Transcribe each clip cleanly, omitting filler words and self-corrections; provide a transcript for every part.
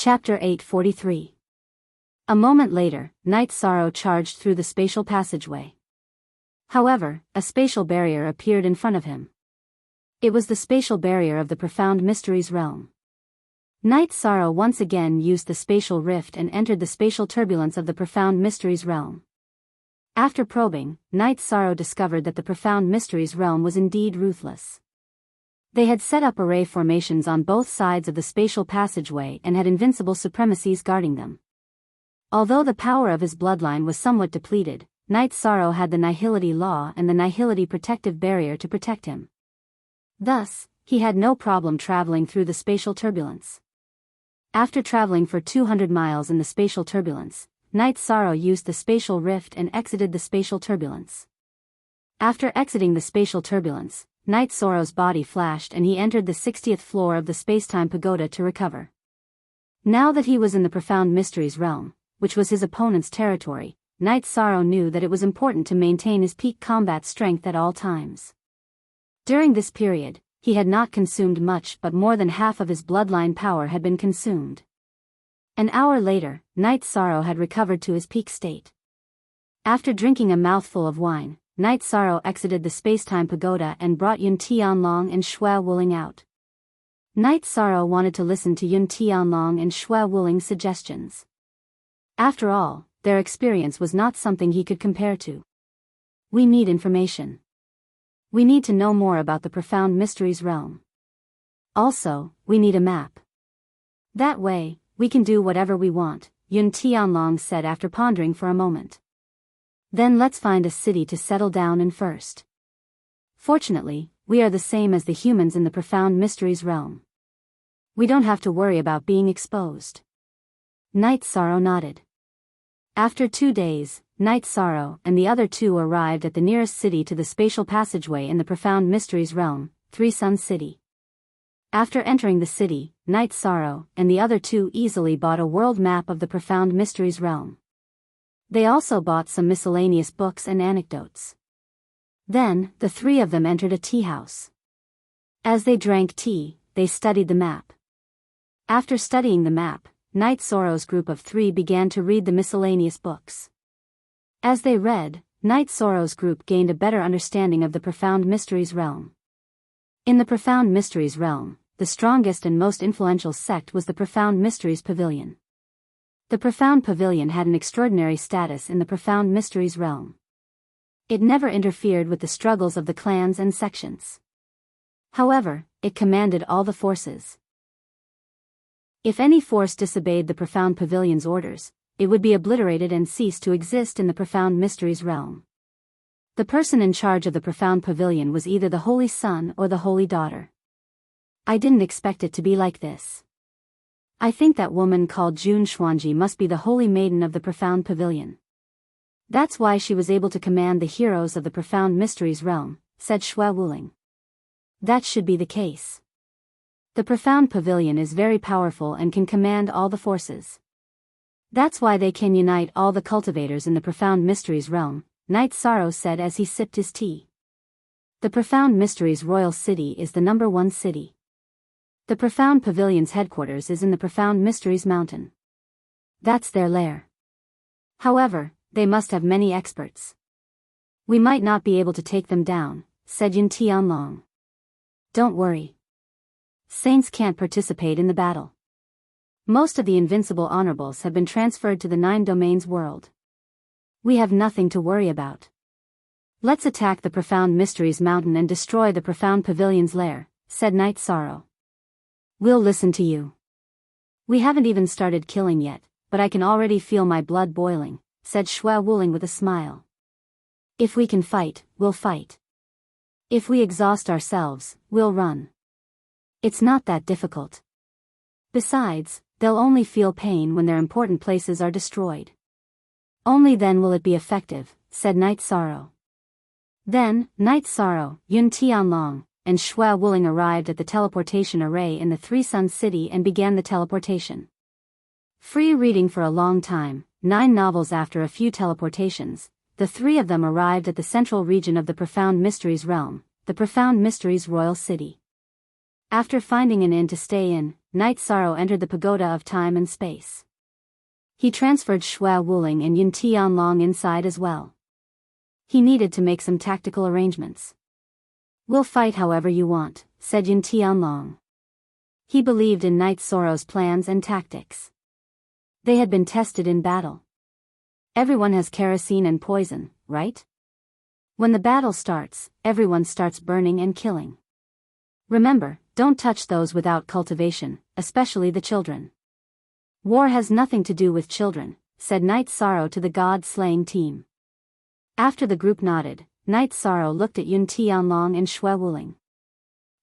Chapter 843. A moment later, Night Sorrow charged through the spatial passageway. However, a spatial barrier appeared in front of him. It was the spatial barrier of the Profound Mysteries realm. Night Sorrow once again used the spatial rift and entered the spatial turbulence of the Profound Mysteries realm. After probing, Night Sorrow discovered that the Profound Mysteries realm was indeed ruthless. They had set up array formations on both sides of the spatial passageway and had invincible supremacies guarding them. Although the power of his bloodline was somewhat depleted, Night Sorrow had the Nihility Law and the Nihility Protective Barrier to protect him. Thus, he had no problem traveling through the spatial turbulence. After traveling for 200 miles in the spatial turbulence, Night Sorrow used the spatial rift and exited the spatial turbulence. After exiting the spatial turbulence, Night Sorrow's body flashed and he entered the 60th floor of the Spacetime Pagoda to recover. Now that he was in the Profound Mysteries realm, which was his opponent's territory, Night Sorrow knew that it was important to maintain his peak combat strength at all times. During this period, he had not consumed much, but more than half of his bloodline power had been consumed. An hour later, Night Sorrow had recovered to his peak state. After drinking a mouthful of wine, Night Sorrow exited the Spacetime Pagoda and brought Yun Tianlong and Xue Wuling out. Night Sorrow wanted to listen to Yun Tianlong and Xue Wuling's suggestions. After all, their experience was not something he could compare to. We need information. We need to know more about the Profound Mysteries realm. Also, we need a map. That way, we can do whatever we want, Yun Tianlong said after pondering for a moment. Then let's find a city to settle down in first. Fortunately, we are the same as the humans in the Profound Mysteries realm. We don't have to worry about being exposed. Night Sorrow nodded. After 2 days, Night Sorrow and the other two arrived at the nearest city to the spatial passageway in the Profound Mysteries realm, Three Sun City. After entering the city, Night Sorrow and the other two easily bought a world map of the Profound Mysteries realm. They also bought some miscellaneous books and anecdotes. Then, the three of them entered a tea house. As they drank tea, they studied the map. After studying the map, Night Sorrow's group of three began to read the miscellaneous books. As they read, Night Sorrow's group gained a better understanding of the Profound Mysteries realm. In the Profound Mysteries realm, the strongest and most influential sect was the Profound Mysteries Pavilion. The Profound Pavilion had an extraordinary status in the Profound Mysteries realm. It never interfered with the struggles of the clans and sections. However, it commanded all the forces. If any force disobeyed the Profound Pavilion's orders, it would be obliterated and cease to exist in the Profound Mysteries realm. The person in charge of the Profound Pavilion was either the Holy Son or the Holy Daughter. I didn't expect it to be like this. I think that woman called Jun Xuanji must be the Holy Maiden of the Profound Pavilion. That's why she was able to command the heroes of the Profound Mysteries realm, said Xue Wuling. That should be the case. The Profound Pavilion is very powerful and can command all the forces. That's why they can unite all the cultivators in the Profound Mysteries realm, Night Sorrow said as he sipped his tea. The Profound Mysteries Royal City is the #1 city. The Profound Pavilion's headquarters is in the Profound Mysteries Mountain. That's their lair. However, they must have many experts. We might not be able to take them down, said Yun Tianlong. Don't worry. Saints can't participate in the battle. Most of the invincible honorables have been transferred to the 9 domains world. We have nothing to worry about. Let's attack the Profound Mysteries Mountain and destroy the Profound Pavilion's lair, said Night Sorrow. We'll listen to you. We haven't even started killing yet, but I can already feel my blood boiling, said Xue Wuling with a smile. If we can fight, we'll fight. If we exhaust ourselves, we'll run. It's not that difficult. Besides, they'll only feel pain when their important places are destroyed. Only then will it be effective, said Night Sorrow. Then, Night Sorrow, Yun Tianlong, and Xue Wuling arrived at the teleportation array in the Three Sun City and began the teleportation. Free reading for a long time, 9 novels after a few teleportations, the three of them arrived at the central region of the Profound Mysteries realm, the Profound Mysteries Royal City. After finding an inn to stay in, Night Sorrow entered the pagoda of time and space. He transferred Shui Wuling and Yun Tianlong inside as well. He needed to make some tactical arrangements. "We'll fight however you want," said Yun Tianlong. He believed in Night Sorrow's plans and tactics. They had been tested in battle. Everyone has kerosene and poison, right? When the battle starts, everyone starts burning and killing. Remember, don't touch those without cultivation, especially the children. "War has nothing to do with children," said Night Sorrow to the god-slaying team. After the group nodded, Night Sorrow looked at Yun Tianlong and Shui Wuling.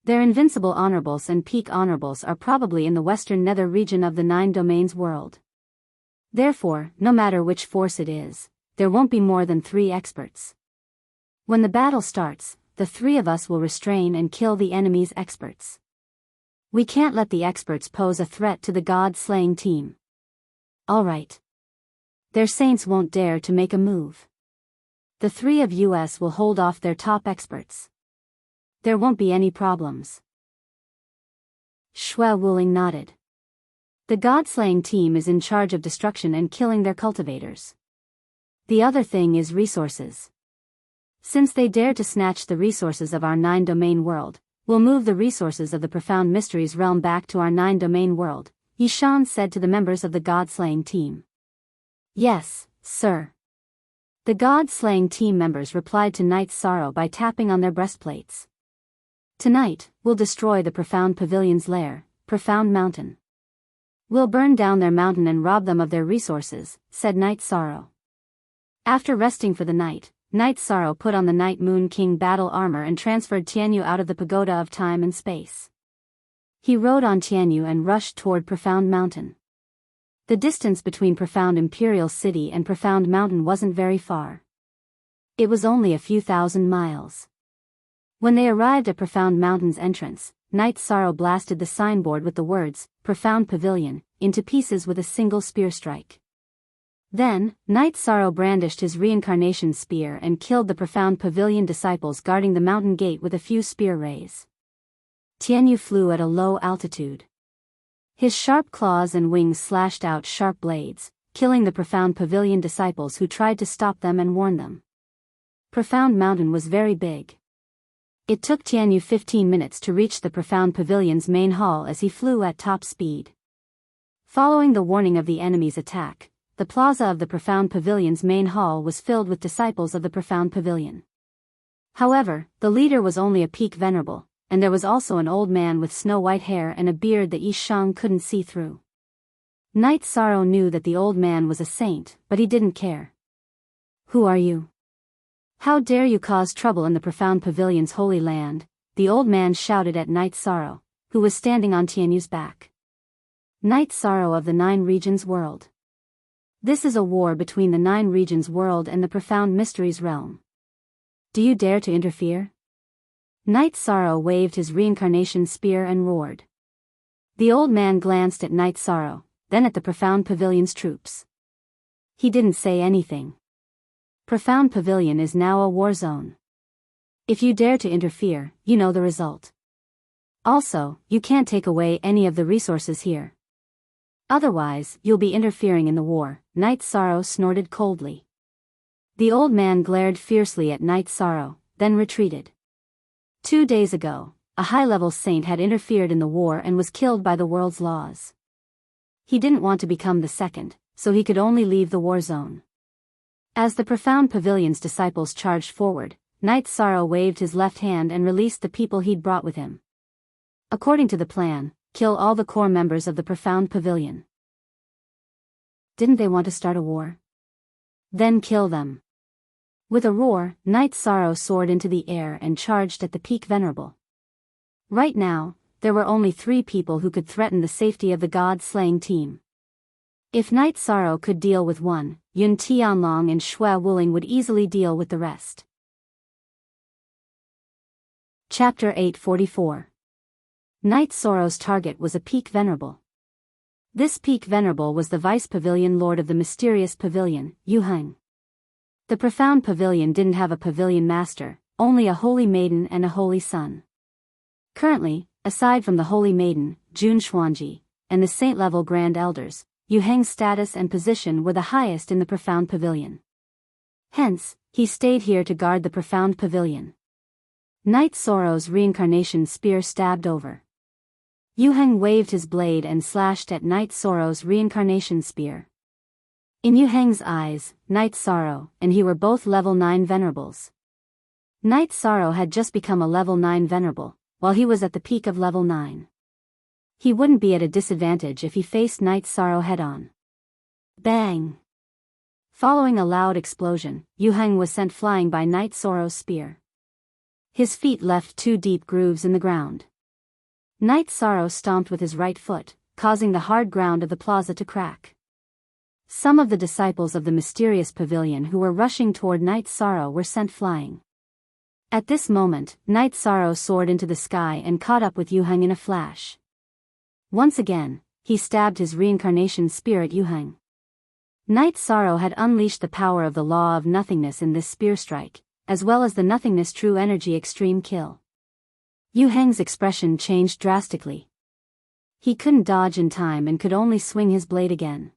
Their invincible honorables and peak honorables are probably in the western nether region of the 9 domains world. Therefore, no matter which force it is, there won't be more than 3 experts. When the battle starts, the 3 of us will restrain and kill the enemy's experts. We can't let the experts pose a threat to the god-slaying team. All right. Their saints won't dare to make a move. The 3 of us will hold off their top experts. There won't be any problems." Shui Wuling nodded. The god-slaying team is in charge of destruction and killing their cultivators. The other thing is resources. Since they dare to snatch the resources of our 9-domain world, we'll move the resources of the Profound Mysteries realm back to our 9-domain world, Yishan said to the members of the god-slaying team. "Yes, sir." The god-slaying team members replied to Night Sorrow by tapping on their breastplates. "Tonight, we'll destroy the Profound Pavilion's lair, Profound Mountain. We'll burn down their mountain and rob them of their resources," said Night Sorrow. After resting for the night, Night Sorrow put on the Night Moon King battle armor and transferred Tianyu out of the pagoda of time and space. He rode on Tianyu and rushed toward Profound Mountain. The distance between Profound Imperial City and Profound Mountain wasn't very far. It was only a few thousand miles. When they arrived at Profound Mountain's entrance, Night Sorrow blasted the signboard with the words, "Profound Pavilion," into pieces with a single spear strike. Then, Night Sorrow brandished his reincarnation spear and killed the Profound Pavilion disciples guarding the mountain gate with a few spear rays. Tianyu flew at a low altitude. His sharp claws and wings slashed out sharp blades, killing the Profound Pavilion disciples who tried to stop them and warn them. Profound Mountain was very big. It took Tianyu 15 minutes to reach the Profound Pavilion's main hall as he flew at top speed. Following the warning of the enemy's attack, the plaza of the Profound Pavilion's main hall was filled with disciples of the Profound Pavilion. However, the leader was only a peak venerable, and there was also an old man with snow-white hair and a beard that Yishang couldn't see through. Night Sorrow knew that the old man was a saint, but he didn't care. "Who are you? How dare you cause trouble in the Profound Pavilion's holy land?" the old man shouted at Night Sorrow, who was standing on Tianyu's back. Night Sorrow of the 9 Regions World. This is a war between the 9 Regions World and the Profound Mysteries realm. Do you dare to interfere? Night Sorrow waved his reincarnation spear and roared. The old man glanced at Night Sorrow, then at the Profound Pavilion's troops. He didn't say anything. Profound Pavilion is now a war zone. If you dare to interfere, you know the result. Also, you can't take away any of the resources here. Otherwise, you'll be interfering in the war, Night Sorrow snorted coldly. The old man glared fiercely at Night Sorrow, then retreated. 2 days ago, a high-level saint had interfered in the war and was killed by the world's laws. He didn't want to become the second, so he could only leave the war zone. As the Profound Pavilion's disciples charged forward, Night Sorrow waved his left hand and released the people he'd brought with him. According to the plan, kill all the core members of the Profound Pavilion. Didn't they want to start a war? Then kill them. With a roar, Night Sorrow soared into the air and charged at the Peak Venerable. Right now, there were only 3 people who could threaten the safety of the god-slaying team. If Night Sorrow could deal with one, Yun Tianlong and Shui Wuling would easily deal with the rest. Chapter 844. Night Sorrow's target was a Peak Venerable. This Peak Venerable was the Vice Pavilion Lord of the Mysterious Pavilion, Yu Heng. The Profound Pavilion didn't have a Pavilion Master, only a Holy Maiden and a Holy Son. Currently, aside from the Holy Maiden, Jun Xuanji, and the saint-level Grand Elders, Yu Heng's status and position were the highest in the Profound Pavilion. Hence, he stayed here to guard the Profound Pavilion. Knight Sorrow's reincarnation spear stabbed over. Yu Heng waved his blade and slashed at Knight Sorrow's reincarnation spear. In Yu Heng's eyes, Knight Sorrow and he were both level 9 venerables. Knight Sorrow had just become a level 9 venerable, while he was at the peak of level 9. He wouldn't be at a disadvantage if he faced Knight Sorrow head-on. Bang! Following a loud explosion, Yu Heng was sent flying by Knight Sorrow's spear. His feet left 2 deep grooves in the ground. Knight Sorrow stomped with his right foot, causing the hard ground of the plaza to crack. Some of the disciples of the mysterious pavilion who were rushing toward Knight Sorrow were sent flying. At this moment, Knight Sorrow soared into the sky and caught up with Yu Heng in a flash. Once again, he stabbed his reincarnation spear at Yu Heng. Knight Sorrow had unleashed the power of the law of nothingness in this spear strike, as well as the nothingness true energy extreme kill. Yu Heng's expression changed drastically. He couldn't dodge in time and could only swing his blade again.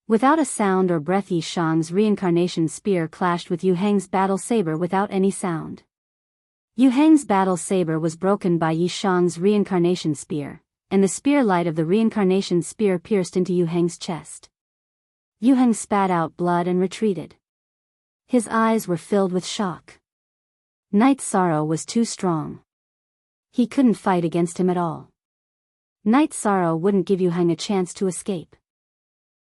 Without a sound or breath, Yi Shang's reincarnation spear clashed with Yu Heng's battle saber without any sound. Yu Heng's battle saber was broken by Yi Shang's reincarnation spear, and the spear light of the reincarnation spear pierced into Yu Heng's chest. Yu Heng spat out blood and retreated. His eyes were filled with shock. Knight Sorrow was too strong. He couldn't fight against him at all. Knight Sorrow wouldn't give Yu Heng a chance to escape.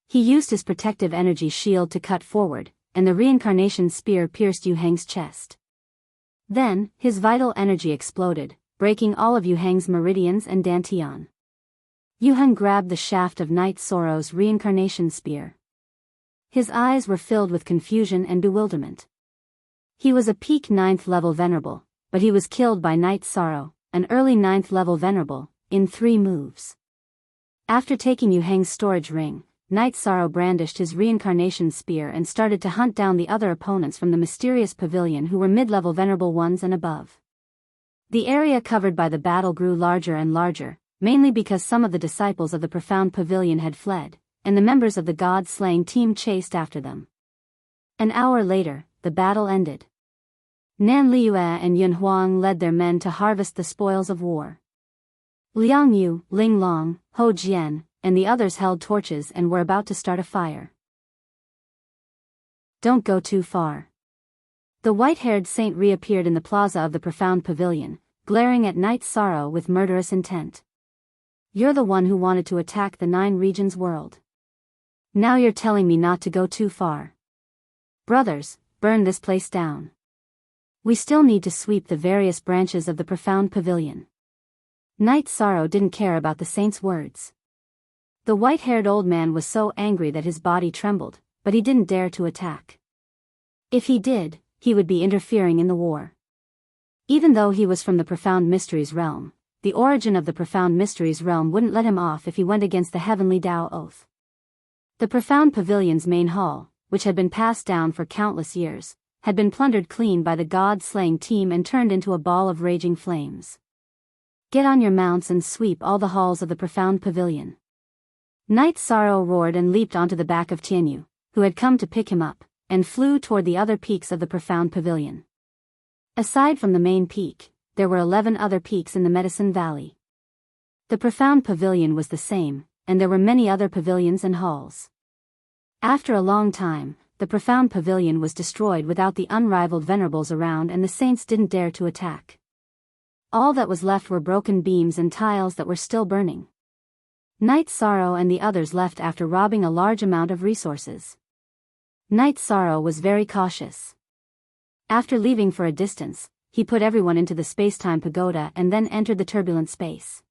He used his protective energy shield to cut forward, and the reincarnation spear pierced Yu Heng's chest. Then, his vital energy exploded, breaking all of Yu Heng's meridians and dantian. Yu Heng grabbed the shaft of Knight Sorrow's reincarnation spear. His eyes were filled with confusion and bewilderment. He was a peak 9th level venerable, but he was killed by Knight Sorrow, an early 9th level venerable, in 3 moves. After taking Yu Heng's storage ring, Knight Sorrow brandished his reincarnation spear and started to hunt down the other opponents from the mysterious pavilion who were mid-level venerable ones and above. The area covered by the battle grew larger and larger, mainly because some of the disciples of the Profound Pavilion had fled, and the members of the God-slaying team chased after them. An hour later, the battle ended. Nan Liue and Yun Huang led their men to harvest the spoils of war. Liang Yu, Ling Long, Ho Jian, and the others held torches and were about to start a fire. Don't go too far. The white-haired saint reappeared in the plaza of the Profound Pavilion, glaring at Knight Sorrow with murderous intent. You're the one who wanted to attack the 9 regions world. Now you're telling me not to go too far. Brothers, burn this place down. We still need to sweep the various branches of the Profound Pavilion. Knight Sorrow didn't care about the saint's words. The white-haired old man was so angry that his body trembled, but he didn't dare to attack. If he did, he would be interfering in the war. Even though he was from the Profound Mysteries realm, the origin of the Profound Mysteries realm wouldn't let him off if he went against the Heavenly Tao Oath. The Profound Pavilion's main hall, which had been passed down for countless years, had been plundered clean by the God-slaying team and turned into a ball of raging flames. Get on your mounts and sweep all the halls of the Profound Pavilion. Knight Sorrow roared and leaped onto the back of Tianyu, who had come to pick him up, and flew toward the other peaks of the Profound Pavilion. Aside from the main peak, there were 11 other peaks in the Medicine Valley. The Profound Pavilion was the same, and there were many other pavilions and halls. After a long time, the Profound Pavilion was destroyed without the unrivaled venerables around, and the saints didn't dare to attack. All that was left were broken beams and tiles that were still burning. Knight Sorrow and the others left after robbing a large amount of resources. Knight Sorrow was very cautious. After leaving for a distance, he put everyone into the space-time pagoda and then entered the turbulent space.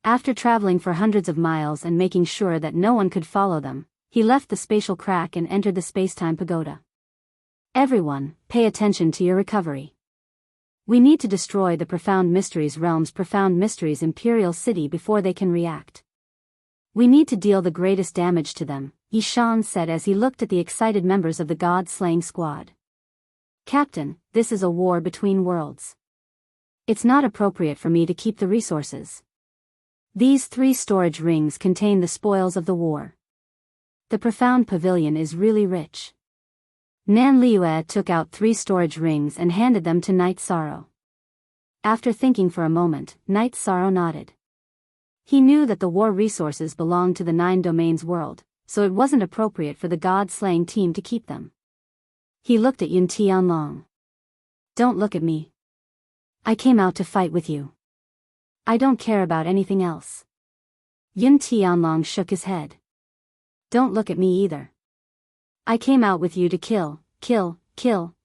After traveling for hundreds of miles and making sure that no one could follow them, he left the spatial crack and entered the space-time pagoda. Everyone, pay attention to your recovery. We need to destroy the Profound Mysteries realm's Profound Mysteries Imperial City before they can react. We need to deal the greatest damage to them, Yi Shan said as he looked at the excited members of the God-slaying squad. Captain, this is a war between worlds. It's not appropriate for me to keep the resources. These 3 storage rings contain the spoils of the war. The profound pavilion is really rich. Nan Liue took out 3 storage rings and handed them to Night Sorrow. After thinking for a moment, Night Sorrow nodded. He knew that the war resources belonged to the 9 Domains world, so it wasn't appropriate for the god-slaying team to keep them. He looked at Yun Tianlong. Don't look at me. I came out to fight with you. I don't care about anything else. Yun Tianlong shook his head. Don't look at me either. I came out with you to kill,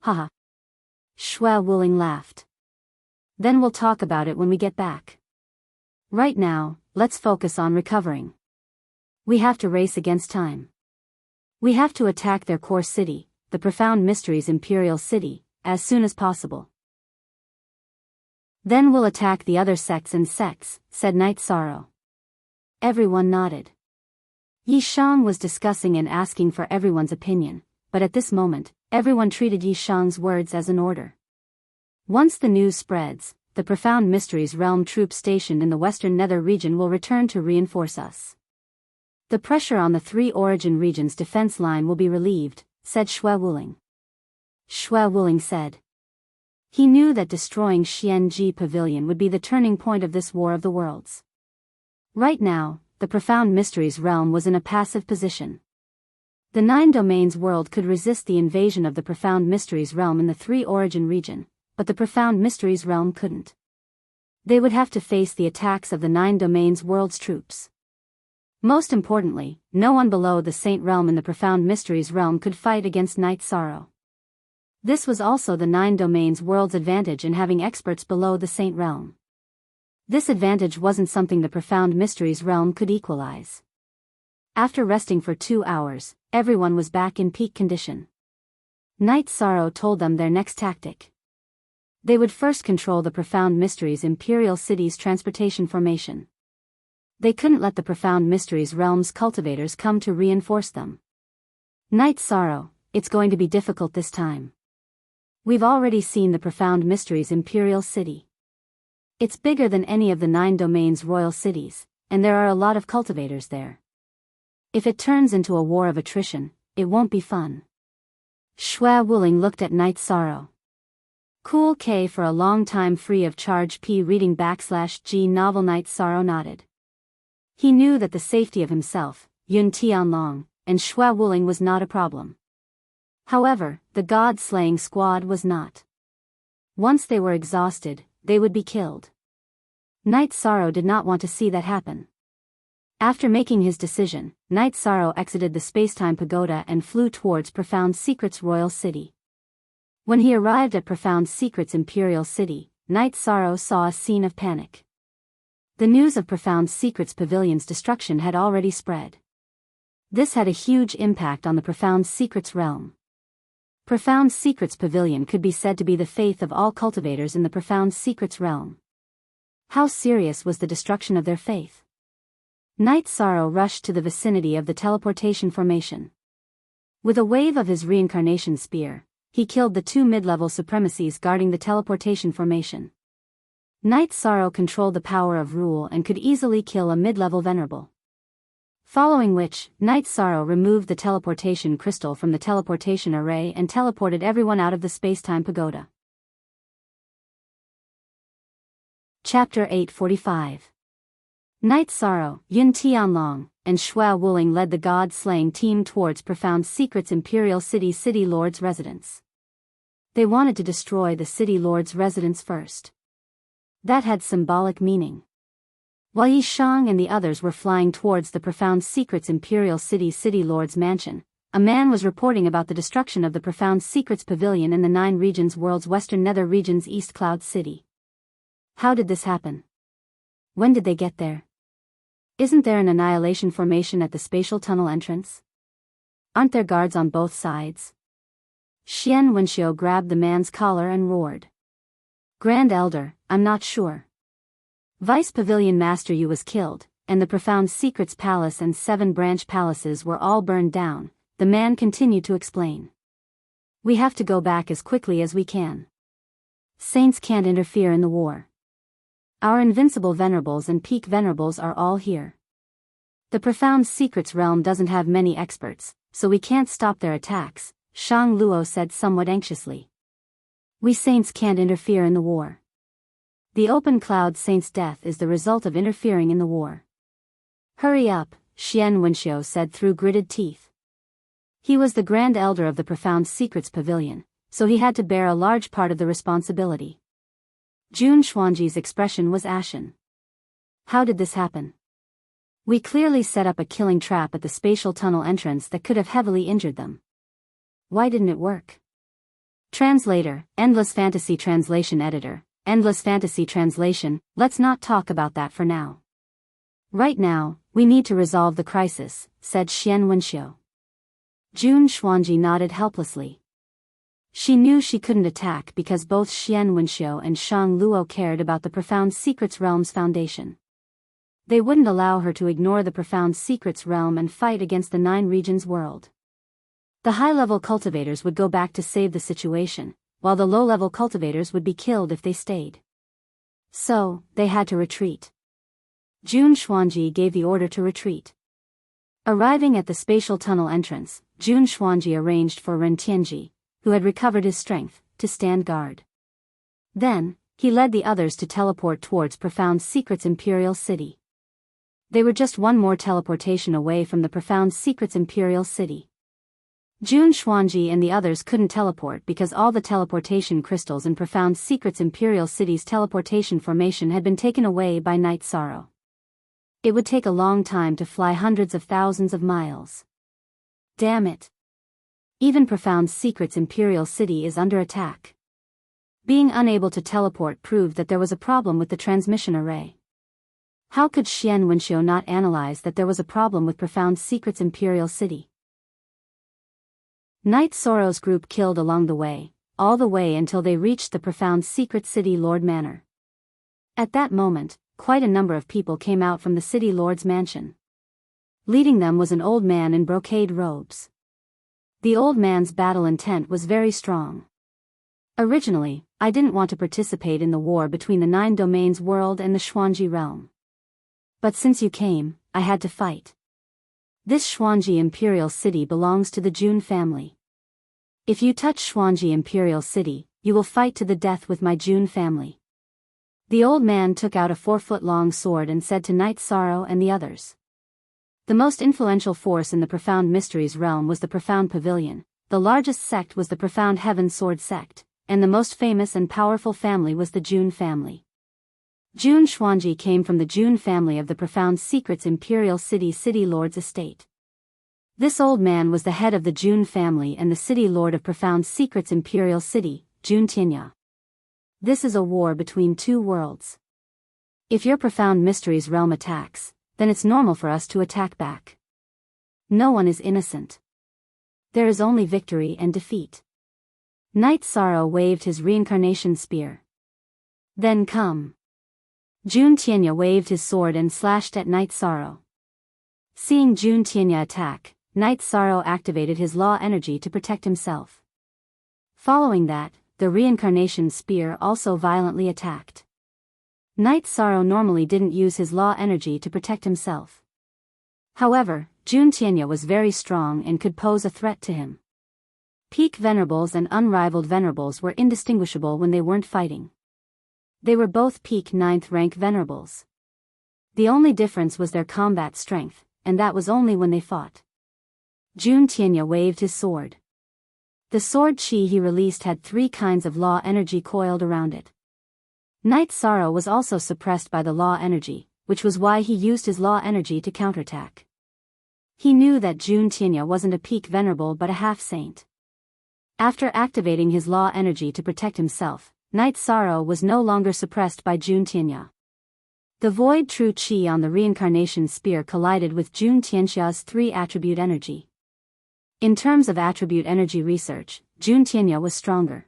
haha. Xue Wuling laughed. Then we'll talk about it when we get back. Right now, let's focus on recovering. We have to race against time. We have to attack their core city, the Profound Mysteries Imperial City, as soon as possible. Then we'll attack the other sects, said Night Sorrow. Everyone nodded. Yi Shang was discussing and asking for everyone's opinion, but at this moment, everyone treated Yi Shang's words as an order. Once the news spreads, the Profound Mysteries Realm troops stationed in the Western Nether region will return to reinforce us. The pressure on the 3 origin regions' defense line will be relieved, said Xue Wuling. Xue Wuling said. He knew that destroying Xianji Pavilion would be the turning point of this War of the Worlds. Right now, the Profound Mysteries Realm was in a passive position. The 9 Domains world could resist the invasion of the Profound Mysteries Realm in the 3 origin region, but the Profound Mysteries Realm couldn't. They would have to face the attacks of the 9 Domains world's troops. Most importantly, no one below the Saint Realm in the Profound Mysteries Realm could fight against Night Sorrow. This was also the 9 Domains world's advantage in having experts below the Saint Realm. This advantage wasn't something the Profound Mysteries Realm could equalize. After resting for 2 hours, everyone was back in peak condition. Night Sorrow told them their next tactic. They would first control the Profound Mysteries Imperial City's transportation formation. They couldn't let the Profound Mysteries Realm's cultivators come to reinforce them. Night Sorrow, it's going to be difficult this time. We've already seen the Profound Mysteries Imperial City. It's bigger than any of the 9 Domains royal cities, and there are a lot of cultivators there. If it turns into a war of attrition, it won't be fun. Xue Wuling looked at Night Sorrow. Cool K for a long time free of charge P reading /G novel. Night Sorrow nodded. He knew that the safety of himself, Yun Tianlong, and Xue Wuling was not a problem. However, the god-slaying squad was not. Once they were exhausted, they would be killed. Night Sorrow did not want to see that happen. After making his decision, Night Sorrow exited the Spacetime Pagoda and flew towards Profound Secrets Royal City. When he arrived at Profound Secrets Imperial City, Night Sorrow saw a scene of panic. The news of Profound Secrets Pavilion's destruction had already spread. This had a huge impact on the Profound Secrets realm. Profound Secrets Pavilion could be said to be the faith of all cultivators in the Profound Secrets realm. How serious was the destruction of their faith? Night Sorrow rushed to the vicinity of the teleportation formation. With a wave of his reincarnation spear, he killed the 2 mid-level supremacies guarding the teleportation formation. Night Sorrow controlled the power of rule and could easily kill a mid-level venerable. Following which, Night Sorrow removed the teleportation crystal from the teleportation array and teleported everyone out of the Spacetime Pagoda. Chapter 845. Night Sorrow, Yun Tianlong, and Xue Wuling led the god-slaying team towards Profound Secrets Imperial City Lord's residence. They wanted to destroy the City Lord's residence first. That had symbolic meaning. While Yi Shang and the others were flying towards the Profound Secrets Imperial City Lord's mansion, a man was reporting about the destruction of the Profound Secrets Pavilion in the 9 regions world's Western Nether region's East Cloud City. How did this happen? When did they get there? Isn't there an annihilation formation at the spatial tunnel entrance? Aren't there guards on both sides? Xian Wenxiu grabbed the man's collar and roared. Grand Elder, I'm not sure. Vice Pavilion Master Yu was killed, and the Profound Secrets Palace and 7 branch palaces were all burned down, the man continued to explain. We have to go back as quickly as we can. Saints can't interfere in the war. Our invincible venerables and peak venerables are all here. The profound secrets realm doesn't have many experts, so we can't stop their attacks, Shang Luo said somewhat anxiously. We saints can't interfere in the war. The open cloud saint's death is the result of interfering in the war. Hurry up, Xian Wenxiu said through gritted teeth. He was the Grand Elder of the Profound Secrets Pavilion, so he had to bear a large part of the responsibility. Jun Xuanji's expression was ashen. How did this happen? We clearly set up a killing trap at the spatial tunnel entrance that could have heavily injured them. Why didn't it work? Translator, Endless Fantasy Translation Editor, Endless Fantasy Translation, let's not talk about that for now. Right now, we need to resolve the crisis, said Xian Wenxiu. Jun Xuanji nodded helplessly. She knew she couldn't attack because both Xian Wenxiu and Shang Luo cared about the Profound Secrets Realm's foundation. They wouldn't allow her to ignore the Profound Secrets Realm and fight against the Nine Regions world. The high-level cultivators would go back to save the situation, while the low-level cultivators would be killed if they stayed. So, they had to retreat. Jun Xuanji gave the order to retreat. Arriving at the spatial tunnel entrance, Jun Xuanji arranged for Ren Tianji, who had recovered his strength, to stand guard. Then, he led the others to teleport towards Profound Secrets Imperial City. They were just one more teleportation away from the Profound Secrets Imperial City. Jun Xuanji and the others couldn't teleport because all the teleportation crystals in Profound Secrets Imperial City's teleportation formation had been taken away by Night Sorrow. It would take a long time to fly hundreds of thousands of miles. Damn it. Even Profound Secrets Imperial City is under attack. Being unable to teleport proved that there was a problem with the transmission array. How could Xian Wenxiu not analyze that there was a problem with Profound Secrets Imperial City? Night Sorrow's group killed along the way, all the way until they reached the Profound Secret City Lord Manor. At that moment, quite a number of people came out from the City Lord's mansion. Leading them was an old man in brocade robes. The old man's battle intent was very strong. Originally, I didn't want to participate in the war between the Nine Domains world and the Xuanji realm. But since you came, I had to fight. This Xuanji Imperial City belongs to the Jun family. If you touch Xuanji Imperial City, you will fight to the death with my Jun family. The old man took out a 4-foot-long sword and said to Night Sorrow and the others. The most influential force in the Profound Mysteries realm was the Profound Pavilion, the largest sect was the Profound Heaven Sword sect, and the most famous and powerful family was the Jun family. Jun Xuanji came from the Jun family of the Profound Secrets Imperial City Lord's estate. This old man was the head of the Jun family and the City Lord of Profound Secrets Imperial City, Jun Tianya. This is a war between two worlds. If your Profound Mysteries realm attacks, then it's normal for us to attack back. No one is innocent. There is only victory and defeat. Night Sorrow waved his reincarnation spear. Then come. Jun Tianya waved his sword and slashed at Night Sorrow. Seeing Jun Tianya attack, Night Sorrow activated his law energy to protect himself. Following that, the reincarnation spear also violently attacked. Night Sorrow normally didn't use his law energy to protect himself. However, Jun Tianya was very strong and could pose a threat to him. Peak Venerables and Unrivaled Venerables were indistinguishable when they weren't fighting. They were both peak 9th rank Venerables. The only difference was their combat strength, and that was only when they fought. Jun Tianya waved his sword. The sword chi he released had 3 kinds of law energy coiled around it. Night Sorrow was also suppressed by the law energy, which was why he used his law energy to counterattack. He knew that Jun Tianya wasn't a peak Venerable but a half-saint. After activating his law energy to protect himself, Night Sorrow was no longer suppressed by Jun Tianya. The Void True Chi on the Reincarnation Spear collided with Jun Tianxia's 3 attribute energy. In terms of attribute energy research, Jun Tianya was stronger.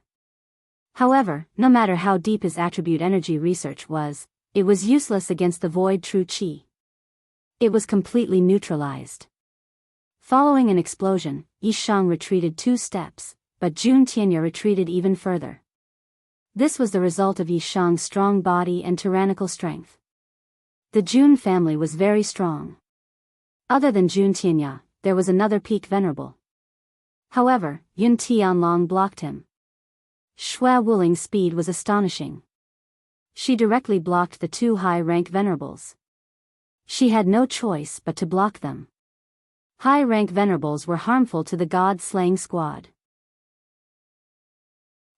However, no matter how deep his attribute energy research was, it was useless against the Void True Chi. It was completely neutralized. Following an explosion, Yishang retreated 2 steps, but Jun Tianya retreated even further. This was the result of Yi Shang's strong body and tyrannical strength. The Jun family was very strong. Other than Jun Tianya, there was another peak venerable. However, Yun Tianlong blocked him. Xue Wuling's speed was astonishing. She directly blocked the two high-rank venerables. She had no choice but to block them. High-rank venerables were harmful to the god-slaying squad.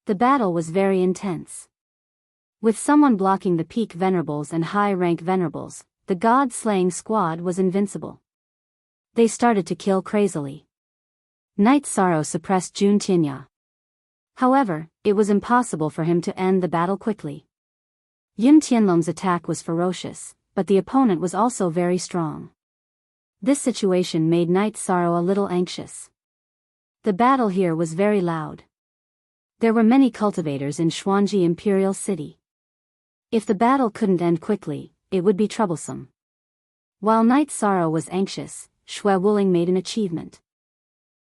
The battle was very intense. With someone blocking the peak venerables and high-rank venerables, the god-slaying squad was invincible. They started to kill crazily. Night Sorrow suppressed Jun Tianya. However, it was impossible for him to end the battle quickly. Yun Tianlong's attack was ferocious, but the opponent was also very strong. This situation made Night Sorrow a little anxious. The battle here was very loud. There were many cultivators in Xuanji Imperial City. If the battle couldn't end quickly, it would be troublesome. While Night Sorrow was anxious, Xue Wuling made an achievement.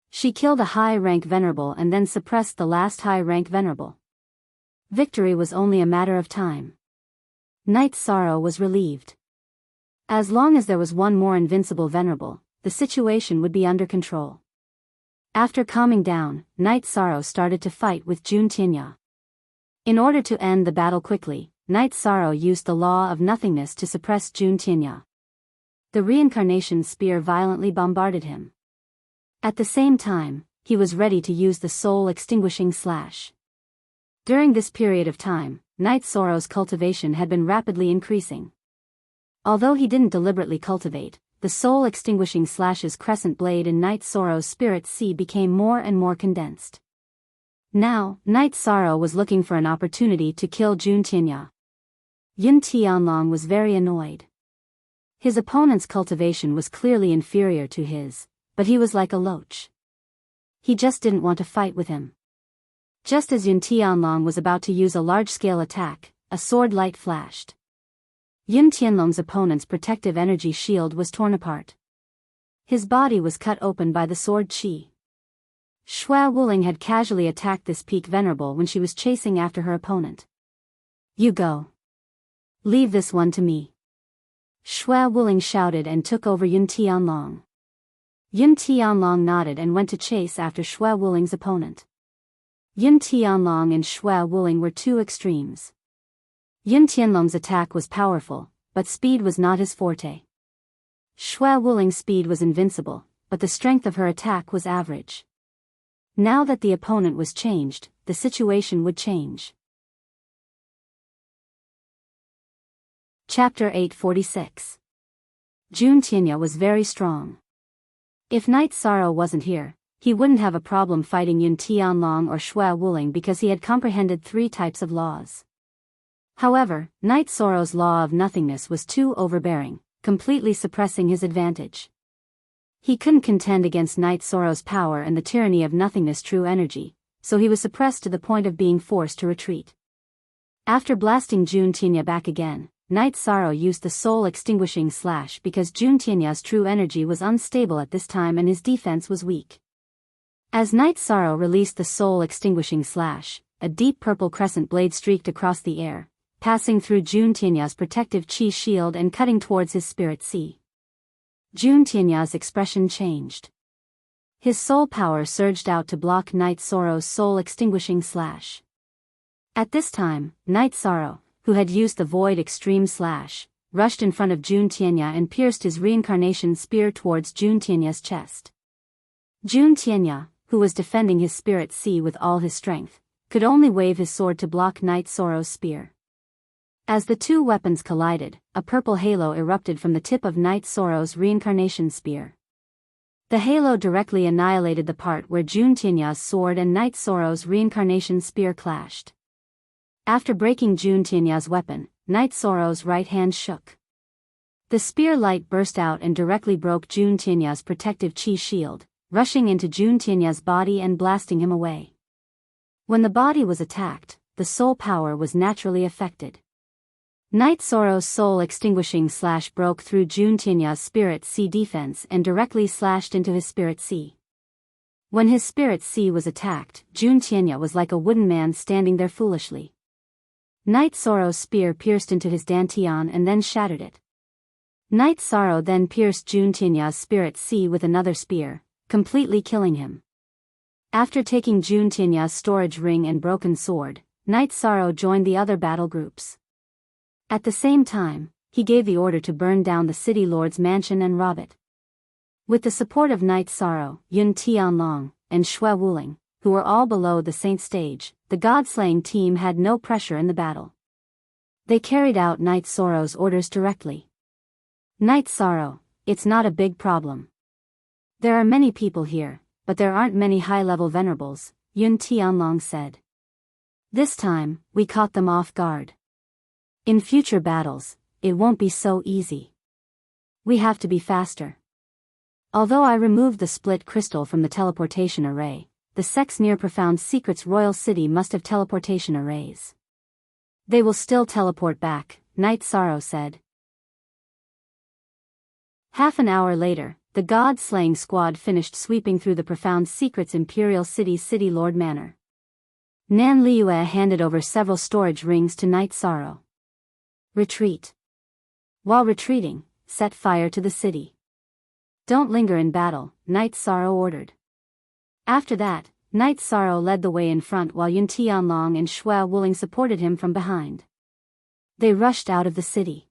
She killed a high-rank venerable and then suppressed the last high-rank venerable. Victory was only a matter of time. Night Sorrow was relieved. As long as there was one more invincible venerable, the situation would be under control. After calming down, Night Sorrow started to fight with Jun Tianya. In order to end the battle quickly, Night Sorrow used the law of nothingness to suppress Jun Tianya. The reincarnation spear violently bombarded him. At the same time, he was ready to use the soul-extinguishing slash. During this period of time, Night Sorrow's cultivation had been rapidly increasing. Although he didn't deliberately cultivate, the soul-extinguishing slash's crescent blade in Night Sorrow's spirit sea became more and more condensed. Now, Night Sorrow was looking for an opportunity to kill Jun Tianya. Yun Tianlong was very annoyed. His opponent's cultivation was clearly inferior to his, but he was like a loach. He just didn't want to fight with him. Just as Yun Tianlong was about to use a large-scale attack, a sword light flashed. Yun Tianlong's opponent's protective energy shield was torn apart. His body was cut open by the sword chi. Xue Wuling had casually attacked this peak venerable when she was chasing after her opponent. "You go. Leave this one to me." Xue Wuling shouted and took over Yun Tianlong. Yun Tianlong nodded and went to chase after Xue Wuling's opponent. Yun Tianlong and Xue Wuling were two extremes. Yun Tianlong's attack was powerful, but speed was not his forte. Xue Wuling's speed was invincible, but the strength of her attack was average. Now that the opponent was changed, the situation would change. Chapter 846. Jun Tianya was very strong. If Night Sorrow wasn't here, he wouldn't have a problem fighting Yun Tianlong or Xue Wuling because he had comprehended 3 types of laws. However, Night Sorrow's law of nothingness was too overbearing, completely suppressing his advantage. He couldn't contend against Night Sorrow's power and the tyranny of nothingness true energy, so he was suppressed to the point of being forced to retreat. After blasting Jun Tianya back again, Night Sorrow used the soul-extinguishing slash because Jun Tianya's true energy was unstable at this time and his defense was weak. As Night Sorrow released the soul-extinguishing slash, a deep purple crescent blade streaked across the air, passing through Jun Tianya's protective chi shield and cutting towards his spirit sea. Jun Tianya's expression changed. His soul power surged out to block Night Sorrow's soul-extinguishing slash. At this time, Night Sorrow, who had used the Void Extreme Slash, rushed in front of Jun Tianya and pierced his reincarnation spear towards Jun Tianya's chest. Jun Tianya, who was defending his spirit sea with all his strength, could only wave his sword to block Night Sorrow's spear. As the two weapons collided, a purple halo erupted from the tip of Night Sorrow's reincarnation spear. The halo directly annihilated the part where Jun Tianya's sword and Night Sorrow's reincarnation spear clashed. After breaking Jun Tianya's weapon, Night Sorrow's right hand shook. The spear light burst out and directly broke Jun Tianya's protective chi shield, rushing into Jun Tianya's body and blasting him away. When the body was attacked, the soul power was naturally affected. Night Sorrow's soul-extinguishing slash broke through Jun Tianya's spirit sea defense and directly slashed into his spirit sea. When his spirit sea was attacked, Jun Tianya was like a wooden man standing there foolishly. Night Sorrow's spear pierced into his dantian and then shattered it. Night Sorrow then pierced June Tinya's spirit sea with another spear, completely killing him. After taking June Tinya's storage ring and broken sword, Night Sorrow joined the other battle groups. At the same time, he gave the order to burn down the city lord's mansion and rob it. With the support of Night Sorrow, Yun Tianlong, and Shui Wuling, who were all below the saint stage, the god-slaying team had no pressure in the battle. They carried out Night Sorrow's orders directly. Night Sorrow, it's not a big problem. There are many people here, but there aren't many high-level venerables, Yun Tianlong said. This time, we caught them off guard. In future battles, it won't be so easy. We have to be faster. Although I removed the split crystal from the teleportation array, the sects near Profound Secret's royal city must have teleportation arrays. They will still teleport back, Night Sorrow said. Half an hour later, the god-slaying squad finished sweeping through the Profound Secret's Imperial City's City Lord Manor. Nan Liue handed over several storage rings to Night Sorrow. Retreat. While retreating, set fire to the city. Don't linger in battle, Night Sorrow ordered. After that, Night Sorrow led the way in front while Yun Tianlong and Shui Wuling supported him from behind. They rushed out of the city.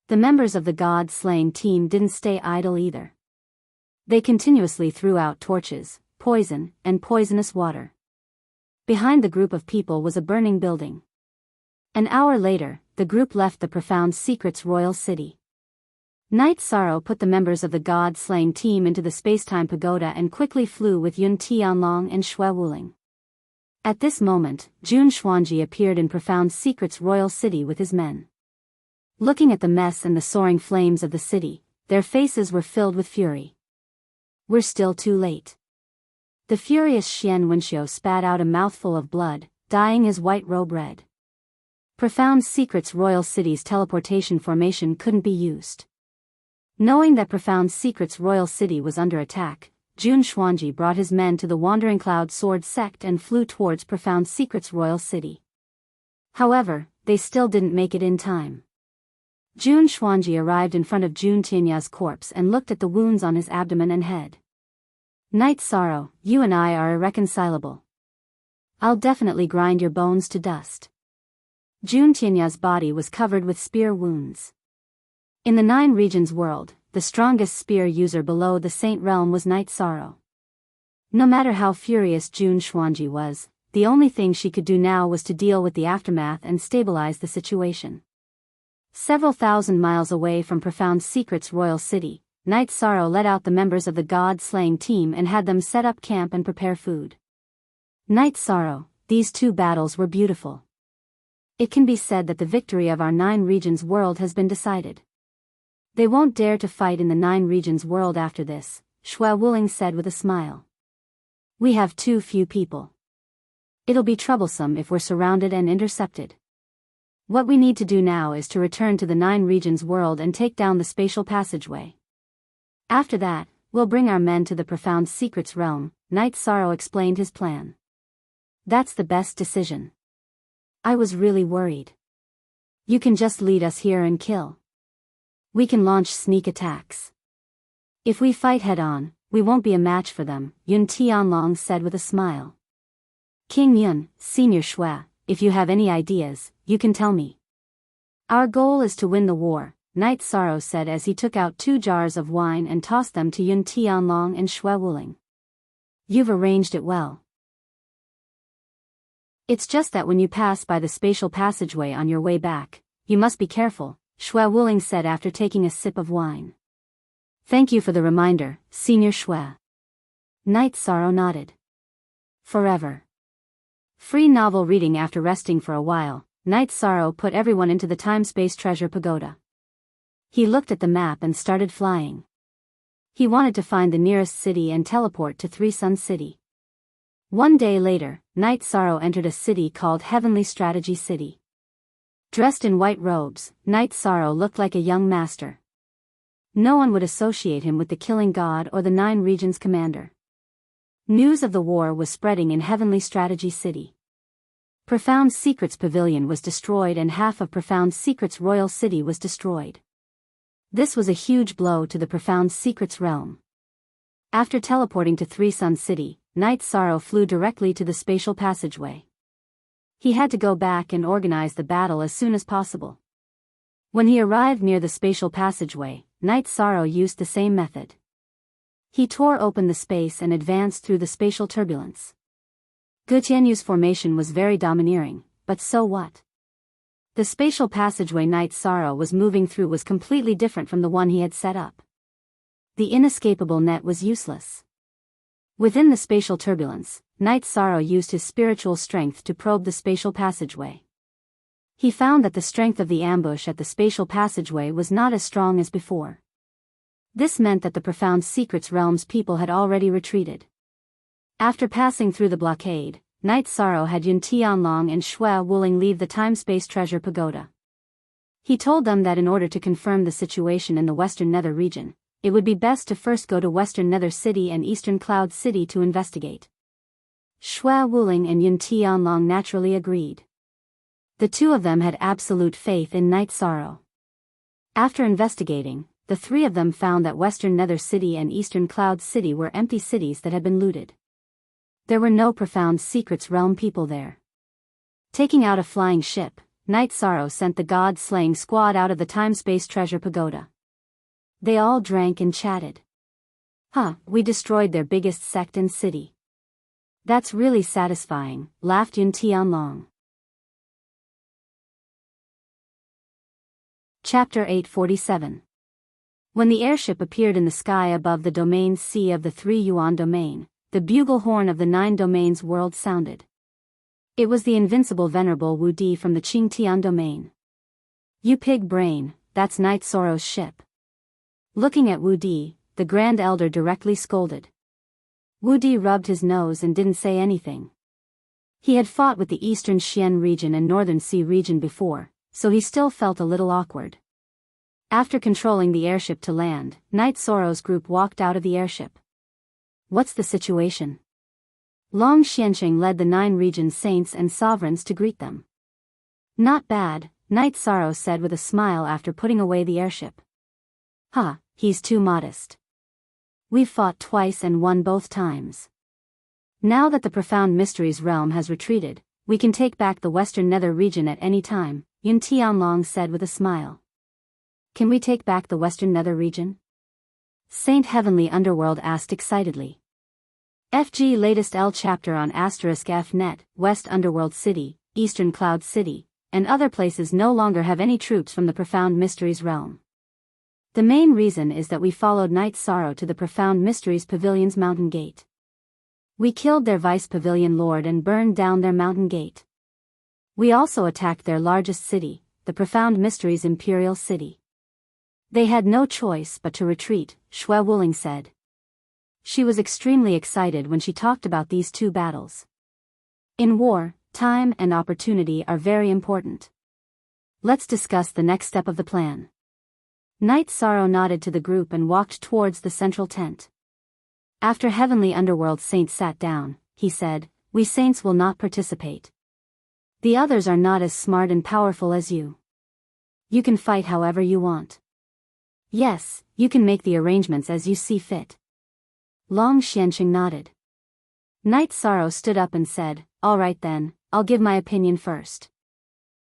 The members of the god-slaying team didn't stay idle either. They continuously threw out torches, poison, and poisonous water. Behind the group of people was a burning building. An hour later, the group left the Profound Secret's royal city. Night Sorrow put the members of the god-slaying team into the space-time pagoda and quickly flew with Yun Tianlong and Shui Wuling. At this moment, Jun Xuanji appeared in Profound Secret's royal city with his men. Looking at the mess and the soaring flames of the city, their faces were filled with fury. We're still too late. The furious Xian Wenxiu spat out a mouthful of blood, dyeing his white robe red. Profound Secret's royal city's teleportation formation couldn't be used. Knowing that Profound Secret's royal city was under attack, Jun Xuanji brought his men to the Wandering Cloud Sword sect and flew towards Profound Secret's royal city. However, they still didn't make it in time. Jun Xuanji arrived in front of Jun Tinya's corpse and looked at the wounds on his abdomen and head. Night Sorrow, you and I are irreconcilable. I'll definitely grind your bones to dust. Jun Tinya's body was covered with spear wounds. In the Nine Regions world, the strongest spear user below the Saint Realm was Night Sorrow. No matter how furious Jun Xuanji was, the only thing she could do now was to deal with the aftermath and stabilize the situation. Several thousand miles away from Profound Secret's royal city, Night Sorrow led out the members of the god-slaying team and had them set up camp and prepare food. Night Sorrow, these two battles were beautiful. It can be said that the victory of our Nine Regions world has been decided. They won't dare to fight in the Nine Regions world after this, Shui Wuling said with a smile. We have too few people. It'll be troublesome if we're surrounded and intercepted. What we need to do now is to return to the Nine Regions world and take down the spatial passageway. After that, we'll bring our men to the Profound Secrets realm, Night Sorrow explained his plan. That's the best decision. I was really worried. You can just lead us here and kill. We can launch sneak attacks. If we fight head-on, we won't be a match for them, Yun Tianlong said with a smile. King Yun, Senior Shui, if you have any ideas, you can tell me. Our goal is to win the war, Night Sorrow said as he took out 2 jars of wine and tossed them to Yun Tianlong and Shui Wuling. You've arranged it well. It's just that when you pass by the spatial passageway on your way back, you must be careful, Shui Wuling said after taking a sip of wine. Thank you for the reminder, Senior Shui. Night Sorrow nodded. Forever. Free novel reading. After resting for a while, Night Sorrow put everyone into the time-space treasure pagoda. He looked at the map and started flying. He wanted to find the nearest city and teleport to Three Sun City. One day later, Night Sorrow entered a city called Heavenly Strategy City. Dressed in white robes, Night Sorrow looked like a young master. No one would associate him with the Killing God or the Nine Regions commander. News of the war was spreading in Heavenly Strategy City. Profound Secrets Pavilion was destroyed and half of Profound Secrets Royal City was destroyed. This was a huge blow to the Profound Secrets realm. After teleporting to Three Sun City, Night Sorrow flew directly to the spatial passageway. He had to go back and organize the battle as soon as possible. When he arrived near the spatial passageway, Night Sorrow used the same method. He tore open the space and advanced through the spatial turbulence. Gutianyu's formation was very domineering, but so what? The spatial passageway Night Sorrow was moving through was completely different from the one he had set up. The inescapable net was useless. Within the spatial turbulence, Night Sorrow used his spiritual strength to probe the spatial passageway. He found that the strength of the ambush at the spatial passageway was not as strong as before. This meant that the Profound Secrets realm's people had already retreated. After passing through the blockade, Night Sorrow had Yun Tianlong and Xue Wuling leave the Time-Space Treasure Pagoda. He told them that in order to confirm the situation in the Western Nether region, it would be best to first go to Western Nether City and Eastern Cloud City to investigate. Xue Wuling and Yun Tianlong naturally agreed. The two of them had absolute faith in Night Sorrow. After investigating, the three of them found that Western Nether City and Eastern Cloud City were empty cities that had been looted. There were no Profound Secrets realm people there. Taking out a flying ship, Night Sorrow sent the god-slaying squad out of the Time-Space Treasure Pagoda. They all drank and chatted. We destroyed their biggest sect and city. That's really satisfying, laughed Yun Tianlong. Chapter 847. When the airship appeared in the sky above the domain C of the 3 Yuan domain, the bugle horn of the 9 domains world sounded. It was the invincible venerable Wu Di from the Qingtian domain. You pig brain, that's Night Sorrow's ship. Looking at Wu Di, the Grand Elder directly scolded. Wu Di rubbed his nose and didn't say anything. He had fought with the Eastern Xian region and Northern Sea region before, so he still felt a little awkward. After controlling the airship to land, Night Sorrow's group walked out of the airship. What's the situation? Long Xianqing led the 9 region saints and sovereigns to greet them. Not bad, Night Sorrow said with a smile after putting away the airship. He's too modest. We've fought twice and won both times. Now that the Profound Mysteries realm has retreated, we can take back the Western Nether region at any time, Yun Tianlong said with a smile. Can we take back the Western Nether region? Saint Heavenly Underworld asked excitedly. FG latest L chapter on *F-net, West Underworld City, Eastern Cloud City, and other places no longer have any troops from the Profound Mysteries realm. The main reason is that we followed Night Sorrow to the Profound Mysteries Pavilion's mountain gate. We killed their vice pavilion lord and burned down their mountain gate. We also attacked their largest city, the Profound Mysteries Imperial City. They had no choice but to retreat, Xue Wuling said. She was extremely excited when she talked about these 2 battles. In war, time and opportunity are very important. Let's discuss the next step of the plan. Night Sorrow nodded to the group and walked towards the central tent. After Heavenly Underworld Saint sat down, he said, "We saints will not participate. The others are not as smart and powerful as you. You can fight however you want. Yes, you can make the arrangements as you see fit." Long Xianqing nodded. Night Sorrow stood up and said, "All right then, I'll give my opinion first.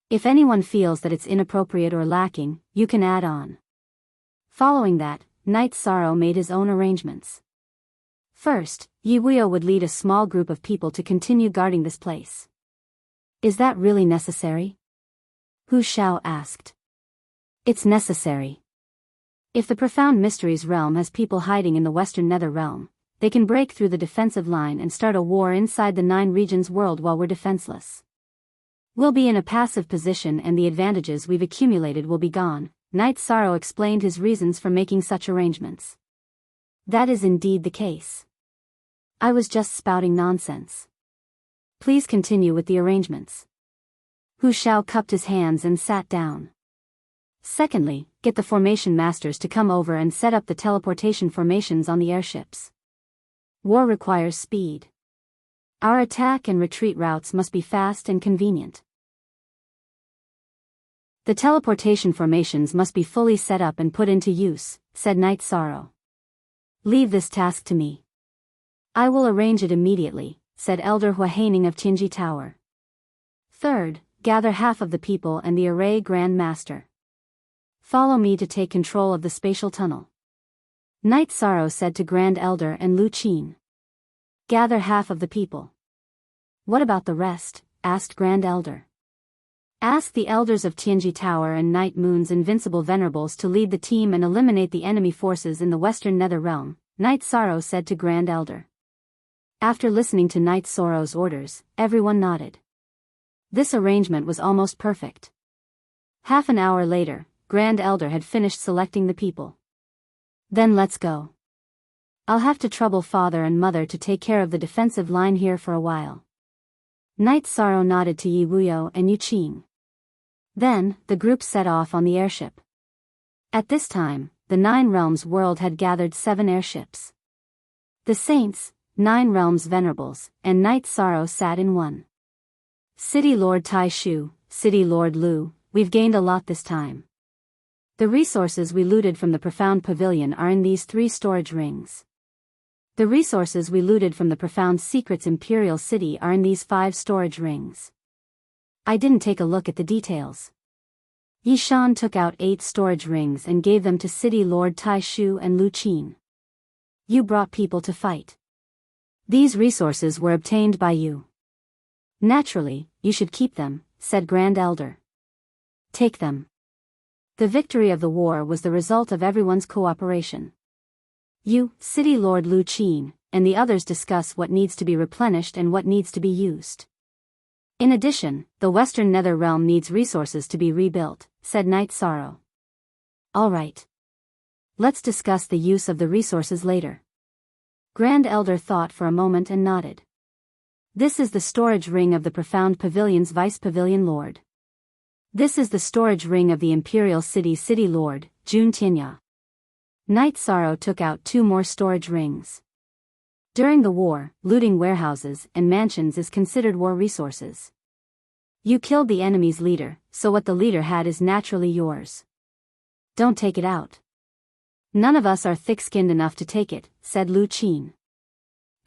If anyone feels that it's inappropriate or lacking, you can add on." Following that, Night Sorrow made his own arrangements. First, Yi Wuyo would lead a small group of people to continue guarding this place. Is that really necessary? Hu Xiao asked. It's necessary. If the Profound Mysteries realm has people hiding in the Western Nether realm, they can break through the defensive line and start a war inside the 9 regions world while we're defenseless. We'll be in a passive position and the advantages we've accumulated will be gone. Night Sorrow explained his reasons for making such arrangements. That is indeed the case. I was just spouting nonsense. Please continue with the arrangements. Hu Xiao cupped his hands and sat down. Secondly, get the formation masters to come over and set up the teleportation formations on the airships. War requires speed. Our attack and retreat routes must be fast and convenient. The teleportation formations must be fully set up and put into use, said Night Sorrow. Leave this task to me. I will arrange it immediately, said Elder Huahaining of Tianji Tower. Third, gather half of the people and the array Grand Master. Follow me to take control of the spatial tunnel. Night Sorrow said to Grand Elder and Lu Qin. Gather half of the people. What about the rest? Asked Grand Elder. Ask the elders of Tianji Tower and Night Moon's invincible venerables to lead the team and eliminate the enemy forces in the Western Nether Realm, Night Sorrow said to Grand Elder. After listening to Night Sorrow's orders, everyone nodded. This arrangement was almost perfect. Half an hour later, Grand Elder had finished selecting the people. Then let's go. I'll have to trouble Father and Mother to take care of the defensive line here for a while. Night Sorrow nodded to Yi Wuyo and Yu Qing. Then, the group set off on the airship. At this time, the Nine Realms world had gathered 7 airships. The Saints, Nine Realms Venerables, and Night Sorrow sat in one. City Lord Tai Shu, City Lord Lu, we've gained a lot this time. The resources we looted from the Profound Pavilion are in these 3 storage rings. The resources we looted from the Profound Secrets Imperial City are in these 5 storage rings. I didn't take a look at the details. Yi Shan took out 8 storage rings and gave them to City Lord Tai Shu and Lu Qin. You brought people to fight. These resources were obtained by you. Naturally, you should keep them, said Grand Elder. Take them. The victory of the war was the result of everyone's cooperation. You, City Lord Lu Qin, and the others discuss what needs to be replenished and what needs to be used. In addition, the Western Nether Realm needs resources to be rebuilt, said Night Sorrow. All right. Let's discuss the use of the resources later. Grand Elder thought for a moment and nodded. This is the storage ring of the Profound Pavilion's Vice Pavilion Lord. This is the storage ring of the Imperial City City Lord, Jun Tianya. Night Sorrow took out 2 more storage rings. During the war, looting warehouses and mansions is considered war resources. You killed the enemy's leader, so what the leader had is naturally yours. Don't take it out. None of us are thick-skinned enough to take it, said Lu Qin.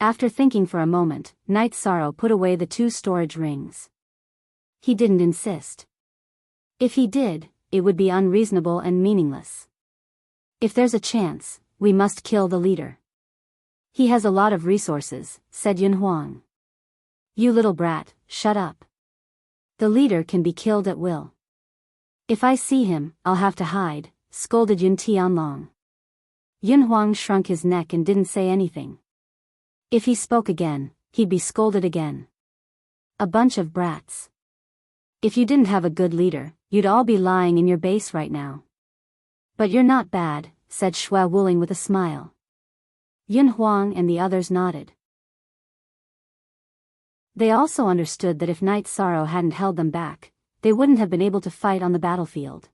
After thinking for a moment, Night Sorrow put away the 2 storage rings. He didn't insist. If he did, it would be unreasonable and meaningless. If there's a chance, we must kill the leader. He has a lot of resources, said Yun Huang. You little brat, shut up. The leader can be killed at will. If I see him, I'll have to hide, scolded Yun Tianlong. Yun Huang shrunk his neck and didn't say anything. If he spoke again, he'd be scolded again. A bunch of brats. If you didn't have a good leader, you'd all be lying in your base right now. But you're not bad, said Shui Wuling with a smile. Yun Huang and the others nodded. They also understood that if Night Sorrow hadn't held them back, they wouldn't have been able to fight on the battlefield.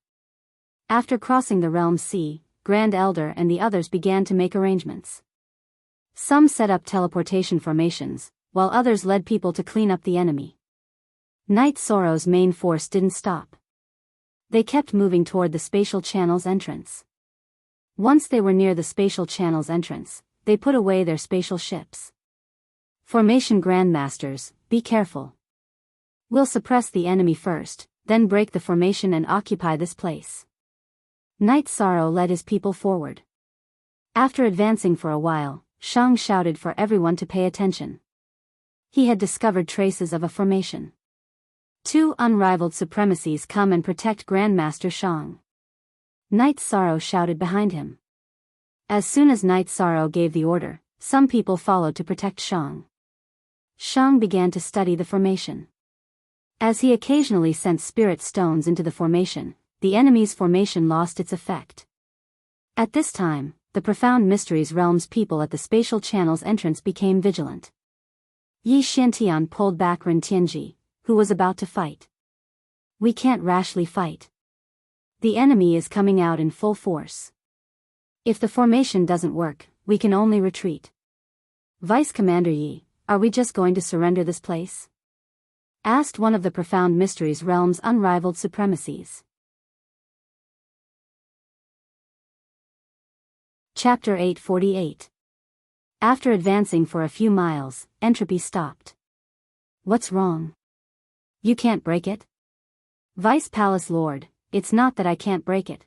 After crossing the Realm Sea, Grand Elder and the others began to make arrangements. Some set up teleportation formations, while others led people to clean up the enemy. Night Sorrow's main force didn't stop. They kept moving toward the spatial channel's entrance. Once they were near the spatial channel's entrance, they put away their spatial ships. Formation Grandmasters, be careful. We'll suppress the enemy first, then break the formation and occupy this place. Night Sorrow led his people forward. After advancing for a while, Shang shouted for everyone to pay attention. He had discovered traces of a formation. 2 unrivaled supremacies come and protect Grandmaster Shang. Night Sorrow shouted behind him. As soon as Night Sorrow gave the order, some people followed to protect Shang. Shang began to study the formation. As he occasionally sent spirit stones into the formation, the enemy's formation lost its effect. At this time, the Profound Mysteries Realm's people at the spatial channel's entrance became vigilant. Yi Xiantian pulled back Ren Tianji, who was about to fight. We can't rashly fight. The enemy is coming out in full force. If the formation doesn't work, we can only retreat. Vice Commander Yi, are we just going to surrender this place? Asked one of the Profound Mysteries realm's unrivaled supremacies. Chapter 848. After advancing for a few miles, Entropy stopped. What's wrong? You can't break it? Vice Palace Lord, it's not that I can't break it.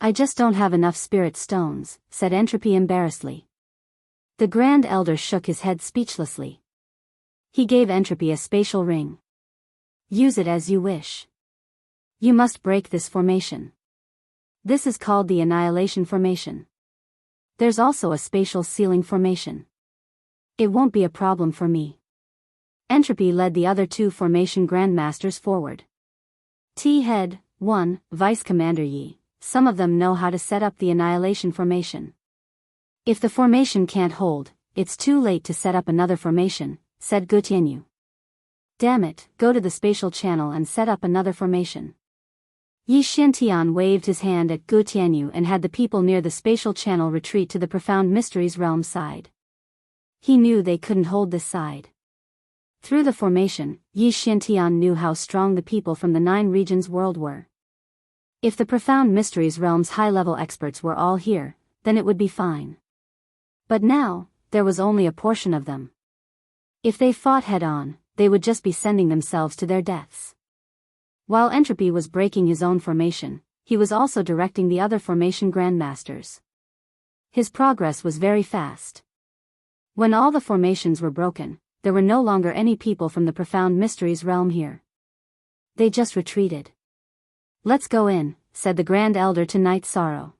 I just don't have enough spirit stones, said Entropy embarrassedly. The Grand Elder shook his head speechlessly. He gave Entropy a spatial ring. Use it as you wish. You must break this formation. This is called the Annihilation Formation. There's also a spatial sealing formation. It won't be a problem for me. Entropy led the other two formation grandmasters forward. T-Head, 1, Vice Commander Yi, some of them know how to set up the Annihilation Formation. If the formation can't hold, it's too late to set up another formation, said Gu Tianyu. Damn it, go to the spatial channel and set up another formation. Yi Xiantian waved his hand at Gu Tianyu and had the people near the spatial channel retreat to the Profound Mysteries realm side. He knew they couldn't hold this side. Through the formation, Yi Xiantian knew how strong the people from the 9 regions world were. If the Profound Mysteries realm's high-level experts were all here, then it would be fine. But now, there was only a portion of them. If they fought head-on, they would just be sending themselves to their deaths. While Entropy was breaking his own formation, he was also directing the other formation grandmasters. His progress was very fast. When all the formations were broken, there were no longer any people from the Profound Mysteries realm here. They just retreated. Let's go in, said the Grand Elder to Night Sorrow.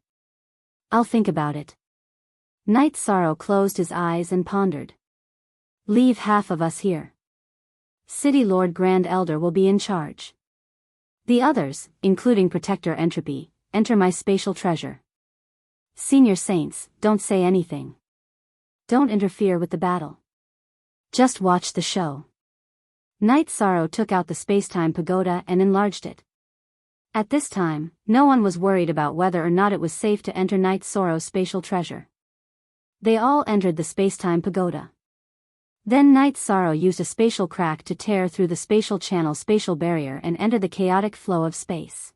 I'll think about it. Night Sorrow closed his eyes and pondered. Leave half of us here. City Lord Grand Elder will be in charge. The others, including Protector Entropy, enter my spatial treasure. Senior Saints, don't say anything. Don't interfere with the battle. Just watch the show. Night Sorrow took out the Spacetime Pagoda and enlarged it. At this time, no one was worried about whether or not it was safe to enter Night Sorrow's spatial treasure. They all entered the Spacetime Pagoda. Then Night Sorrow used a spatial crack to tear through the spatial channel spatial barrier and enter the chaotic flow of space.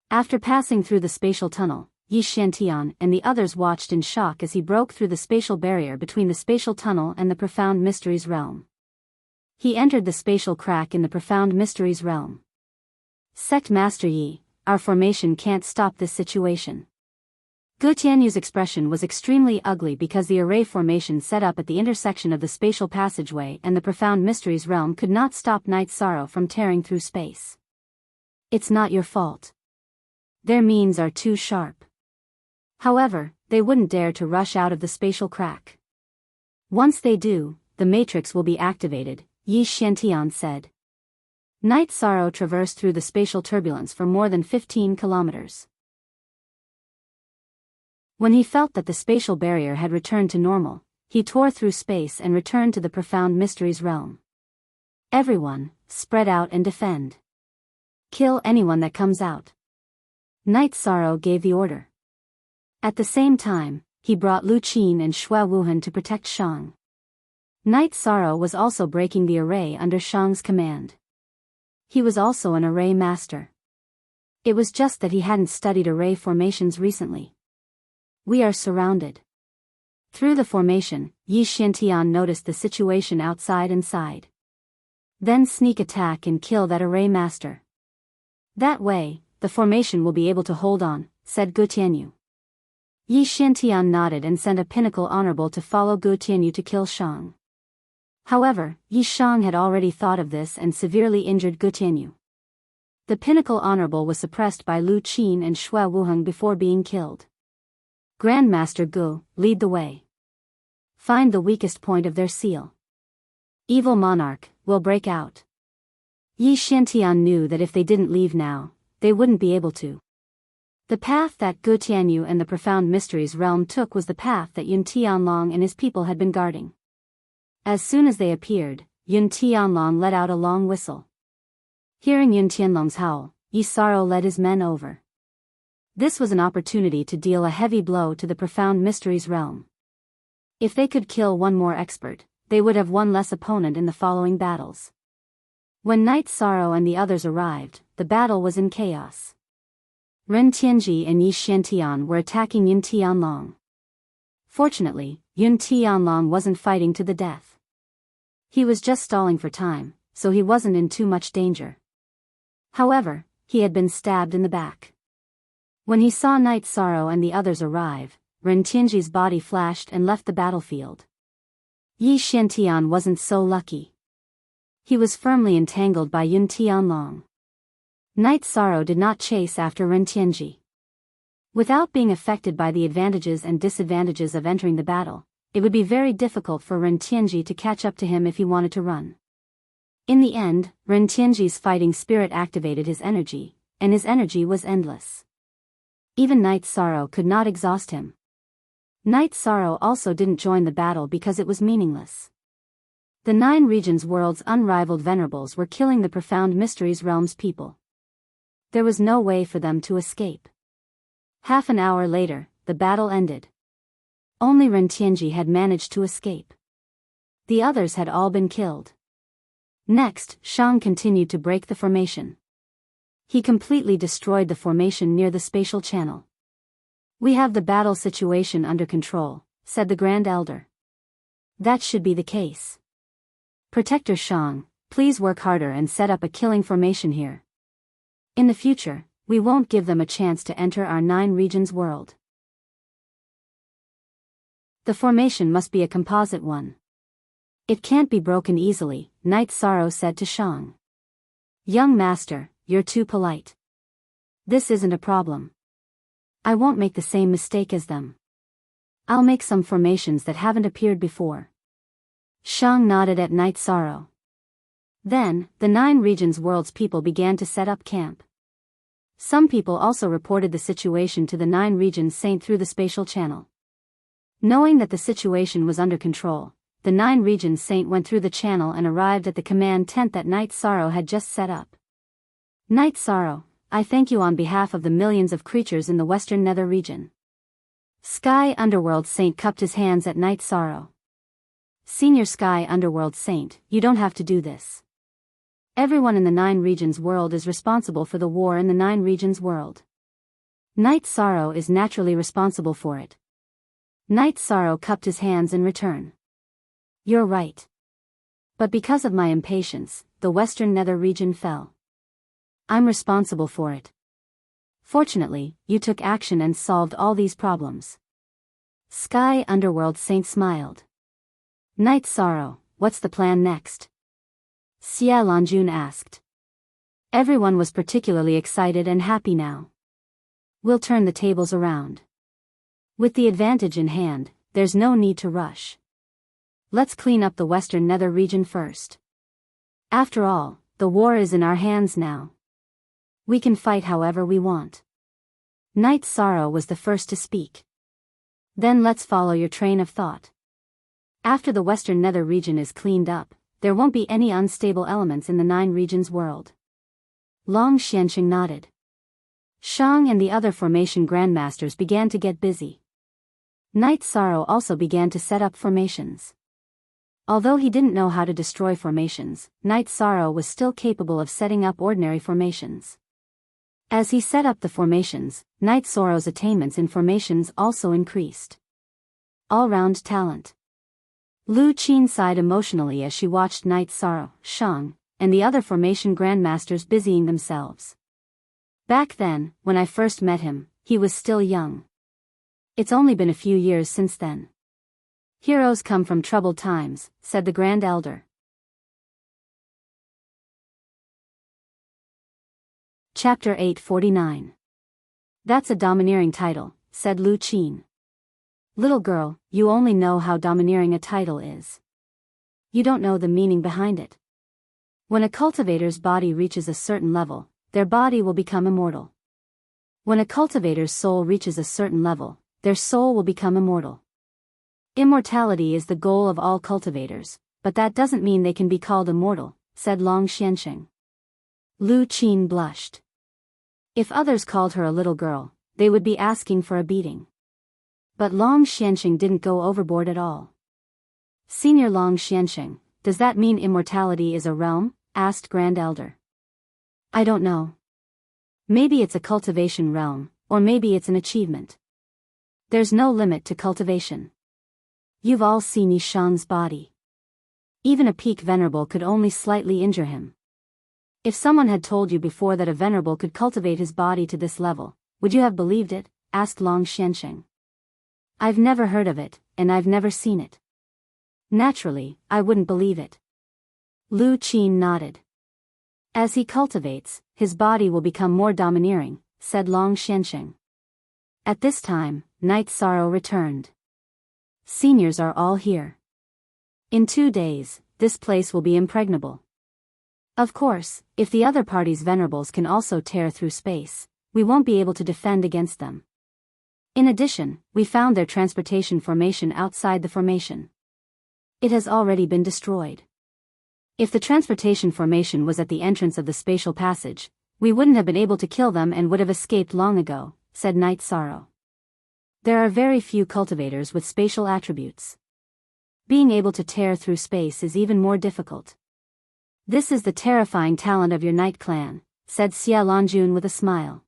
After passing through the spatial tunnel, Yi Xiantian and the others watched in shock as he broke through the spatial barrier between the spatial tunnel and the Profound Mysteries realm. He entered the spatial crack in the Profound Mysteries realm. Sect Master Yi, our formation can't stop this situation. Gu Tianyu's expression was extremely ugly because the array formation set up at the intersection of the spatial passageway and the Profound Mysteries realm could not stop Night Sorrow from tearing through space. It's not your fault. Their means are too sharp. However, they wouldn't dare to rush out of the spatial crack. Once they do, the matrix will be activated, Yi Xiantian said. Night Sorrow traversed through the spatial turbulence for more than 15 kilometers. When he felt that the spatial barrier had returned to normal, he tore through space and returned to the Profound Mysteries realm. Everyone, spread out and defend. Kill anyone that comes out. Night Sorrow gave the order. At the same time, he brought Lu Qin and Xue Wuhan to protect Shang. Night Sorrow was also breaking the array under Shang's command. He was also an array master. It was just that he hadn't studied array formations recently. We are surrounded. Through the formation, Yi Xiantian noticed the situation outside and side. Then sneak attack and kill that array master. That way, the formation will be able to hold on, said Gu Tianyu. Yi Xiantian nodded and sent a Pinnacle Honorable to follow Gu Tianyu to kill Shang. However, Yi Shang had already thought of this and severely injured Gu Tianyu. The Pinnacle Honorable was suppressed by Lu Qin and Xue Wuheng before being killed. Grandmaster Gu, lead the way. Find the weakest point of their seal. Evil Monarch will break out. Yi Xiantian knew that if they didn't leave now, they wouldn't be able to. The path that Gu Tianyu and the Profound Mysteries realm took was the path that Yun Tianlong and his people had been guarding. As soon as they appeared, Yun Tianlong let out a long whistle. Hearing Yun Tianlong's howl, Yi Sorrow led his men over. This was an opportunity to deal a heavy blow to the Profound Mysteries realm. If they could kill one more expert, they would have one less opponent in the following battles. When Night Sorrow and the others arrived, the battle was in chaos. Ren Tianji and Yi Xiantian were attacking Yun Tianlong. Fortunately, Yun Tianlong wasn't fighting to the death. He was just stalling for time, so he wasn't in too much danger. However, he had been stabbed in the back. When he saw Night Sorrow and the others arrive, Ren Tianji's body flashed and left the battlefield. Yi Xiantian wasn't so lucky. He was firmly entangled by Yun Tianlong. Night Sorrow did not chase after Ren Tianji. Without being affected by the advantages and disadvantages of entering the battle, it would be very difficult for Ren Tianji to catch up to him if he wanted to run. In the end, Ren Tianji's fighting spirit activated his energy, and his energy was endless. Even Night Sorrow could not exhaust him. Night Sorrow also didn't join the battle because it was meaningless. The 9 regions world's unrivaled venerables were killing the profound mysteries realm's people. There was no way for them to escape. Half an hour later, the battle ended. Only Ren Tianji had managed to escape. The others had all been killed. Next, Shang continued to break the formation. He completely destroyed the formation near the spatial channel. "We have the battle situation under control," said the Grand Elder. "That should be the case. Protector Shang, please work harder and set up a killing formation here. In the future, we won't give them a chance to enter our 9 regions world. The formation must be a composite one. It can't be broken easily," Night Sorrow said to Shang. "Young master, you're too polite. This isn't a problem. I won't make the same mistake as them. I'll make some formations that haven't appeared before." Shang nodded at Night Sorrow. Then, the 9 regions world's people began to set up camp. Some people also reported the situation to the 9 regions saint through the spatial channel. Knowing that the situation was under control, the 9 regions saint went through the channel and arrived at the command tent that Night Sorrow had just set up. "Night Sorrow, I thank you on behalf of the millions of creatures in the Western Nether region." Sky Underworld Saint cupped his hands at Night Sorrow. "Senior Sky Underworld Saint, you don't have to do this. Everyone in the 9 regions world is responsible for the war in the 9 regions world. Night Sorrow is naturally responsible for it." Night Sorrow cupped his hands in return. "You're right. But because of my impatience, the Western Nether region fell. I'm responsible for it. Fortunately, you took action and solved all these problems." Sky Underworld Saint smiled. "Night Sorrow, what's the plan next?" Xia Lanjun asked. Everyone was particularly excited and happy now. "We'll turn the tables around. With the advantage in hand, there's no need to rush. Let's clean up the Western Nether region first. After all, the war is in our hands now. We can fight however we want." Night Sorrow was the first to speak. "Then let's follow your train of thought. After the Western Nether region is cleaned up, there won't be any unstable elements in the 9 regions world." Long Xianqing nodded. Shang and the other formation grandmasters began to get busy. Night Sorrow also began to set up formations. Although he didn't know how to destroy formations, Night Sorrow was still capable of setting up ordinary formations. As he set up the formations, Night Sorrow's attainments in formations also increased. All-round talent. Lu Qin sighed emotionally as she watched Night Sorrow, Shang, and the other formation grandmasters busying themselves. "Back then, when I first met him, he was still young. It's only been a few years since then." "Heroes come from troubled times," said the Grand Elder. Chapter 849. "That's a domineering title," said Lu Qin. "Little girl, you only know how domineering a title is. You don't know the meaning behind it. When a cultivator's body reaches a certain level, their body will become immortal. When a cultivator's soul reaches a certain level, their soul will become immortal. Immortality is the goal of all cultivators, but that doesn't mean they can be called immortal," said Long Xianqing. Lu Qin blushed. If others called her a little girl, they would be asking for a beating. But Long Xianqing didn't go overboard at all. Senior Long Xianxing, does that mean immortality is a realm? Asked Grand Elder. I don't know. Maybe it's a cultivation realm, or maybe it's an achievement. There's no limit to cultivation. You've all seen Yishang's body. Even a peak venerable could only slightly injure him. If someone had told you before that a venerable could cultivate his body to this level, would you have believed it? Asked Long Xianxing. I've never heard of it, and I've never seen it. Naturally, I wouldn't believe it. Lu Qin nodded. As he cultivates, his body will become more domineering, said Long Xianxing. At this time, Night Sorrow returned. Seniors are all here. In 2 days, this place will be impregnable. Of course, if the other party's venerables can also tear through space, we won't be able to defend against them. In addition, we found their transportation formation outside the formation. It has already been destroyed. If the transportation formation was at the entrance of the spatial passage, we wouldn't have been able to kill them and would have escaped long ago, said Night Sorrow. There are very few cultivators with spatial attributes. Being able to tear through space is even more difficult. This is the terrifying talent of your Night Clan, said Xia Lanjun with a smile.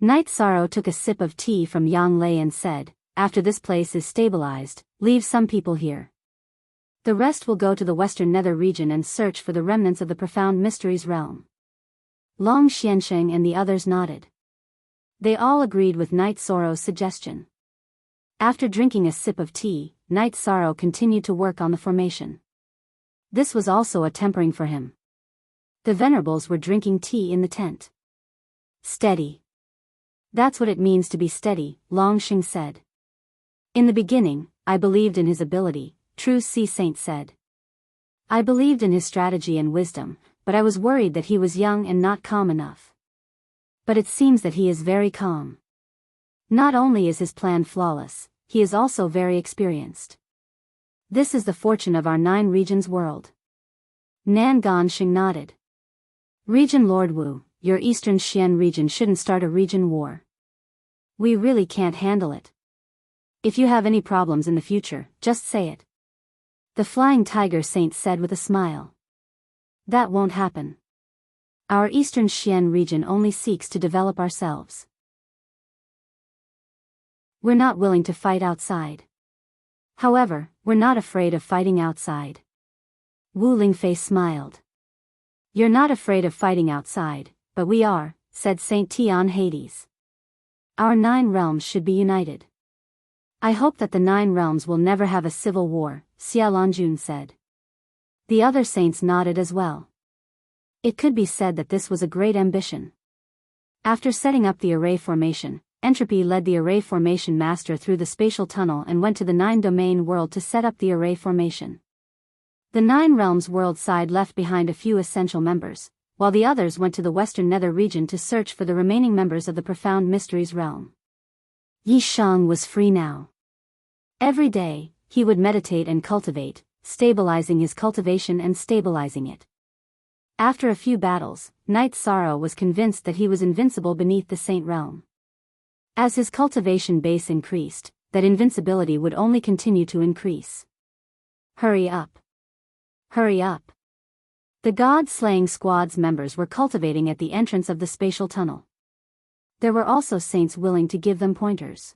Night Sorrow took a sip of tea from Yang Lei and said, after this place is stabilized, leave some people here. The rest will go to the Western Nether region and search for the remnants of the Profound Mysteries realm. Long Xianxing and the others nodded. They all agreed with Night Sorrow's suggestion. After drinking a sip of tea, Night Sorrow continued to work on the formation. This was also a tempering for him. The venerables were drinking tea in the tent. Steady. That's what it means to be steady, Long Xing said. In the beginning, I believed in his ability, True Sea Saint said. I believed in his strategy and wisdom, but I was worried that he was young and not calm enough. But it seems that he is very calm. Not only is his plan flawless, he is also very experienced. This is the fortune of our 9 regions world. Nan Ganxing nodded. Region Lord Wu, your Eastern Xian region shouldn't start a region war. We really can't handle it. If you have any problems in the future, just say it. The Flying Tiger Saint said with a smile. That won't happen. Our Eastern Xian region only seeks to develop ourselves. We're not willing to fight outside. However, we're not afraid of fighting outside. Wu Lingfei smiled. You're not afraid of fighting outside, but we are, said Saint Tian Hades. Our 9 realms should be united. I hope that the 9 realms will never have a civil war, Xia Lanjun said. The other saints nodded as well. It could be said that this was a great ambition. After setting up the array formation, Entropy led the array formation master through the spatial tunnel and went to the 9 domain world to set up the array formation. The 9 realms world side left behind a few essential members, while the others went to the Western Nether region to search for the remaining members of the Profound Mysteries realm. Yishang was free now. Every day, he would meditate and cultivate, stabilizing his cultivation and stabilizing it. After a few battles, Night Sorrow was convinced that he was invincible beneath the Saint realm. As his cultivation base increased, that invincibility would only continue to increase. Hurry up. Hurry up. The God-slaying squad's members were cultivating at the entrance of the spatial tunnel. There were also saints willing to give them pointers.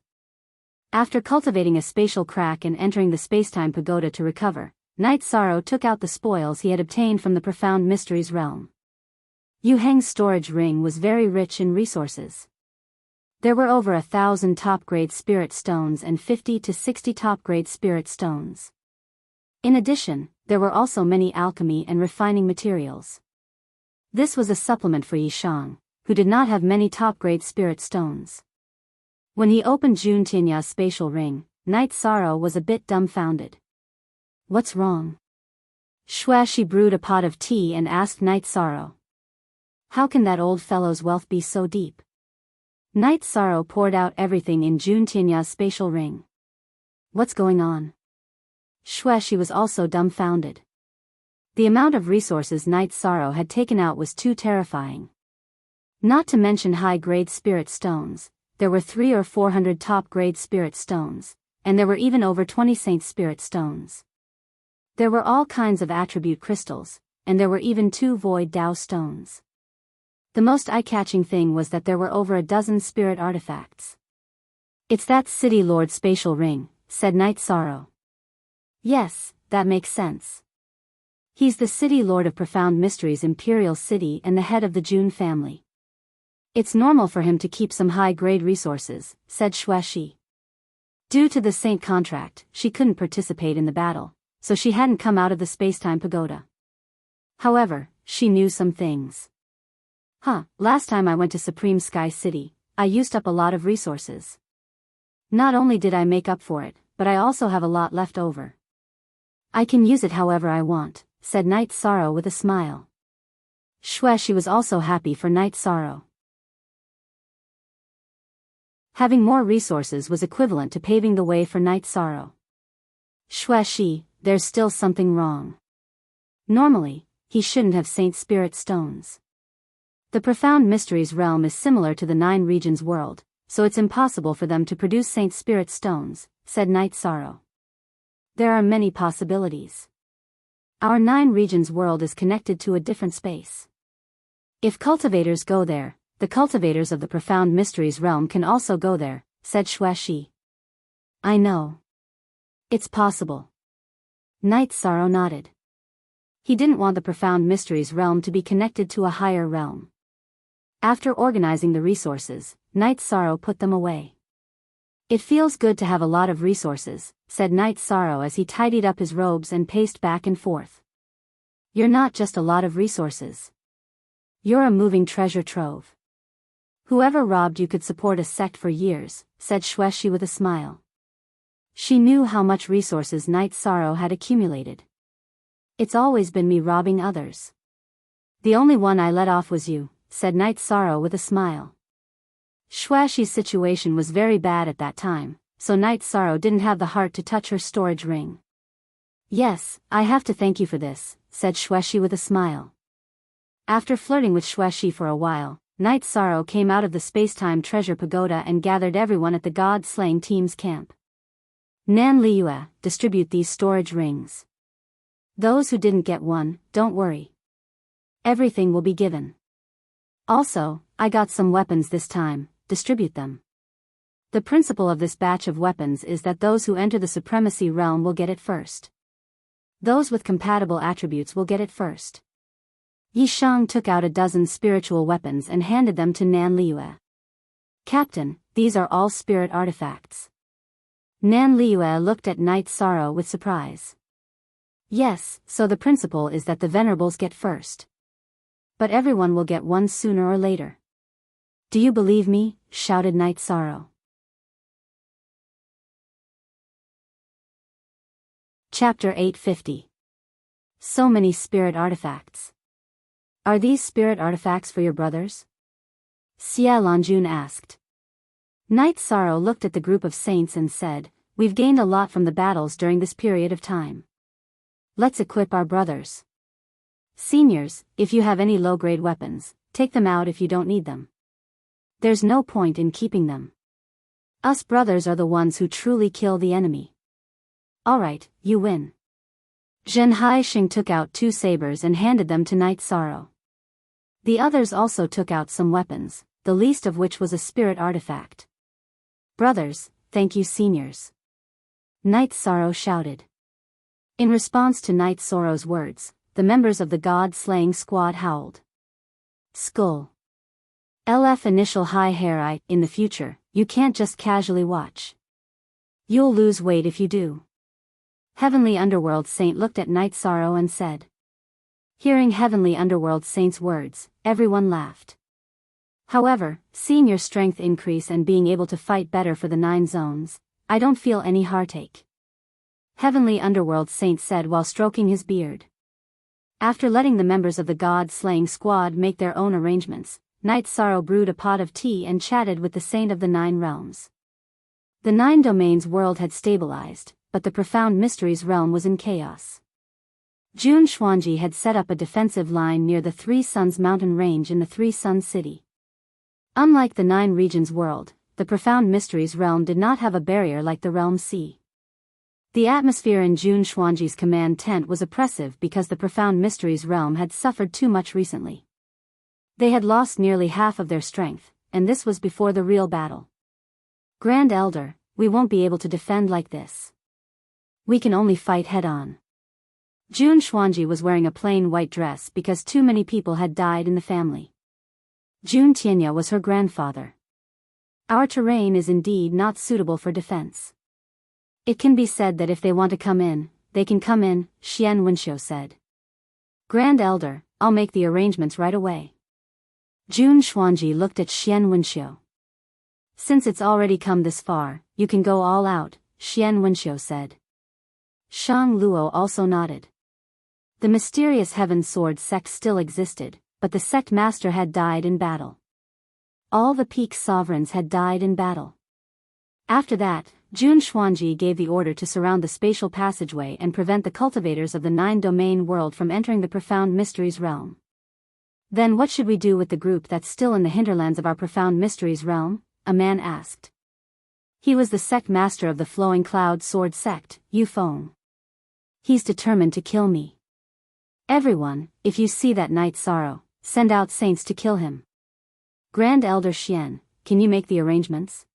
After cultivating a spatial crack and entering the spacetime pagoda to recover, Night Sorrow took out the spoils he had obtained from the Profound Mysteries realm. Yu Heng's storage ring was very rich in resources. There were over 1,000 top-grade spirit stones and 50 to 60 top-grade spirit stones. In addition, there were also many alchemy and refining materials. This was a supplement for Yishang, who did not have many top-grade spirit stones. When he opened Jun Tinya's spatial ring, Night Sorrow was a bit dumbfounded. What's wrong? Shuashi brewed a pot of tea and asked Night Sorrow. How can that old fellow's wealth be so deep? Night Sorrow poured out everything in Jun Tinya's spatial ring. What's going on? Shuashi was also dumbfounded. The amount of resources Night Sorrow had taken out was too terrifying. Not to mention high-grade spirit stones, there were 300 or 400 top-grade spirit stones, and there were even over 20 saint spirit stones. There were all kinds of attribute crystals, and there were even 2 void Dao stones. The most eye-catching thing was that there were over a dozen spirit artifacts. "It's that City Lord spatial ring," said Night Sorrow. "Yes, that makes sense. He's the City Lord of Profound Mysteries Imperial City and the head of the Jun family. It's normal for him to keep some high-grade resources," said Xueshi. Due to the Saint contract, she couldn't participate in the battle, so she hadn't come out of the Spacetime Pagoda. However, she knew some things. Last time I went to Supreme Sky City, I used up a lot of resources. Not only did I make up for it, but I also have a lot left over. I can use it however I want," said Night Sorrow with a smile. Xueshi was also happy for Night Sorrow. Having more resources was equivalent to paving the way for Night Sorrow. "Xueshi, there's still something wrong. Normally, he shouldn't have Saint Spirit stones. The Profound Mysteries realm is similar to the 9 regions world, so it's impossible for them to produce Saint Spirit stones," said Night Sorrow. "There are many possibilities. Our 9 regions world is connected to a different space. If cultivators go there, the cultivators of the Profound Mysteries realm can also go there," said Xueshi. "I know. It's possible." Night Sorrow nodded. He didn't want the Profound Mysteries realm to be connected to a higher realm. After organizing the resources, Night Sorrow put them away. "It feels good to have a lot of resources," said Night Sorrow as he tidied up his robes and paced back and forth. "You're not just a lot of resources. You're a moving treasure trove. Whoever robbed you could support a sect for years," said Xueshi with a smile. She knew how much resources Night Sorrow had accumulated. "It's always been me robbing others. The only one I let off was you," said Night Sorrow with a smile. Xueshi's situation was very bad at that time, so Night Sorrow didn't have the heart to touch her storage ring. "Yes, I have to thank you for this," said Xueshi with a smile. After flirting with Xueshi for a while, Night Sorrow came out of the Spacetime Treasure Pagoda and gathered everyone at the God-slaying team's camp. "Nan Liyue, distribute these storage rings. Those who didn't get one, don't worry. Everything will be given. Also, I got some weapons this time, distribute them. The principle of this batch of weapons is that those who enter the Supremacy realm will get it first. Those with compatible attributes will get it first." Yishang took out a dozen spiritual weapons and handed them to Nan Liyue. "Captain, these are all spirit artifacts." Nan Liyue looked at Night Sorrow with surprise. "Yes, so the principle is that the venerables get first. But everyone will get one sooner or later." "Do you believe me?" shouted Night Sorrow. Chapter 850. So many spirit artifacts. "Are these spirit artifacts for your brothers?" Xie Lanjun asked. Night Sorrow looked at the group of saints and said, "We've gained a lot from the battles during this period of time. Let's equip our brothers. Seniors, if you have any low-grade weapons, take them out if you don't need them. There's no point in keeping them. Us brothers are the ones who truly kill the enemy. Alright, you win." Zhen Haixing took out 2 sabers and handed them to Night Sorrow. The others also took out some weapons, the least of which was a spirit artifact. "Brothers, thank you seniors," Night Sorrow shouted. In response to Night Sorrow's words, the members of the God-slaying squad howled. "Skull. LF initial high hair. In the future, you can't just casually watch. You'll lose weight if you do." Heavenly Underworld Saint looked at Night Sorrow and said. Hearing Heavenly Underworld Saint's words, everyone laughed. "However, seeing your strength increase and being able to fight better for the 9 zones, I don't feel any heartache," Heavenly Underworld Saint said while stroking his beard. After letting the members of the God-slaying squad make their own arrangements, Night Sorrow brewed a pot of tea and chatted with the Saint of the 9 realms. The 9 domains world had stabilized, but the Profound Mysteries realm was in chaos. Jun Xuanji had set up a defensive line near the 3 Suns mountain range in the 3 Suns city. Unlike the 9 regions world, the Profound Mysteries realm did not have a barrier like the Realm C. The atmosphere in Jun Xuanji's command tent was oppressive because the Profound Mysteries realm had suffered too much recently. They had lost nearly half of their strength, and this was before the real battle. Grand Elder, we won't be able to defend like this. We can only fight head-on. Jun Xuanji was wearing a plain white dress because too many people had died in the family. Jun Tianya was her grandfather. Our terrain is indeed not suitable for defense. It can be said that if they want to come in, they can come in, Xian Wenxiu said. Grand Elder, I'll make the arrangements right away. Jun Xuanji looked at Xian Wenxiu. Since it's already come this far, you can go all out, Xian Wenxiu said. Shang Luo also nodded. The mysterious Heaven Sword sect still existed, but the sect master had died in battle. All the peak sovereigns had died in battle. After that, Jun Xuanji gave the order to surround the spatial passageway and prevent the cultivators of the 9-domain world from entering the Profound Mysteries realm. Then what should we do with the group that's still in the hinterlands of our Profound Mysteries realm? A man asked. He was the sect master of the Flowing Cloud Sword sect, Yu Feng. He's determined to kill me. Everyone, if you see that Night Sorrow, send out saints to kill him. Grand Elder Xian, can you make the arrangements?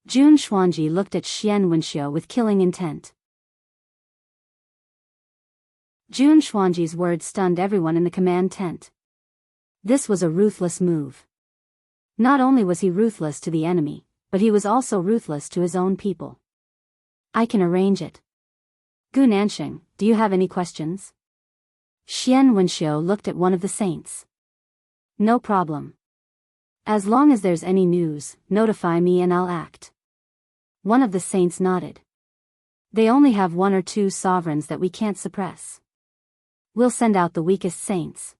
Jun Xuanji looked at Xian Wenxiu with killing intent. Jun Xuanji's words stunned everyone in the command tent. This was a ruthless move. Not only was he ruthless to the enemy, but he was also ruthless to his own people. I can arrange it. Gu Nanxing, do you have any questions? Xian Wenxiu looked at one of the saints. No problem. As long as there's any news, notify me and I'll act. One of the saints nodded. They only have 1 or 2 sovereigns that we can't suppress. We'll send out the weakest saints.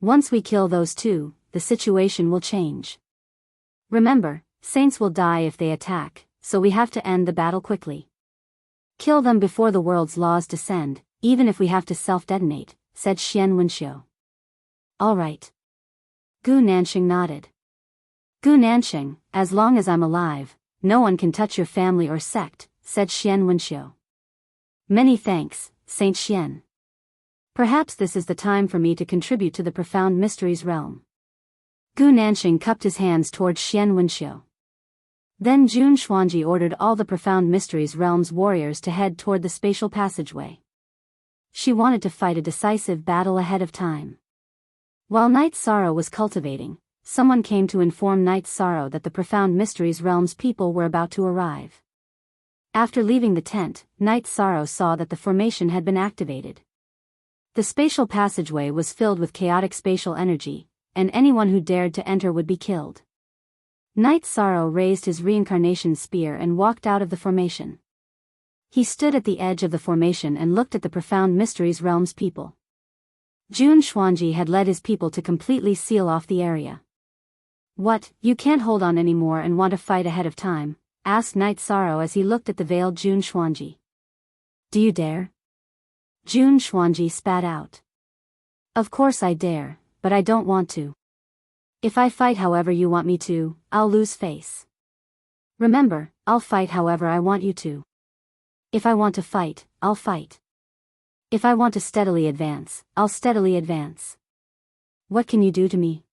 Once we kill those 2, the situation will change. Remember, saints will die if they attack, so we have to end the battle quickly. Kill them before the world's laws descend, even if we have to self-detonate, said Xian Wenxiu. All right. Gu Nanxing nodded. Gu Nanxing, as long as I'm alive, no one can touch your family or sect, said Xian Wenxiu. Many thanks, Saint Xian. Perhaps this is the time for me to contribute to the Profound Mysteries realm. Gu Nanxing cupped his hands towards Xian Wenxiu. Then Jun Xuanji ordered all the Profound Mysteries realm's warriors to head toward the spatial passageway. She wanted to fight a decisive battle ahead of time. While Night Sorrow was cultivating, someone came to inform Night Sorrow that the Profound Mysteries realm's people were about to arrive. After leaving the tent, Night Sorrow saw that the formation had been activated. The spatial passageway was filled with chaotic spatial energy, and anyone who dared to enter would be killed. Night Sorrow raised his reincarnation spear and walked out of the formation. He stood at the edge of the formation and looked at the Profound Mysteries realm's people. Jun Xuanji had led his people to completely seal off the area. What, you can't hold on anymore and want to fight ahead of time? Asked Night Sorrow as he looked at the veiled Jun Xuanji. Do you dare? Jun Xuanji spat out. Of course I dare, but I don't want to. If I fight however you want me to, I'll lose face. Remember, I'll fight however I want you to. If I want to fight, I'll fight. If I want to steadily advance, I'll steadily advance. What can you do to me?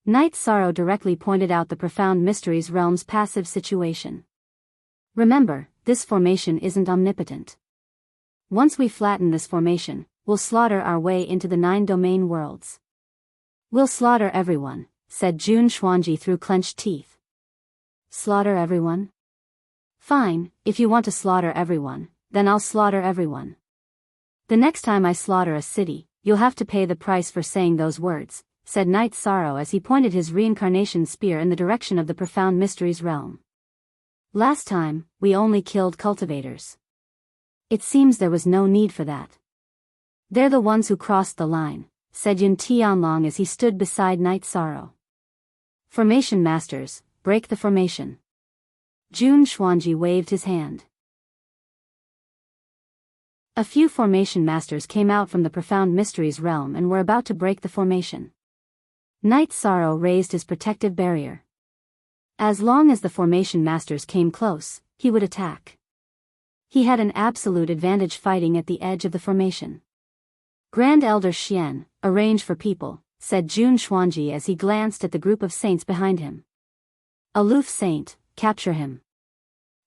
Night Sorrow directly pointed out the Profound Mysteries realm's passive situation. Remember, this formation isn't omnipotent. Once we flatten this formation, we'll slaughter our way into the 9-domain worlds. We'll slaughter everyone, said Jun Xuanji through clenched teeth. Slaughter everyone? Fine, if you want to slaughter everyone, then I'll slaughter everyone. The next time I slaughter a city, you'll have to pay the price for saying those words, said Night Sorrow as he pointed his reincarnation spear in the direction of the Profound Mysteries realm. Last time, we only killed cultivators. It seems there was no need for that. They're the ones who crossed the line, said Yun Tianlong as he stood beside Night Sorrow. Formation masters, break the formation. Jun Xuanji waved his hand. A few formation masters came out from the Profound Mysteries realm and were about to break the formation. Night Sorrow raised his protective barrier. As long as the formation masters came close, he would attack. He had an absolute advantage fighting at the edge of the formation. Grand Elder Xian, arrange for people, said Jun Xuanji as he glanced at the group of saints behind him. Aloof saint, capture him.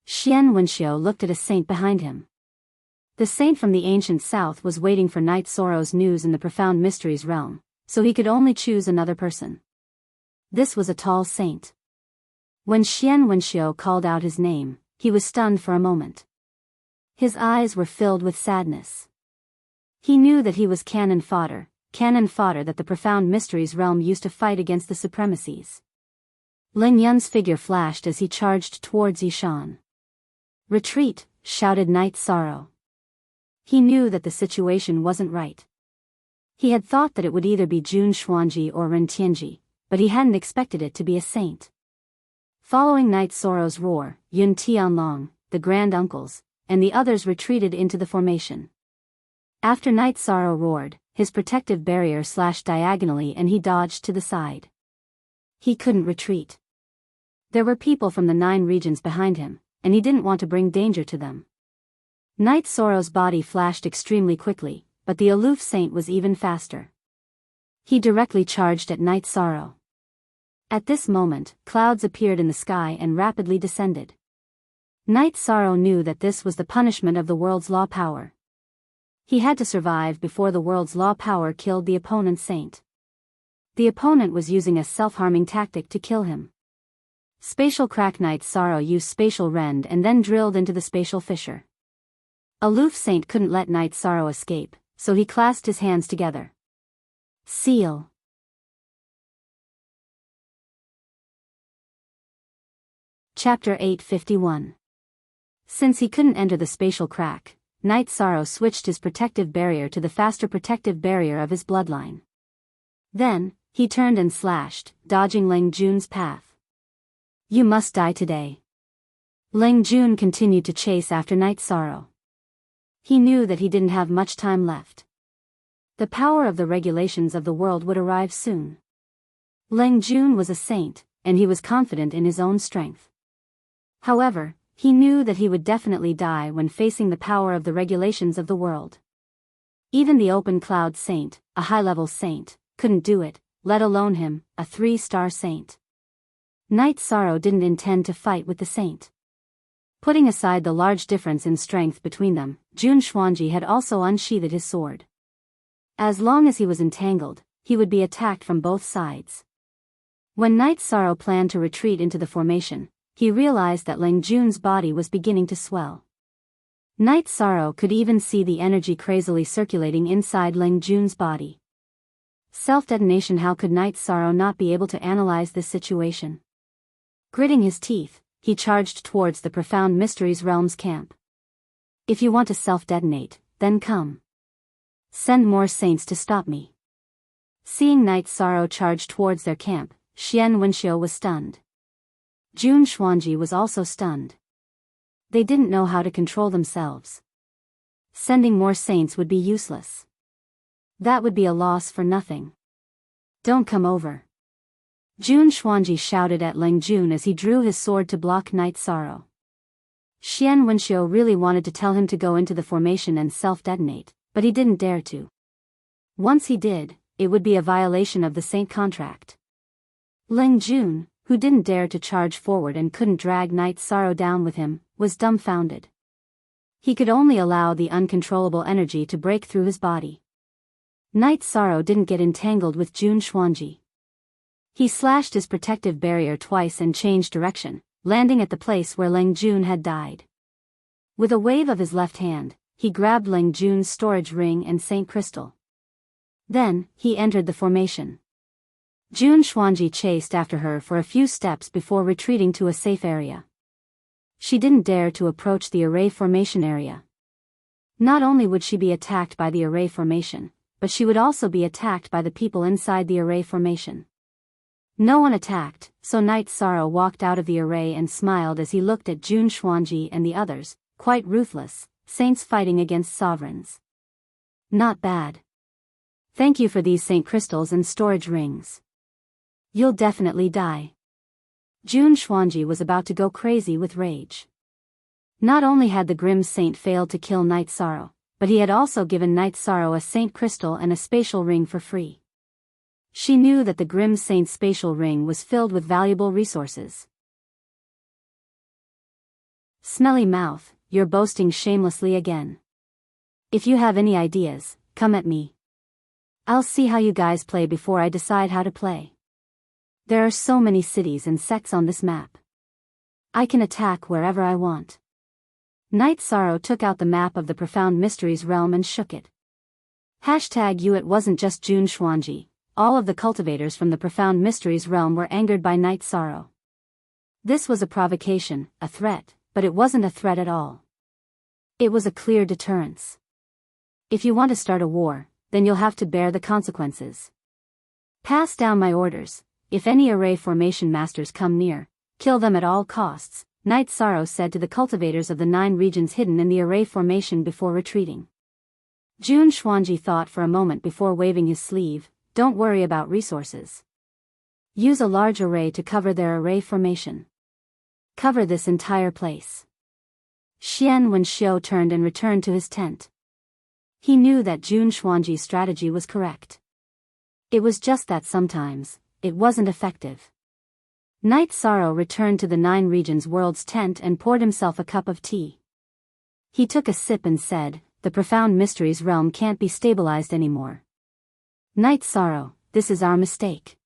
Xian Wenxiu looked at a saint behind him. The saint from the ancient south was waiting for Knight Sorrow's news in the profound mysteries realm, so he could only choose another person. This was a tall saint. When Xian Wenxiu called out his name, he was stunned for a moment. His eyes were filled with sadness. He knew that he was cannon fodder that the profound mysteries realm used to fight against the supremacies. Ling Yun's figure flashed as he charged towards Yishan. Retreat, shouted Knight Sorrow. He knew that the situation wasn't right. He had thought that it would either be Jun Xuanji or Ren Tianji, but he hadn't expected it to be a saint. Following Knight Sorrow's roar, Yun Tianlong, the grand uncles, and the others retreated into the formation. After Knight Sorrow roared, his protective barrier slashed diagonally and he dodged to the side. He couldn't retreat. There were people from the 9 regions behind him, and he didn't want to bring danger to them. Knight Sorrow's body flashed extremely quickly, but the aloof saint was even faster. He directly charged at Knight Sorrow. At this moment, clouds appeared in the sky and rapidly descended. Knight Sorrow knew that this was the punishment of the world's law power. He had to survive before the world's law power killed the opponent's saint. The opponent was using a self-harming tactic to kill him. Spatial crack. Knight Sorrow used spatial rend and then drilled into the spatial fissure. Aloof saint couldn't let Knight Sorrow escape, so he clasped his hands together. Seal. Chapter 851. Since he couldn't enter the spatial crack, Knight Sorrow switched his protective barrier to the faster protective barrier of his bloodline. Then, he turned and slashed, dodging Ling Jun's path. You must die today. Ling Jun continued to chase after Knight Sorrow. He knew that he didn't have much time left. The power of the regulations of the world would arrive soon. Ling Jun was a saint, and he was confident in his own strength. However, he knew that he would definitely die when facing the power of the regulations of the world. Even the open cloud saint, a high-level saint, couldn't do it, let alone him, a 3-star saint. Knight Sorrow didn't intend to fight with the saint. Putting aside the large difference in strength between them, Jun Xuanji had also unsheathed his sword. As long as he was entangled, he would be attacked from both sides. When Knight Sorrow planned to retreat into the formation, he realized that Ling Jun's body was beginning to swell. Knight Sorrow could even see the energy crazily circulating inside Ling Jun's body. Self-detonation. How could Knight Sorrow not be able to analyze this situation? Gritting his teeth, he charged towards the profound mysteries realm's camp. If you want to self-detonate, then come. Send more saints to stop me. Seeing Knight Sorrow charge towards their camp, Xian Wenxiu was stunned. Jun Xuanji was also stunned. They didn't know how to control themselves. Sending more saints would be useless. That would be a loss for nothing. Don't come over. Jun Xuanji shouted at Ling Jun as he drew his sword to block Knight Sorrow. Xian Wenxiu really wanted to tell him to go into the formation and self-detonate, but he didn't dare to. Once he did, it would be a violation of the saint contract. Ling Jun, who didn't dare to charge forward and couldn't drag Knight Sorrow down with him, was dumbfounded. He could only allow the uncontrollable energy to break through his body. Knight Sorrow didn't get entangled with Jun Xuanji. He slashed his protective barrier twice and changed direction, landing at the place where Ling Jun had died. With a wave of his left hand, he grabbed Ling Jun's storage ring and Saint Crystal. Then, he entered the formation. Jun Xuanji chased after her for a few steps before retreating to a safe area. She didn't dare to approach the array formation area. Not only would she be attacked by the array formation, but she would also be attacked by the people inside the array formation. No one attacked, so Knight Sorrow walked out of the array and smiled as he looked at Jun Xuanji and the others, quite ruthless, saints fighting against sovereigns. Not bad. Thank you for these Saint Crystals and storage rings. You'll definitely die. Jun Xuanji was about to go crazy with rage. Not only had the Grim Saint failed to kill Night Sorrow, but he had also given Night Sorrow a Saint Crystal and a spatial ring for free. She knew that the Grim Saint's spatial ring was filled with valuable resources. Smelly mouth, you're boasting shamelessly again. If you have any ideas, come at me. I'll see how you guys play before I decide how to play. There are so many cities and sects on this map. I can attack wherever I want. Night Sorrow took out the map of the Profound Mysteries realm and shook it. It wasn't just Jun Xuanji. All of the cultivators from the Profound Mysteries realm were angered by Night Sorrow. This was a provocation, a threat, but it wasn't a threat at all. It was a clear deterrence. If you want to start a war, then you'll have to bear the consequences. Pass down my orders. If any array formation masters come near, kill them at all costs, Night Sorrow said to the cultivators of the 9 regions hidden in the array formation before retreating. Jun Xuanji thought for a moment before waving his sleeve. Don't worry about resources. Use a large array to cover their array formation. Cover this entire place. Xian Wenxiu turned and returned to his tent. He knew that Jun Xuanji's strategy was correct. It was just that sometimes, it wasn't effective. Night Sorrow returned to the 9 regions world's tent and poured himself a cup of tea. He took a sip and said, the Profound Mysteries realm can't be stabilized anymore. Night Sorrow, this is our mistake.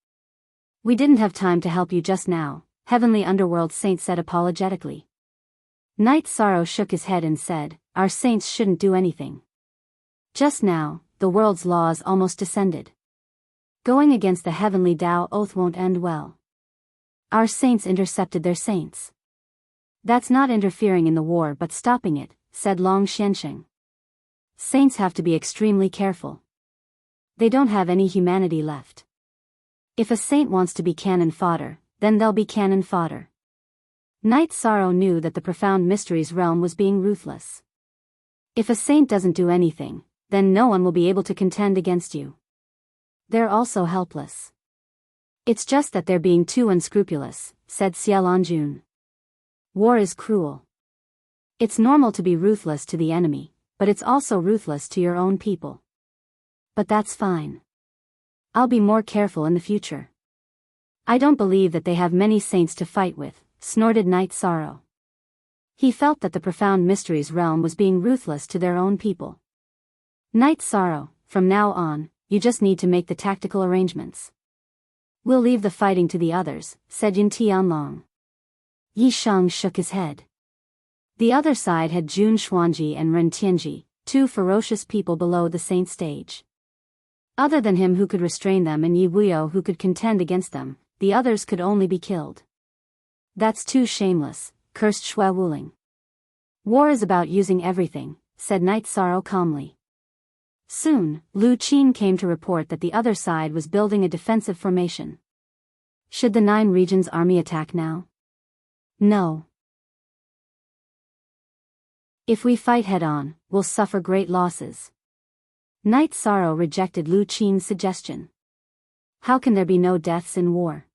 We didn't have time to help you just now, Heavenly Underworld Saint said apologetically. Night Sorrow shook his head and said, our saints shouldn't do anything. Just now, the world's laws almost descended. Going against the Heavenly Tao oath won't end well. Our saints intercepted their saints. That's not interfering in the war but stopping it, said Long Xiansheng. Saints have to be extremely careful. They don't have any humanity left. If a saint wants to be cannon fodder, then they'll be cannon fodder. Night Sorrow knew that the Profound Mysteries realm was being ruthless. If a saint doesn't do anything, then no one will be able to contend against you. They're also helpless. It's just that they're being too unscrupulous, said Xiaolanjun. War is cruel. It's normal to be ruthless to the enemy, but it's also ruthless to your own people. But that's fine. I'll be more careful in the future. I don't believe that they have many saints to fight with, snorted Night Sorrow. He felt that the Profound Mysteries realm was being ruthless to their own people. Night Sorrow, from now on, you just need to make the tactical arrangements. We'll leave the fighting to the others, said Yin Tianlong. Yi Shang shook his head. The other side had Jun Xuanji and Ren Tianji, 2 ferocious people below the saint stage. Other than him who could restrain them and Yi Wuyo who could contend against them, the others could only be killed. That's too shameless, cursed Xue Wuling. War is about using everything, said Night Sorrow calmly. Soon, Lu Qin came to report that the other side was building a defensive formation. Should the 9 regions army attack now? No. If we fight head-on, we'll suffer great losses. Night Sorrow rejected Lu Qin's suggestion. How can there be no deaths in war?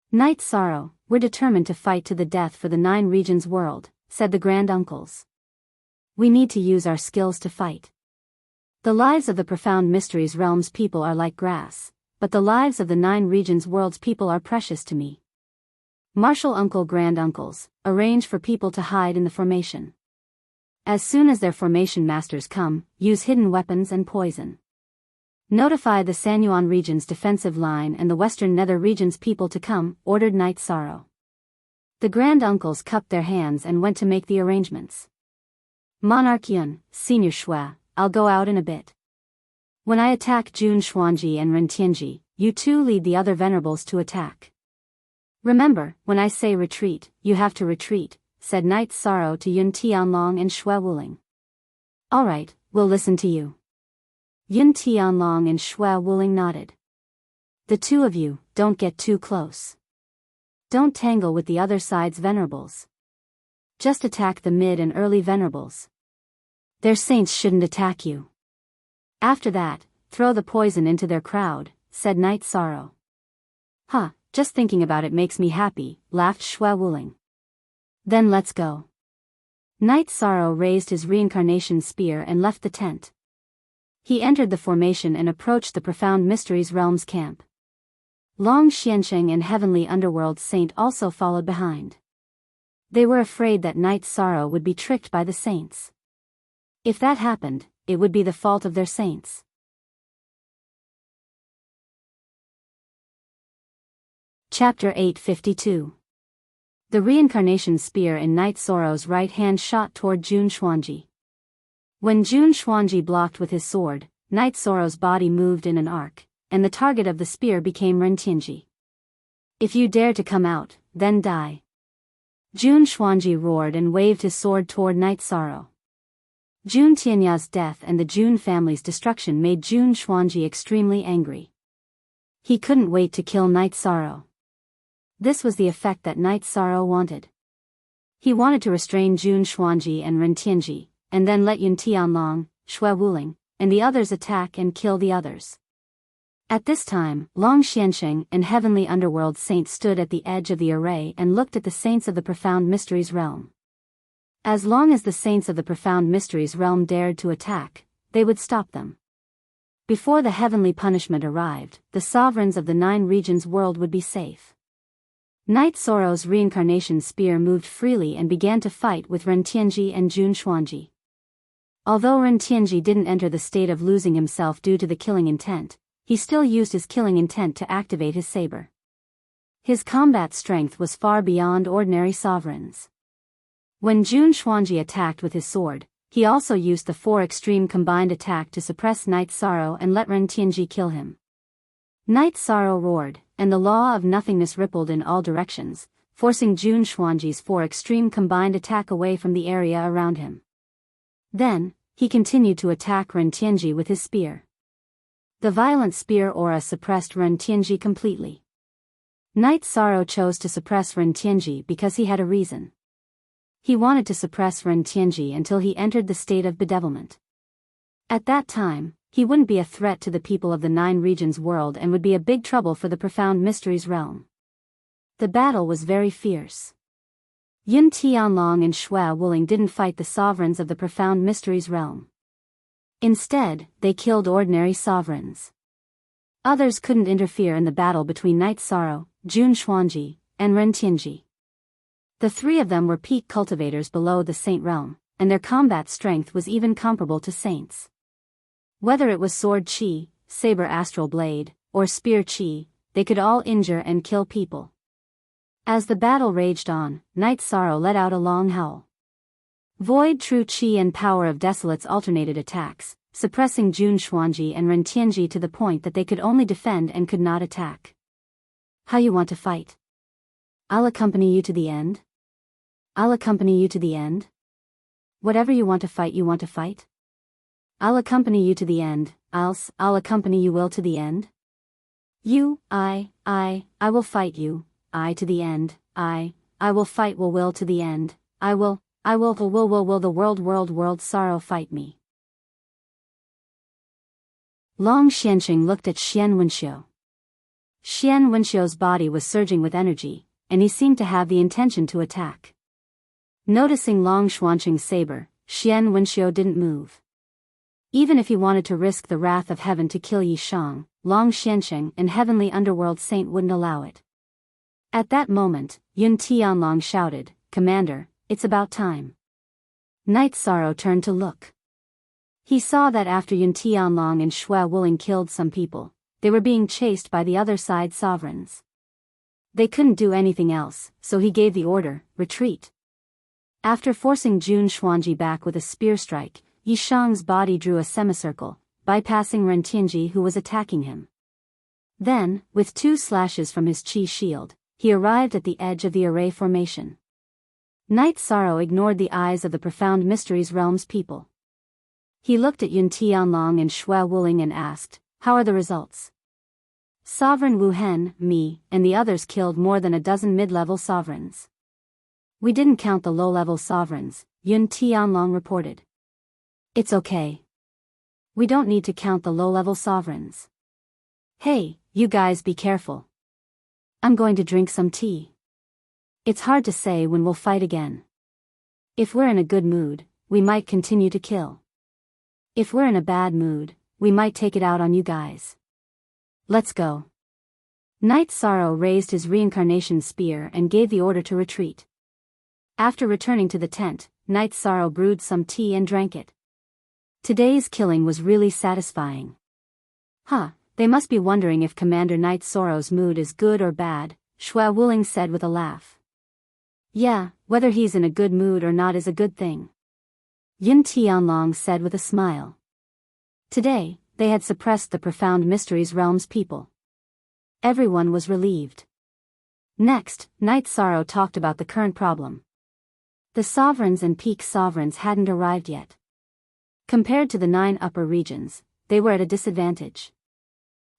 Night Sorrow, we're determined to fight to the death for the 9 regions world, said the Grand Uncles. We need to use our skills to fight. The lives of the Profound Mysteries realm's people are like grass, but the lives of the 9 regions world's people are precious to me. Martial Uncle Grand Uncles, arrange for people to hide in the formation. As soon as their formation masters come, use hidden weapons and poison. Notify the Sanyuan region's defensive line and the Western Nether region's people to come, ordered Night Sorrow. The Grand Uncles cupped their hands and went to make the arrangements. Monarch Yun, Senior Xue, I'll go out in a bit. When I attack Jun Xuanji and Ren Tianji, you 2 lead the other venerables to attack. Remember, when I say retreat, you have to retreat, said Night Sorrow to Yun Tianlong and Xue Wuling. Alright, we'll listen to you. Yun Tianlong and Xue Wuling nodded. The 2 of you, don't get too close. Don't tangle with the other side's venerables. Just attack the mid and early venerables. Their saints shouldn't attack you. After that, throw the poison into their crowd, said Night Sorrow. Huh, just thinking about it makes me happy, laughed Xue Wuling. Then let's go. Night Sorrow raised his reincarnation spear and left the tent. He entered the formation and approached the Profound Mysteries Realms camp. Long Xiansheng and Heavenly Underworld Saint also followed behind. They were afraid that Night Sorrow would be tricked by the saints. If that happened, it would be the fault of their saints. Chapter 852. The reincarnation spear in Night Sorrow's right hand shot toward Jun Xuanji. When Jun Xuanji blocked with his sword, Night Sorrow's body moved in an arc, and the target of the spear became Rentianji. If you dare to come out, then die. Jun Xuanji roared and waved his sword toward Night Sorrow. Jun Tianya's death and the Jun family's destruction made Jun Xuanji extremely angry. He couldn't wait to kill Night Sorrow. This was the effect that Night Sorrow wanted. He wanted to restrain Jun Xuanji and Rentianji, and then let Yun Tianlong, Shui Wuling, and the others attack and kill the others. At this time, Long Xiansheng and Heavenly Underworld Saint stood at the edge of the array and looked at the saints of the Profound Mysteries realm. As long as the saints of the Profound Mysteries realm dared to attack, they would stop them. Before the heavenly punishment arrived, the sovereigns of the 9 regions world would be safe. Night Sorrow's reincarnation spear moved freely and began to fight with Rentianji and Jun Xuanji. Although Rentianji didn't enter the state of losing himself due to the killing intent, he still used his killing intent to activate his saber. His combat strength was far beyond ordinary sovereigns. When Jun Xuanji attacked with his sword, he also used the 4 extreme combined attack to suppress Night Sorrow and let Rentianji kill him. Night Sorrow roared, and the law of nothingness rippled in all directions, forcing Jun Xuanji's 4 extreme combined attack away from the area around him. Then, he continued to attack Rentianji with his spear. The violent spear aura suppressed Rentianji completely. Night Sorrow chose to suppress Rentianji because he had a reason. He wanted to suppress Rentianji until he entered the state of bedevilment. At that time, he wouldn't be a threat to the people of the 9 regions world and would be a big trouble for the Profound Mysteries realm. The battle was very fierce. Yun Tianlong and Shui Wuling didn't fight the sovereigns of the Profound Mysteries realm. Instead, they killed ordinary sovereigns. Others couldn't interfere in the battle between Night Sorrow, Jun Xuanji, and Rentianji. The 3 of them were peak cultivators below the saint realm, and their combat strength was even comparable to saints. Whether it was sword chi, saber astral blade, or spear chi, they could all injure and kill people. As the battle raged on, Night Sorrow let out a long howl. Void True Chi and Power of Desolates alternated attacks, suppressing Jun Xuanji and Rentianji to the point that they could only defend and could not attack. How you want to fight? I'll accompany you to the end. I'll accompany you to the end. Whatever you want to fight, you want to fight? I'll accompany you to the end, I'll accompany you will to the end. I will fight you, I to the end, I will fight will to the end, I will the world sorrow fight me. Long Xiansheng looked at Xian Wenxiu. Xian Wenxiu's body was surging with energy, and he seemed to have the intention to attack. Noticing Long Xiansheng's saber, Xian Wenxiu didn't move. Even if he wanted to risk the wrath of heaven to kill Yi Shang, Long Xiansheng and Heavenly Underworld Saint wouldn't allow it. At that moment, Yun Tianlong shouted, "Commander, it's about time." Night Sorrow turned to look. He saw that after Yun Tianlong and Shui Wuling killed some people, they were being chased by the other side sovereigns. They couldn't do anything else, so he gave the order, "Retreat." After forcing Jun Xuanji back with a spear strike, Yi Shang's body drew a semicircle, bypassing Rentianji who was attacking him. Then, with 2 slashes from his chi shield, he arrived at the edge of the array formation. Night Sorrow ignored the eyes of the Profound Mysteries realm's people. He looked at Yun Tianlong and Shui Wuling and asked, "How are the results?" Sovereign Wu Hen, me, and the others killed more than a dozen mid-level sovereigns. We didn't count the low-level sovereigns, Yun Tianlong reported. It's okay. We don't need to count the low-level sovereigns. Hey, you guys be careful. I'm going to drink some tea. It's hard to say when we'll fight again. If we're in a good mood, we might continue to kill. If we're in a bad mood, we might take it out on you guys. Let's go. Knight Sorrow raised his reincarnation spear and gave the order to retreat. After returning to the tent, Knight Sorrow brewed some tea and drank it. Today's killing was really satisfying. They must be wondering if Commander Knight Sorrow's mood is good or bad, Xue Wuling said with a laugh. Yeah, whether he's in a good mood or not is a good thing. Yin Tianlong said with a smile. Today, they had suppressed the profound mysteries realm's people. Everyone was relieved. Next, Knight Sorrow talked about the current problem. The sovereigns and peak sovereigns hadn't arrived yet. Compared to the 9 upper regions, they were at a disadvantage.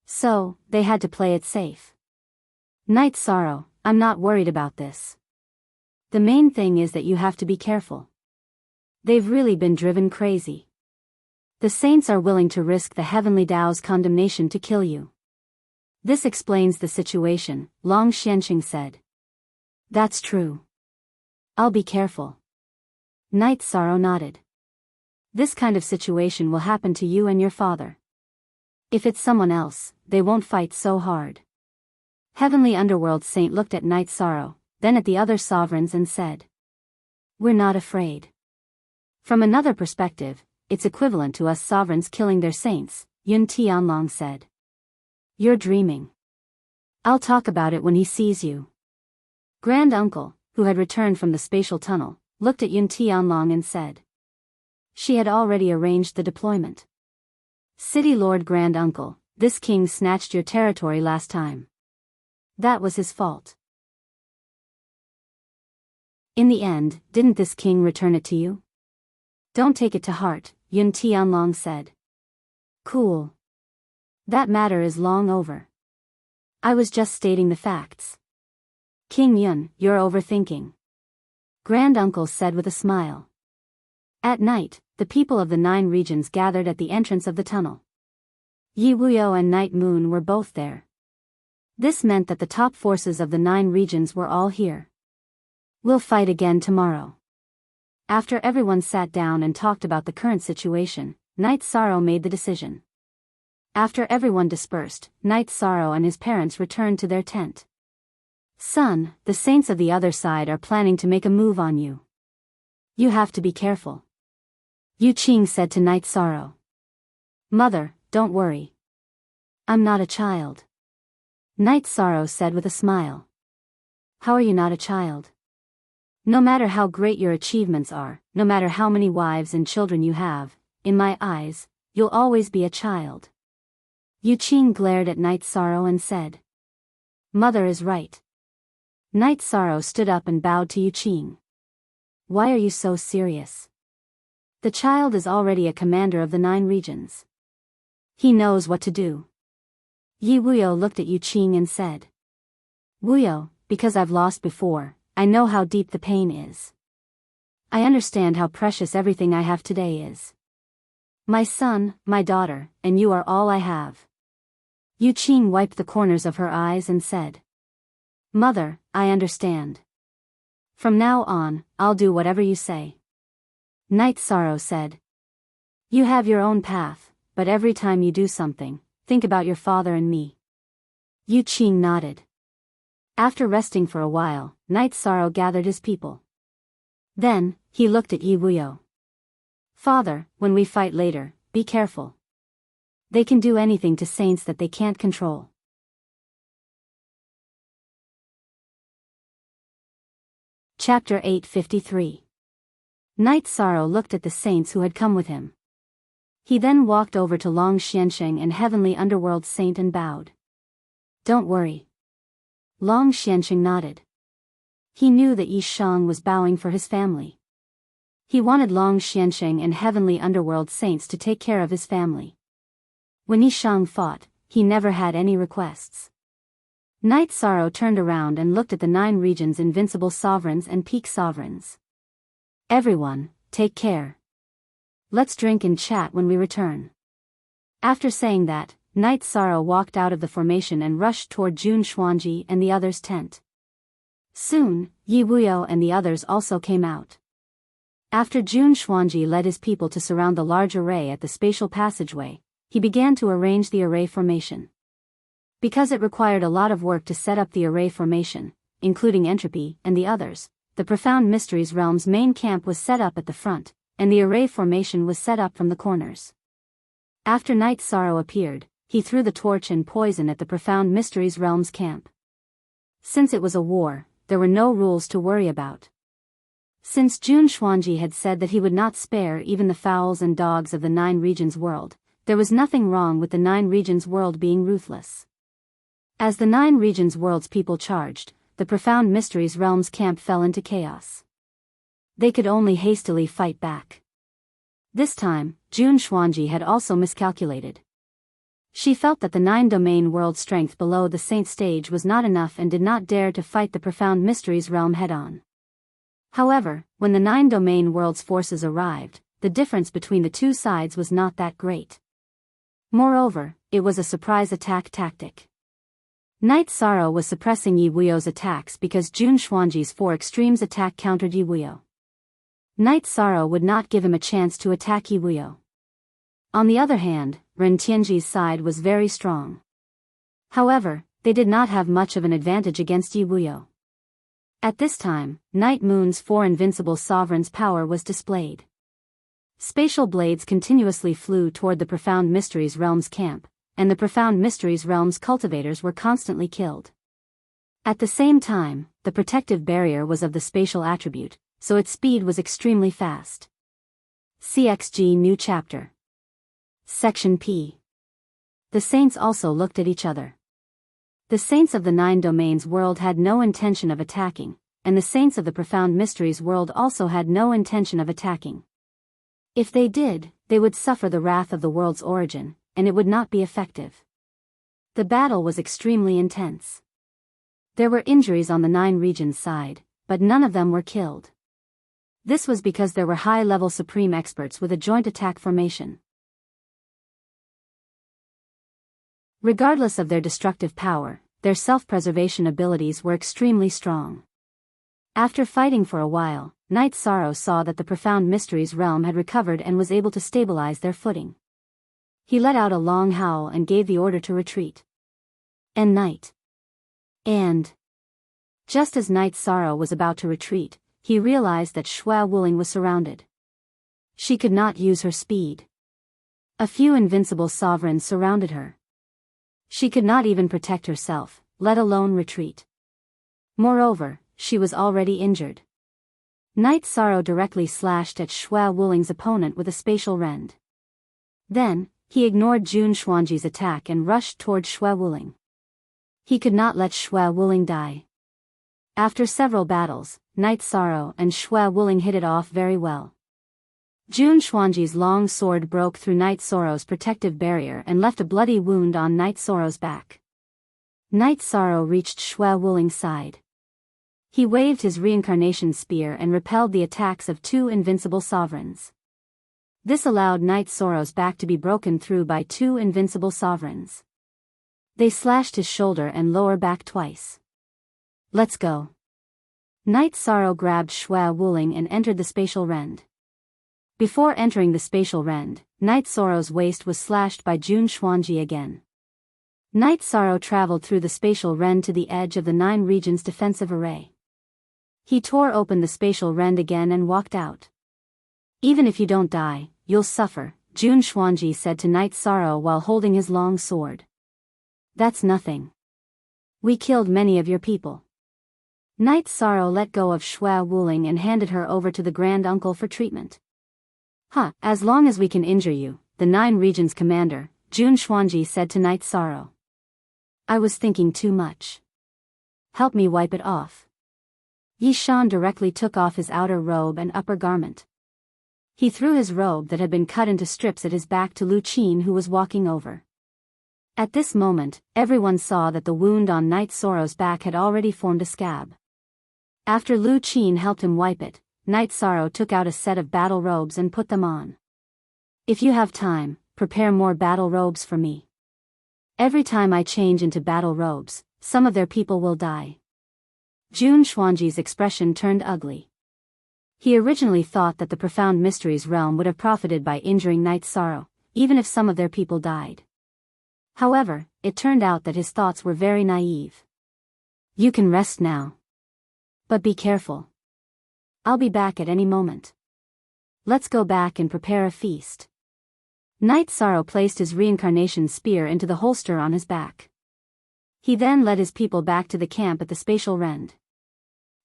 So, they had to play it safe. Knight Sorrow, I'm not worried about this. The main thing is that you have to be careful. They've really been driven crazy. The saints are willing to risk the heavenly Tao's condemnation to kill you. This explains the situation, Long Xianxing said. That's true. I'll be careful. Knight Sorrow nodded. This kind of situation will happen to you and your father. If it's someone else, they won't fight so hard. Heavenly Underworld Saint looked at Knight Sorrow, then at the other sovereigns and said. We're not afraid. From another perspective, it's equivalent to us sovereigns killing their saints, Yun Tianlong said. You're dreaming. I'll talk about it when he sees you. Grand Uncle, who had returned from the spatial tunnel, looked at Yun Tianlong and said. She had already arranged the deployment. City Lord Grand Uncle, this king snatched your territory last time. That was his fault. In the end, didn't this king return it to you? Don't take it to heart, Yun Tianlong said. Cool. That matter is long over. I was just stating the facts. King Yun, you're overthinking. Grand Uncle said with a smile. At night, the people of the 9 regions gathered at the entrance of the tunnel. Yi Wuyo and Night Moon were both there. This meant that the top forces of the 9 regions were all here. We'll fight again tomorrow. After everyone sat down and talked about the current situation, Knight Sorrow made the decision. After everyone dispersed, Knight Sorrow and his parents returned to their tent. Son, the saints of the other side are planning to make a move on you. You have to be careful. Yu Qing said to Knight Sorrow. Mother, don't worry. I'm not a child. Knight Sorrow said with a smile. How are you not a child? No matter how great your achievements are, no matter how many wives and children you have, in my eyes, you'll always be a child. Yu Qing glared at Knight Sorrow and said. Mother is right. Knight Sorrow stood up and bowed to Yu Qing. Why are you so serious? The child is already a commander of the 9 regions. He knows what to do. Yi Wuyo looked at Yu Qing and said. Wuyo, because I've lost before, I know how deep the pain is. I understand how precious everything I have today is. My son, my daughter, and you are all I have. Yu Qing wiped the corners of her eyes and said. Mother, I understand. From now on, I'll do whatever you say. Knight Sorrow said. You have your own path, but every time you do something, think about your father and me. Yu Qing nodded. After resting for a while, Knight Sorrow gathered his people. Then, he looked at Yi Wuyo. Father, when we fight later, be careful. They can do anything to saints that they can't control. Chapter 853. Knight Sorrow looked at the saints who had come with him. He then walked over to Long Xianxing and Heavenly Underworld Saint and bowed. Don't worry. Long Xianxing nodded. He knew that Yi Shang was bowing for his family. He wanted Long Xianxing and Heavenly Underworld Saints to take care of his family. When Yi Shang fought, he never had any requests. Knight Sorrow turned around and looked at the 9 regions' invincible sovereigns and peak sovereigns. Everyone, take care. Let's drink and chat when we return. After saying that, Knight Sorrow walked out of the formation and rushed toward Jun Xuanji and the others' tent. Soon, Yi Wuyo and the others also came out. After Jun Xuanji led his people to surround the large array at the spatial passageway, he began to arrange the array formation. Because it required a lot of work to set up the array formation, including entropy and the others, the Profound Mysteries Realm's main camp was set up at the front, and the array formation was set up from the corners. After Night Sorrow appeared, he threw the torch and poison at the Profound Mysteries Realm's camp. Since it was a war, there were no rules to worry about. Since Jun Xuanji had said that he would not spare even the fowls and dogs of the Nine Regions world, there was nothing wrong with the Nine Regions world being ruthless. As the Nine Regions world's people charged, the Profound Mysteries Realm's camp fell into chaos. They could only hastily fight back. This time, Jun Xuanji had also miscalculated. She felt that the nine-domain world strength below the Saint stage was not enough and did not dare to fight the Profound Mysteries Realm head-on. However, when the nine-domain world's forces arrived, the difference between the two sides was not that great. Moreover, it was a surprise attack tactic. Night Sorrow was suppressing Yi Wuyo's attacks because Jun Xuanji's four extremes attack countered Yi Wuyo. Night Sorrow would not give him a chance to attack Yi Wuyo. On the other hand, Ren Tianji's side was very strong. However, they did not have much of an advantage against Yi Wuyo. At this time, Night Moon's four invincible sovereigns' power was displayed. Spatial blades continuously flew toward the Profound Mysteries Realm's camp, and the Profound Mysteries Realm's cultivators were constantly killed. At the same time, the protective barrier was of the spatial attribute, so its speed was extremely fast. CXG New Chapter. Section P. The Saints also looked at each other. The Saints of the Nine Domains world had no intention of attacking, and the Saints of the Profound Mysteries world also had no intention of attacking. If they did, they would suffer the wrath of the world's origin, and it would not be effective. The battle was extremely intense. There were injuries on the Nine Regions side, but none of them were killed. This was because there were high-level supreme experts with a joint attack formation. Regardless of their destructive power, their self-preservation abilities were extremely strong. After fighting for a while, Night Sorrow saw that the Profound Mysteries realm had recovered and was able to stabilize their footing. He let out a long howl and gave the order to retreat. Just as Night Sorrow was about to retreat, he realized that Xue Wuling was surrounded. She could not use her speed. A few invincible sovereigns surrounded her. She could not even protect herself, let alone retreat. Moreover, she was already injured. Night Sorrow directly slashed at Xue Wuling's opponent with a spatial rend. Then, he ignored Jun Xuanji's attack and rushed toward Xue Wuling. He could not let Xue Wuling die. After several battles, Night Sorrow and Xue Wuling hit it off very well. Jun Xuanji's long sword broke through Night Sorrow's protective barrier and left a bloody wound on Night Sorrow's back. Night Sorrow reached Xue Wuling's side. He waved his reincarnation spear and repelled the attacks of two invincible sovereigns. This allowed Night Sorrow's back to be broken through by two invincible sovereigns. They slashed his shoulder and lower back twice. Let's go. Night Sorrow grabbed Xue Wuling and entered the spatial rend. Before entering the spatial rend, Night Sorrow's waist was slashed by Jun Xuanji again. Night Sorrow traveled through the spatial rend to the edge of the Nine Regions defensive array. He tore open the spatial rend again and walked out. Even if you don't die, you'll suffer, Jun Xuanji said to Night Sorrow while holding his long sword. That's nothing. We killed many of your people. Night Sorrow let go of Xue Wuling and handed her over to the Grand Uncle for treatment. As long as we can injure you, the Nine Regions commander, Jun Xuanji said to Night Sorrow. I was thinking too much. Help me wipe it off. Yi Shan directly took off his outer robe and upper garment. He threw his robe that had been cut into strips at his back to Lu Qin, who was walking over. At this moment, everyone saw that the wound on Night Sorrow's back had already formed a scab. After Lu Qin helped him wipe it, Night Sorrow took out a set of battle robes and put them on. If you have time, prepare more battle robes for me. Every time I change into battle robes, some of their people will die. Jun Xuanji's expression turned ugly. He originally thought that the Profound Mysteries realm would have profited by injuring Night Sorrow, even if some of their people died. However, it turned out that his thoughts were very naive. You can rest now. But be careful. I'll be back at any moment. Let's go back and prepare a feast. Night Sorrow placed his reincarnation spear into the holster on his back. He then led his people back to the camp at the spatial rend.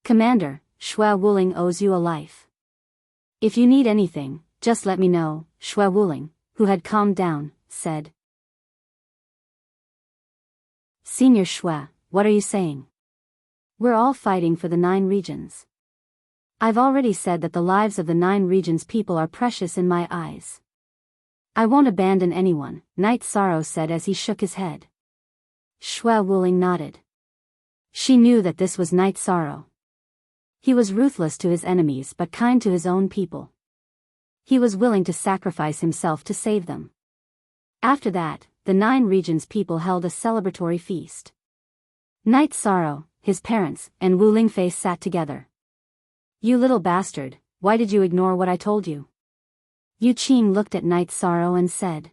Commander, Xue Wuling owes you a life. If you need anything, just let me know, Xue Wuling, who had calmed down, said. Senior Xue, what are you saying? We're all fighting for the 9 regions. I've already said that the lives of the 9 regions people are precious in my eyes. I won't abandon anyone, Night Sorrow said as he shook his head. Xue Wuling nodded. She knew that this was Night Sorrow. He was ruthless to his enemies but kind to his own people. He was willing to sacrifice himself to save them. After that, the 9 regions people held a celebratory feast. Night Sorrow, his parents, and Wu Lingfei sat together. You little bastard, why did you ignore what I told you? Yu Qing looked at Night Sorrow and said.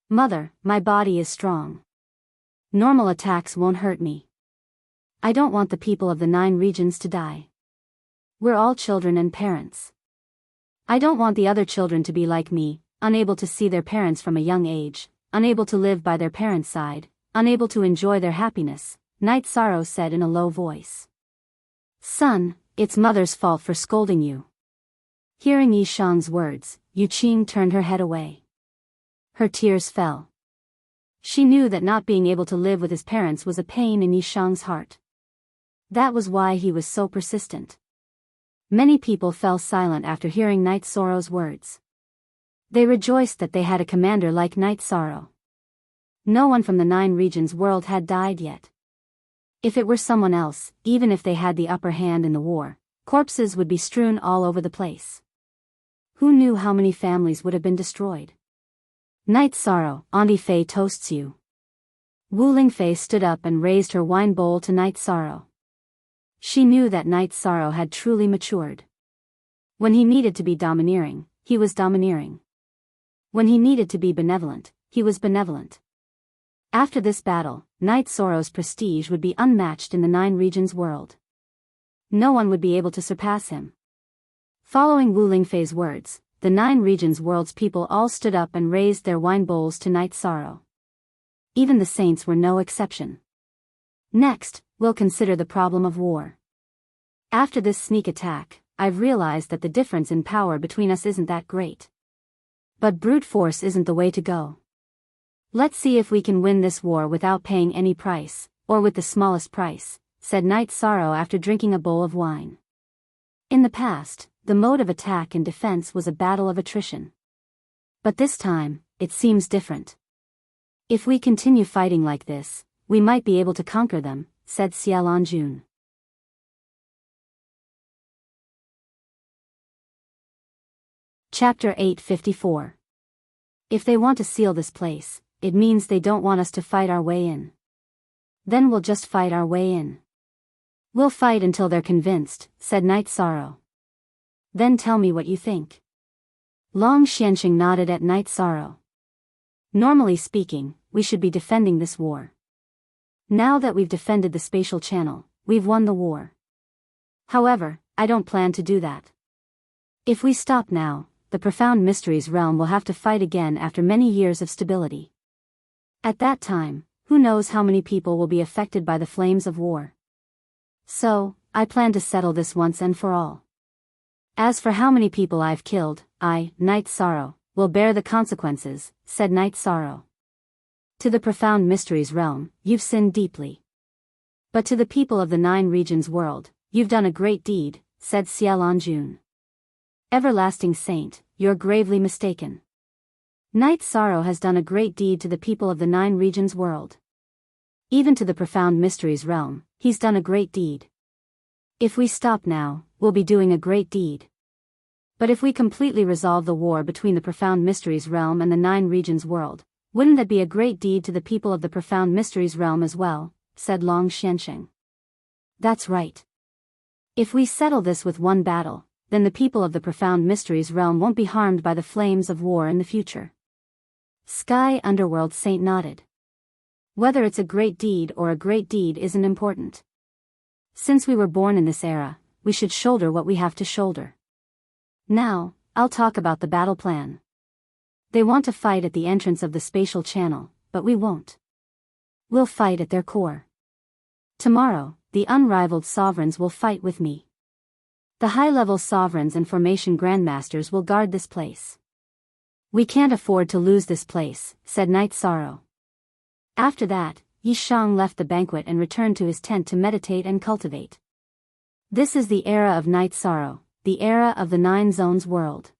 Mother, my body is strong. Normal attacks won't hurt me. I don't want the people of the 9 regions to die. We're all children and parents. I don't want the other children to be like me, unable to see their parents from a young age, unable to live by their parents' side, unable to enjoy their happiness, Night Sorrow said in a low voice. Son, it's mother's fault for scolding you. Hearing Yishang's words, Yu Qing turned her head away. Her tears fell. She knew that not being able to live with his parents was a pain in Yishang's heart. That was why he was so persistent. Many people fell silent after hearing Night Sorrow's words. They rejoiced that they had a commander like Night Sorrow. No one from the 9 regions world had died yet. If it were someone else, even if they had the upper hand in the war, corpses would be strewn all over the place. Who knew how many families would have been destroyed? Night Sorrow, Auntie Fei toasts you. Wu Lingfei stood up and raised her wine bowl to Night Sorrow. She knew that Night Sorrow had truly matured. When he needed to be domineering, he was domineering. When he needed to be benevolent, he was benevolent. After this battle, Night Sorrow's prestige would be unmatched in the 9 regions world. No one would be able to surpass him. Following Wu Lingfei's words, the 9 regions world's people all stood up and raised their wine bowls to Night Sorrow. Even the saints were no exception. Next, we'll consider the problem of war. After this sneak attack, I've realized that the difference in power between us isn't that great. But brute force isn't the way to go. Let's see if we can win this war without paying any price, or with the smallest price, said Night Sorrow after drinking a bowl of wine. In the past, the mode of attack and defense was a battle of attrition. But this time, it seems different. If we continue fighting like this, we might be able to conquer them, said Xiaolanjun. Chapter 854. If they want to seal this place, it means they don't want us to fight our way in. Then we'll just fight our way in. We'll fight until they're convinced, said Night Sorrow. Then tell me what you think. Long Xianxing nodded at Night Sorrow. Normally speaking, we should be defending this war. Now that we've defended the spatial channel, we've won the war. However, I don't plan to do that. If we stop now, the Profound Mysteries realm will have to fight again after many years of stability. At that time, who knows how many people will be affected by the flames of war. So, I plan to settle this once and for all. As for how many people I've killed, I, Night Sorrow, will bear the consequences, said Night Sorrow. To the Profound Mysteries realm, you've sinned deeply. But to the people of the 9 regions world, you've done a great deed, said Xiaolanjun. Everlasting Saint, you're gravely mistaken. Night Sorrow has done a great deed to the people of the 9 regions world. Even to the Profound Mysteries realm, he's done a great deed. If we stop now, we'll be doing a great deed. But if we completely resolve the war between the Profound Mysteries realm and the 9 regions world, wouldn't that be a great deed to the people of the Profound Mysteries realm as well, said Long Xianxing. That's right. If we settle this with one battle, then the people of the Profound Mysteries realm won't be harmed by the flames of war in the future. Sky Underworld Saint nodded. Whether it's a great deed or a great deed isn't important. Since we were born in this era, we should shoulder what we have to shoulder. Now, I'll talk about the battle plan. They want to fight at the entrance of the spatial channel, but we won't. We'll fight at their core. Tomorrow, the unrivaled sovereigns will fight with me. The high-level sovereigns and formation grandmasters will guard this place. We can't afford to lose this place, said Night Sorrow. After that, Yi Shang left the banquet and returned to his tent to meditate and cultivate. This is the era of Night Sorrow, the era of the Nine Zones world.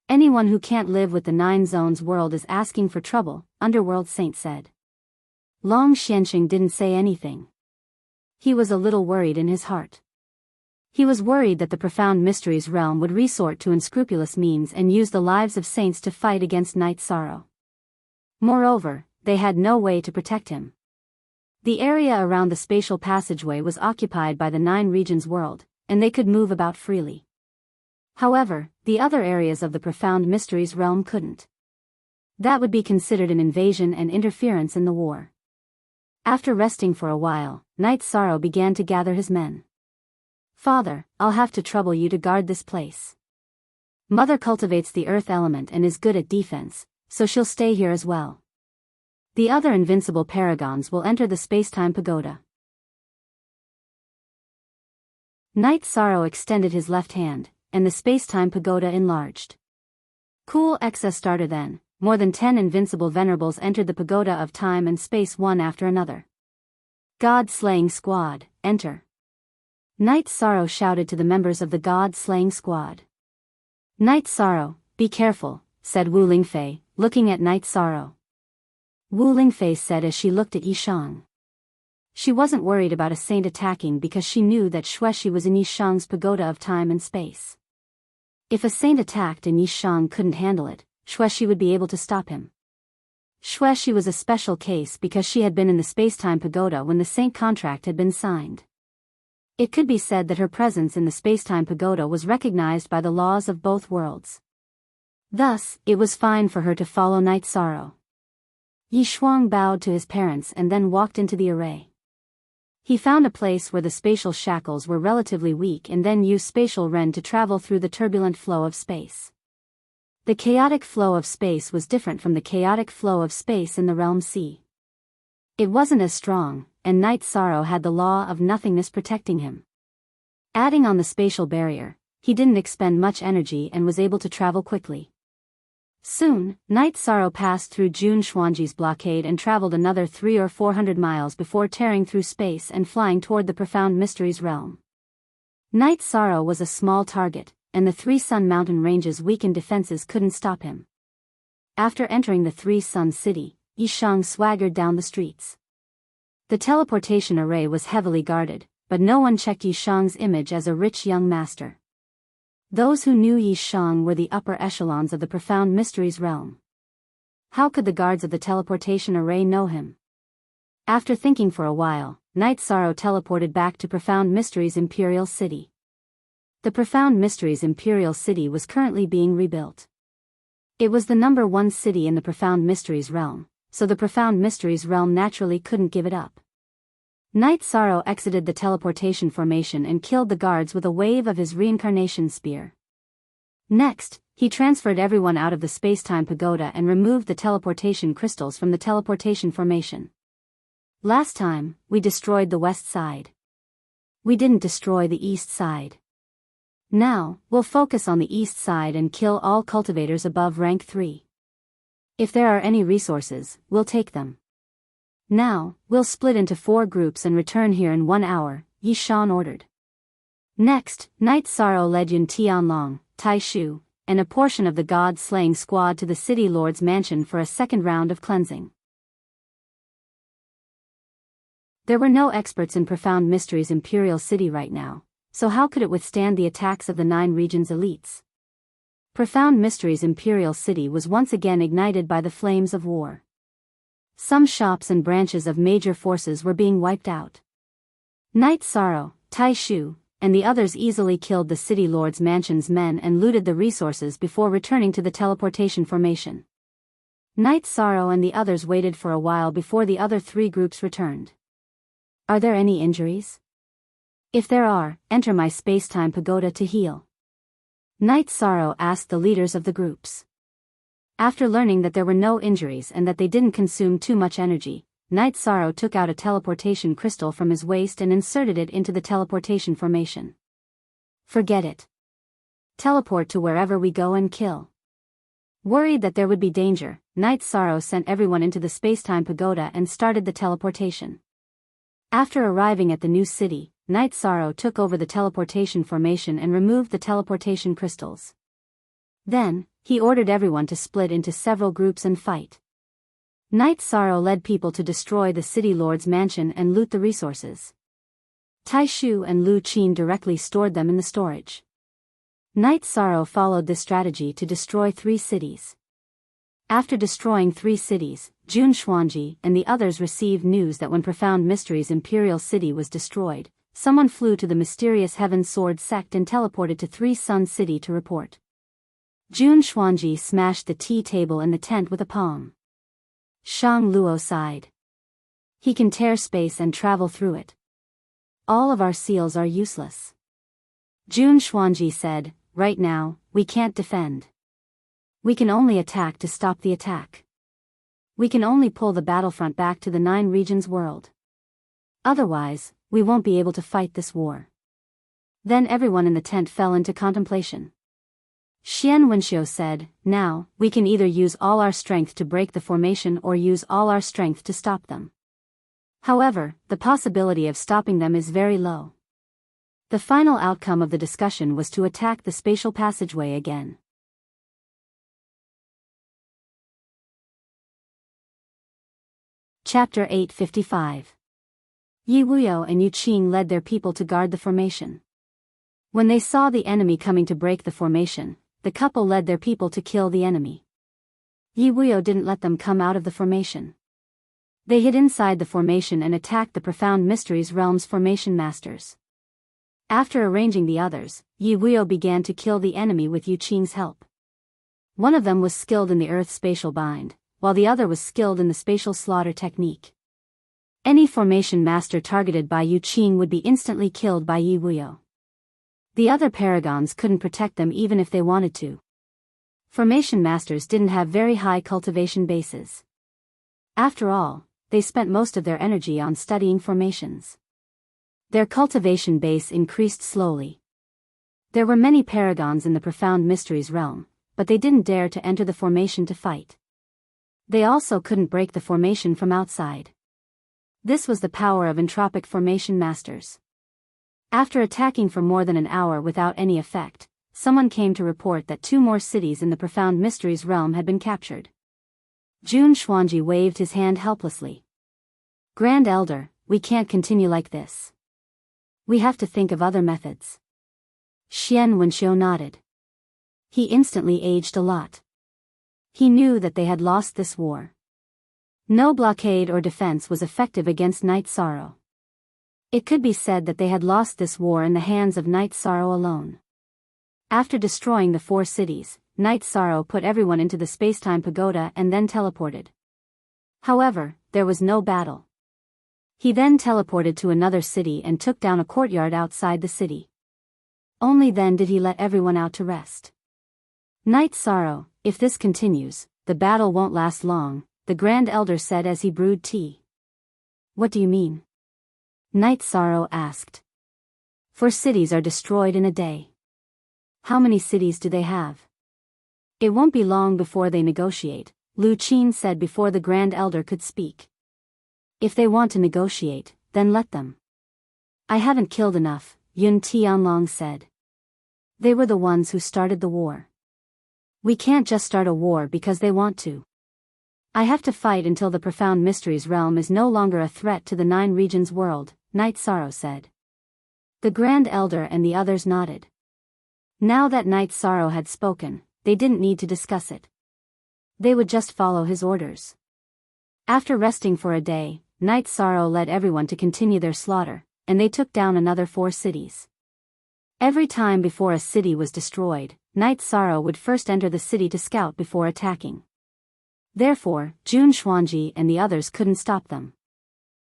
Anyone who can't live with the Nine Zones world is asking for trouble, Underworld Saint said. Long Xianxing didn't say anything. He was a little worried in his heart. He was worried that the Profound Mysteries realm would resort to unscrupulous means and use the lives of saints to fight against Night Sorrow. Moreover, they had no way to protect him. The area around the spatial passageway was occupied by the Nine Regions world, and they could move about freely. However, the other areas of the Profound Mysteries realm couldn't. That would be considered an invasion and interference in the war. After resting for a while, Night Sorrow began to gather his men. Father, I'll have to trouble you to guard this place. Mother cultivates the earth element and is good at defense, so she'll stay here as well. The other invincible paragons will enter the space-time pagoda. Night Sorrow extended his left hand, and the space-time pagoda enlarged. Cool Exa starter then, more than 10 invincible venerables entered the pagoda of time and space one after another. God-slaying squad, enter. Night Sorrow shouted to the members of the God-slaying squad. Night Sorrow, be careful, said Wu Lingfei, looking at Night Sorrow. Wu Lingfei said as she looked at Yi Shang. She wasn't worried about a saint attacking because she knew that Xuexi was in Yi Shang's pagoda of time and space. If a saint attacked and Yi Shang couldn't handle it, Xuexi would be able to stop him. Xuexi was a special case because she had been in the space-time pagoda when the saint contract had been signed. It could be said that her presence in the space-time pagoda was recognized by the laws of both worlds. Thus, it was fine for her to follow Night Sorrow. Yi Shuang bowed to his parents and then walked into the array. He found a place where the spatial shackles were relatively weak and then used spatial ren to travel through the turbulent flow of space. The chaotic flow of space was different from the chaotic flow of space in the realm C. It wasn't as strong, and Night Sorrow had the law of nothingness protecting him. Adding on the spatial barrier, he didn't expend much energy and was able to travel quickly. Soon, Night Sorrow passed through Jun Xuanji's blockade and traveled another 300 or 400 miles before tearing through space and flying toward the Profound Mysteries realm. Night Sorrow was a small target, and the Three Sun Mountain Range's weakened defenses couldn't stop him. After entering the Three Sun City, Yi Shang swaggered down the streets. The teleportation array was heavily guarded, but no one checked Yi Shang's image as a rich young master. Those who knew Yi Shang were the upper echelons of the Profound Mysteries realm. How could the guards of the teleportation array know him? After thinking for a while, Night Sorrow teleported back to Profound Mysteries Imperial City. The Profound Mysteries Imperial City was currently being rebuilt. It was the number 1 city in the Profound Mysteries realm, so the Profound Mysteries realm naturally couldn't give it up. Night Sorrow exited the teleportation formation and killed the guards with a wave of his reincarnation spear. Next, he transferred everyone out of the space-time pagoda and removed the teleportation crystals from the teleportation formation. Last time, we destroyed the west side. We didn't destroy the east side. Now, we'll focus on the east side and kill all cultivators above rank 3. If there are any resources, we'll take them. Now, we'll split into 4 groups and return here in 1 hour, Yi Shan ordered. Next, Night Sorrow led Yun Tianlong, Tai Shu, and a portion of the God-slaying squad to the City Lord's mansion for a second round of cleansing. There were no experts in Profound Mysteries Imperial City right now, so how could it withstand the attacks of the 9 regions' elites? Profound Mysteries Imperial City was once again ignited by the flames of war. Some shops and branches of major forces were being wiped out. Night Sorrow, Tai Shu, and the others easily killed the city lord's mansion's men and looted the resources before returning to the teleportation formation. Night Sorrow and the others waited for a while before the other three groups returned. Are there any injuries? If there are, enter my space-time pagoda to heal. Night Sorrow asked the leaders of the groups. After learning that there were no injuries and that they didn't consume too much energy, Night Sorrow took out a teleportation crystal from his waist and inserted it into the teleportation formation. Forget it. Teleport to wherever we go and kill. Worried that there would be danger, Night Sorrow sent everyone into the space-time pagoda and started the teleportation. After arriving at the new city, Night Sorrow took over the teleportation formation and removed the teleportation crystals. Then, he ordered everyone to split into several groups and fight. Night Sorrow led people to destroy the city lord's mansion and loot the resources. Tai Shu and Lu Qin directly stored them in the storage. Night Sorrow followed this strategy to destroy 3 cities. After destroying 3 cities, Jun Xuanji and the others received news that when Profound Mystery's imperial city was destroyed, someone flew to the mysterious Heaven Sword sect and teleported to 3 Sun City to report. Jun Xuanji smashed the tea table in the tent with a palm. Shang Luo sighed. He can tear space and travel through it. All of our seals are useless. Jun Xuanji said, right now, we can't defend. We can only attack to stop the attack. We can only pull the battlefront back to the 9 regions world. Otherwise, we won't be able to fight this war. Then everyone in the tent fell into contemplation. Xian Wenxiu said, now, we can either use all our strength to break the formation or use all our strength to stop them. However, the possibility of stopping them is very low. The final outcome of the discussion was to attack the spatial passageway again. Chapter 855. Yi Wuyo and Yu Qing led their people to guard the formation. When they saw the enemy coming to break the formation, the couple led their people to kill the enemy. Yi Wuyo didn't let them come out of the formation. They hid inside the formation and attacked the Profound Mysteries Realm's formation masters. After arranging the others, Yi Wuyo began to kill the enemy with Yu Qing's help. One of them was skilled in the Earth spatial bind, while the other was skilled in the spatial slaughter technique. Any formation master targeted by Yu Qing would be instantly killed by Yi Wuyo. The other paragons couldn't protect them even if they wanted to. Formation masters didn't have very high cultivation bases. After all, they spent most of their energy on studying formations. Their cultivation base increased slowly. There were many paragons in the Profound Mysteries realm, but they didn't dare to enter the formation to fight. They also couldn't break the formation from outside. This was the power of entropic formation masters. After attacking for more than an hour without any effect, someone came to report that 2 more cities in the Profound Mysteries realm had been captured. Jun Xuanji waved his hand helplessly. Grand Elder, we can't continue like this. We have to think of other methods. Xian Wenxiu nodded. He instantly aged a lot. He knew that they had lost this war. No blockade or defense was effective against Night Sorrow. It could be said that they had lost this war in the hands of Night Sorrow alone. After destroying the 4 cities, Night Sorrow put everyone into the space-time pagoda and then teleported. However, there was no battle. He then teleported to another city and took down a courtyard outside the city. Only then did he let everyone out to rest. Night Sorrow, if this continues, the battle won't last long, the Grand Elder said as he brewed tea. What do you mean? Night Sorrow asked. 4 cities are destroyed in a day. How many cities do they have? It won't be long before they negotiate, Lu Qin said before the Grand Elder could speak. If they want to negotiate, then let them. I haven't killed enough, Yun Tianlong said. They were the ones who started the war. We can't just start a war because they want to. I have to fight until the Profound Mysteries realm is no longer a threat to the 9 regions world, Night Sorrow said. The Grand Elder and the others nodded. Now that Night Sorrow had spoken, they didn't need to discuss it. They would just follow his orders. After resting for a day, Night Sorrow led everyone to continue their slaughter, and they took down another 4 cities. Every time before a city was destroyed, Knight Sorrow would first enter the city to scout before attacking. Therefore, Jun Xuanji and the others couldn't stop them.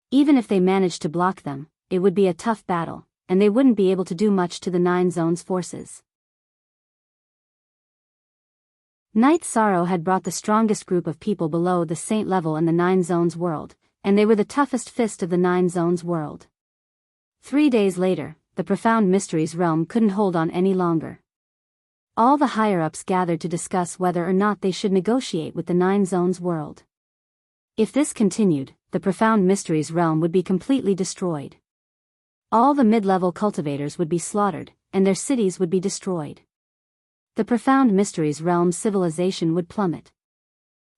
Even if they managed to block them, it would be a tough battle, and they wouldn't be able to do much to the Nine Zones forces. Knight Sorrow had brought the strongest group of people below the Saint level in the Nine Zones world, and they were the toughest fist of the Nine Zones world. 3 days later, the Profound Mysteries realm couldn't hold on any longer. All the higher-ups gathered to discuss whether or not they should negotiate with the Nine Zones world. If this continued, the Profound Mysteries realm would be completely destroyed. All the mid-level cultivators would be slaughtered, and their cities would be destroyed. The Profound Mysteries realm's civilization would plummet.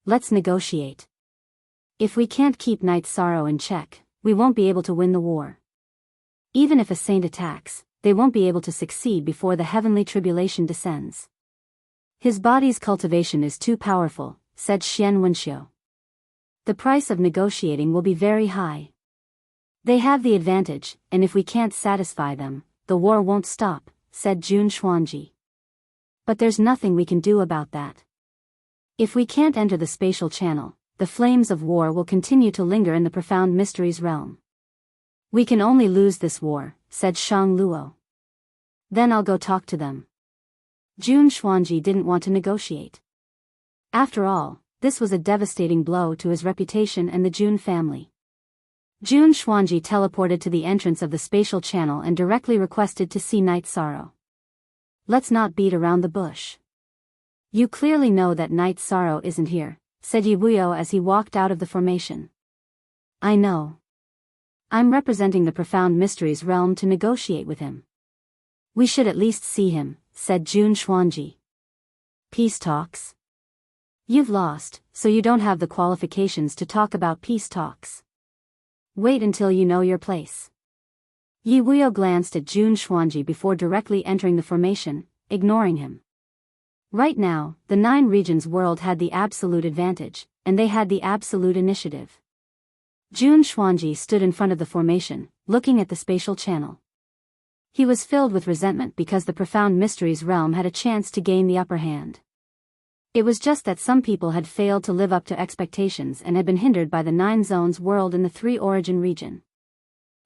Let's negotiate. If we can't keep Knight Sorrow in check, we won't be able to win the war. Even if a saint attacks, they won't be able to succeed before the heavenly tribulation descends. His body's cultivation is too powerful, said Xian Wenxiu. The price of negotiating will be very high. They have the advantage, and if we can't satisfy them, the war won't stop, said Jun Xuanji. But there's nothing we can do about that. If we can't enter the spatial channel, the flames of war will continue to linger in the Profound Mysteries realm. We can only lose this war, said Shang Luo. Then I'll go talk to them. Jun Xuanji didn't want to negotiate. After all, this was a devastating blow to his reputation and the Jun family. Jun Xuanji teleported to the entrance of the spatial channel and directly requested to see Knight Sorrow. Let's not beat around the bush. You clearly know that Knight Sorrow isn't here, said Yibuyo as he walked out of the formation. I know. I'm representing the Profound Mysteries realm to negotiate with him. We should at least see him, said Jun Xuanji. Peace talks? You've lost, so you don't have the qualifications to talk about peace talks. Wait until you know your place. Yi Wuyo glanced at Jun Xuanji before directly entering the formation, ignoring him. Right now, the Nine Regions world had the absolute advantage, and they had the absolute initiative. Jun Xuanji stood in front of the formation, looking at the spatial channel. He was filled with resentment because the Profound Mysteries realm had a chance to gain the upper hand. It was just that some people had failed to live up to expectations and had been hindered by the Nine Zones world in the Three Origin region.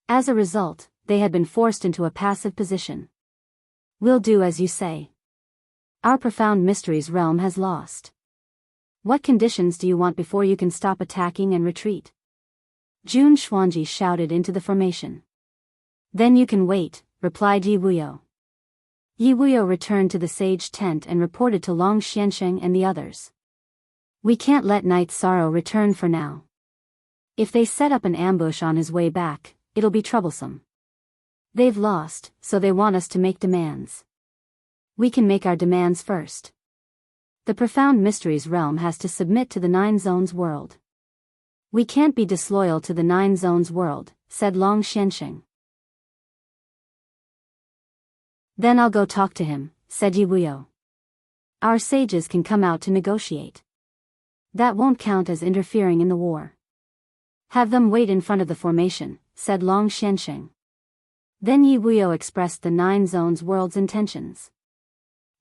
As a result, they had been forced into a passive position. We'll do as you say. Our Profound Mysteries realm has lost. What conditions do you want before you can stop attacking and retreat? Jun Xuanji shouted into the formation. Then you can wait, replied Yi Wuyo. Yi Wuyo returned to the sage tent and reported to Long Xiansheng and the others. We can't let Knight Sorrow return for now. If they set up an ambush on his way back, it'll be troublesome. They've lost, so they want us to make demands. We can make our demands first. The Profound Mysteries realm has to submit to the Nine Zones world. We can't be disloyal to the Nine Zones world, said Long Xiansheng. Then I'll go talk to him, said Yi Wuyo. Our sages can come out to negotiate. That won't count as interfering in the war. Have them wait in front of the formation, said Long Xiansheng. Then Yi Wuyo expressed the Nine Zones world's intentions.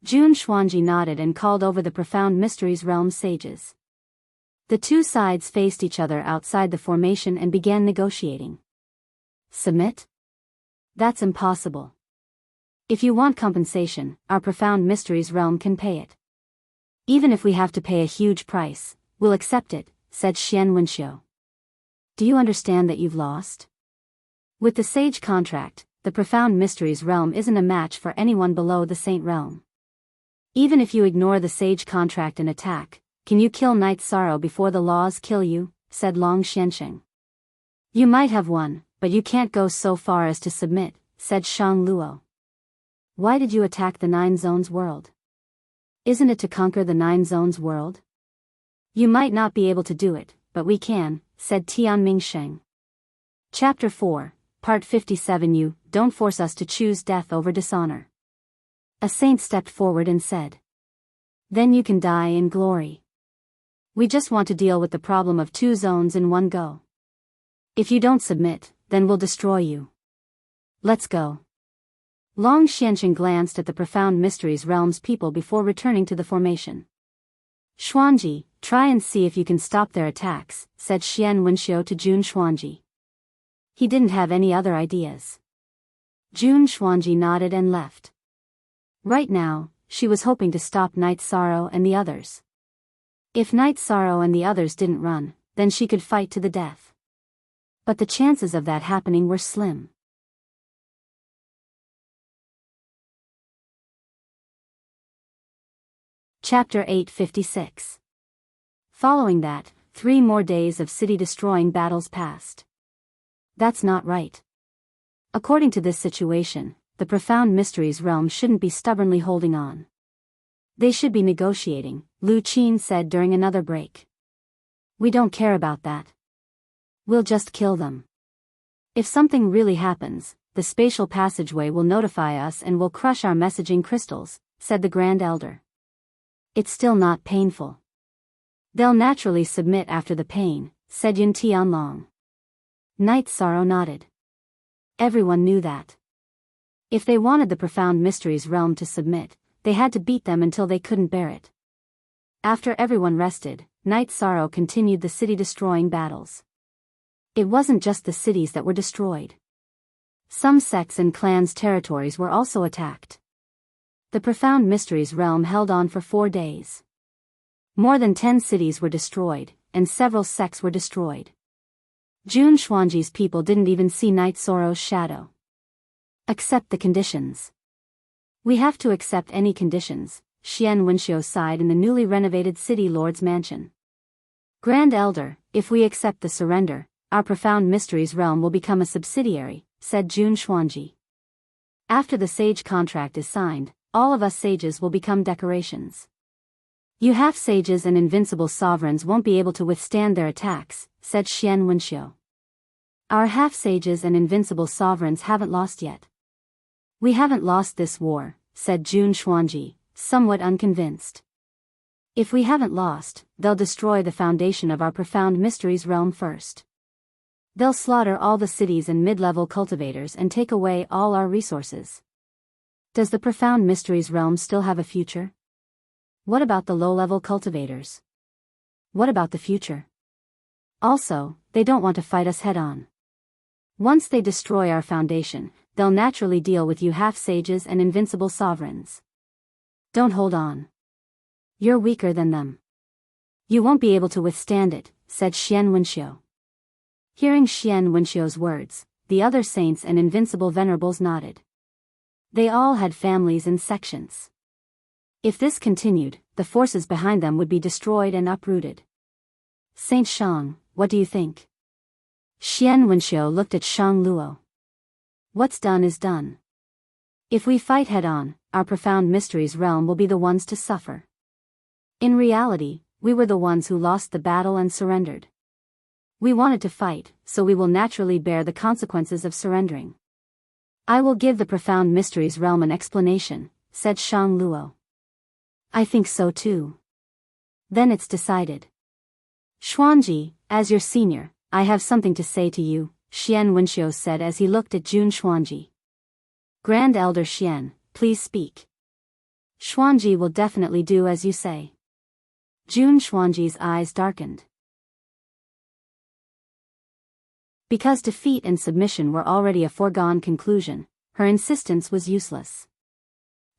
Jun Xuanji nodded and called over the Profound Mysteries realm sages. The two sides faced each other outside the formation and began negotiating. Submit? That's impossible. If you want compensation, our Profound Mysteries realm can pay it. Even if we have to pay a huge price, we'll accept it, said Xian Wenxiu. Do you understand that you've lost? With the Sage contract, the Profound Mysteries realm isn't a match for anyone below the Saint realm. Even if you ignore the Sage contract and attack, can you kill Knight Sorrow before the laws kill you, said Long Xiansheng. You might have won, but you can't go so far as to submit, said Shang Luo. Why did you attack the Nine Zones world? Isn't it to conquer the Nine Zones world? You might not be able to do it, but we can, said Tianming Sheng. Chapter 4, Part 57. You don't force us to choose death over dishonor. A saint stepped forward and said. Then you can die in glory. We just want to deal with the problem of 2 zones in one go. If you don't submit, then we'll destroy you. Let's go. Long Xianqing glanced at the Profound Mysteries Realm's people before returning to the formation. Xuanji, try and see if you can stop their attacks, said Xian Wenxiu to Jun Xuanji. He didn't have any other ideas. Jun Xuanji nodded and left. Right now, she was hoping to stop Night Sorrow and the others. If Night Sorrow and the others didn't run, then she could fight to the death. But the chances of that happening were slim. Chapter 856. Following that, 3 more days of city-destroying battles passed. That's not right. According to this situation, the Profound Mysteries realm shouldn't be stubbornly holding on. They should be negotiating, Lu Qin said during another break. We don't care about that. We'll just kill them. If something really happens, the spatial passageway will notify us and will crush our messaging crystals, said the Grand Elder. It's still not painful. They'll naturally submit after the pain, said Yun Tianlong. Night Sorrow nodded. Everyone knew that. If they wanted the Profound Mysteries realm to submit, they had to beat them until they couldn't bear it. After everyone rested, Night Sorrow continued the city-destroying battles. It wasn't just the cities that were destroyed. Some sects and clans' territories were also attacked. The Profound Mysteries realm held on for 4 days. More than 10 cities were destroyed, and several sects were destroyed. Jun Xuanji's people didn't even see Night Sorrow's shadow. Accept the conditions. We have to accept any conditions, Xian Wenxiu sighed in the newly renovated City Lord's mansion. Grand Elder, if we accept the surrender, our Profound Mysteries realm will become a subsidiary, said Jun Xuanji. After the sage contract is signed, all of us sages will become decorations. You half-sages and invincible sovereigns won't be able to withstand their attacks, said Xian Wenxiu. Our half-sages and invincible sovereigns haven't lost yet. We haven't lost this war, said Jun Xuanji, somewhat unconvinced. If we haven't lost, they'll destroy the foundation of our Profound Mysteries realm first. They'll slaughter all the cities and mid-level cultivators and take away all our resources. Does the Profound Mysteries realm still have a future? What about the low-level cultivators? What about the future? Also, they don't want to fight us head-on. Once they destroy our foundation, they'll naturally deal with you half-sages and invincible sovereigns. Don't hold on. You're weaker than them. You won't be able to withstand it, said Xian Wenxiu. Hearing Xian Wenxiu's words, the other saints and invincible venerables nodded. They all had families and sections. If this continued, the forces behind them would be destroyed and uprooted. Saint Shang, what do you think? Xian Wenxiu looked at Shang Luo. What's done is done. If we fight head-on, our Profound Mysteries realm will be the ones to suffer. In reality, we were the ones who lost the battle and surrendered. We wanted to fight, so we will naturally bear the consequences of surrendering. I will give the Profound Mysteries realm an explanation, said Shang Luo. I think so too. Then it's decided. Xuanji, as your senior, I have something to say to you, Xian Wenxiu said as he looked at Jun Xuanji. Grand Elder Xian, please speak. Xuanji will definitely do as you say. Jun Xuanji's eyes darkened. Because defeat and submission were already a foregone conclusion, her insistence was useless.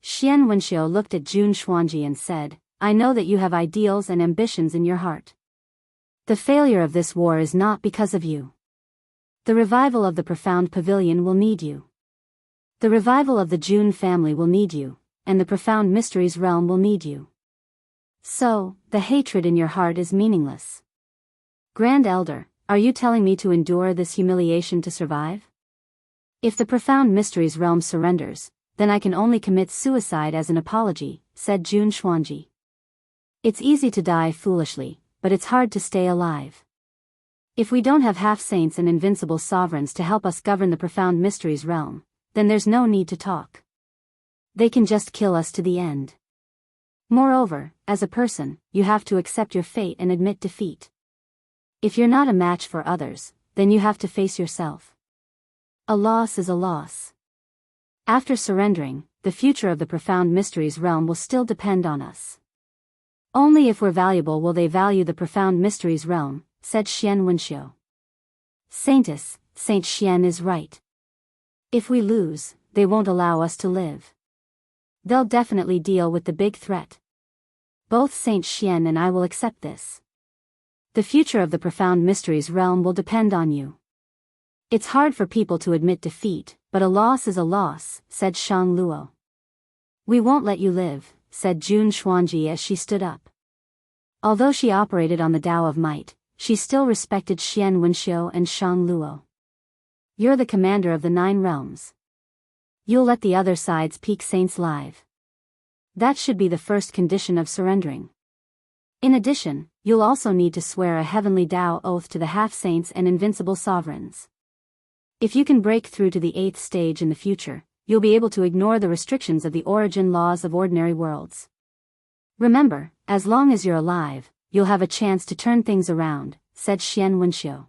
Xian Wenxiu looked at Jun Xuanji and said, I know that you have ideals and ambitions in your heart. The failure of this war is not because of you. The revival of the Profound Pavilion will need you. The revival of the Jun family will need you, and the Profound Mysteries realm will need you. So, the hatred in your heart is meaningless. Grand Elder, are you telling me to endure this humiliation to survive? If the Profound Mysteries realm surrenders, then I can only commit suicide as an apology, said Jun Xuanji. It's easy to die foolishly, but it's hard to stay alive. If we don't have half-saints and invincible sovereigns to help us govern the Profound Mysteries realm, then there's no need to talk. They can just kill us to the end. Moreover, as a person, you have to accept your fate and admit defeat. If you're not a match for others, then you have to face yourself. A loss is a loss. After surrendering, the future of the Profound Mysteries realm will still depend on us. Only if we're valuable will they value the Profound Mysteries realm, said Xian Wenxiu. Saint Xian is right. If we lose, they won't allow us to live. They'll definitely deal with the big threat. Both Saint Xian and I will accept this. The future of the Profound Mysteries realm will depend on you. It's hard for people to admit defeat, but a loss is a loss, said Shang Luo. We won't let you live, said Jun Xuanji as she stood up. Although she operated on the Tao of Might, she still respected Xian Wenxiu and Shang Luo. You're the commander of the 9 realms. You'll let the other side's peak saints live. That should be the first condition of surrendering. In addition, you'll also need to swear a heavenly Tao oath to the half-saints and invincible sovereigns. If you can break through to the 8th stage in the future, you'll be able to ignore the restrictions of the origin laws of ordinary worlds. Remember, as long as you're alive, you'll have a chance to turn things around, said Xian Wenxiu.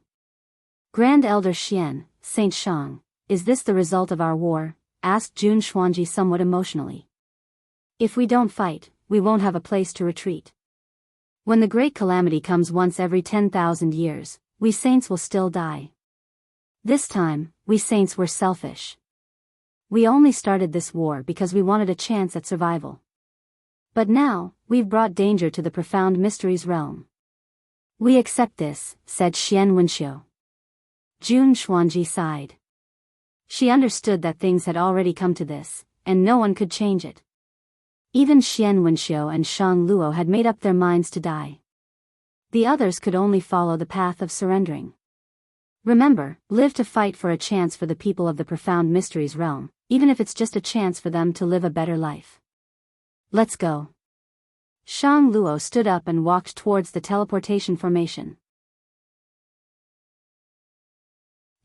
Grand Elder Xian, Saint Shang, is this the result of our war? Asked Jun Xuanji somewhat emotionally. If we don't fight, we won't have a place to retreat. When the great calamity comes once every 10,000 years, we saints will still die. This time, we saints were selfish. We only started this war because we wanted a chance at survival. But now, we've brought danger to the Profound Mysteries realm. We accept this, said Xian Wenxiu. Jun Xuanji sighed. She understood that things had already come to this, and no one could change it. Even Xian Wenxiu and Shang Luo had made up their minds to die. The others could only follow the path of surrendering. Remember, live to fight for a chance for the people of the Profound Mysteries realm, even if it's just a chance for them to live a better life. Let's go. Shang Luo stood up and walked towards the teleportation formation.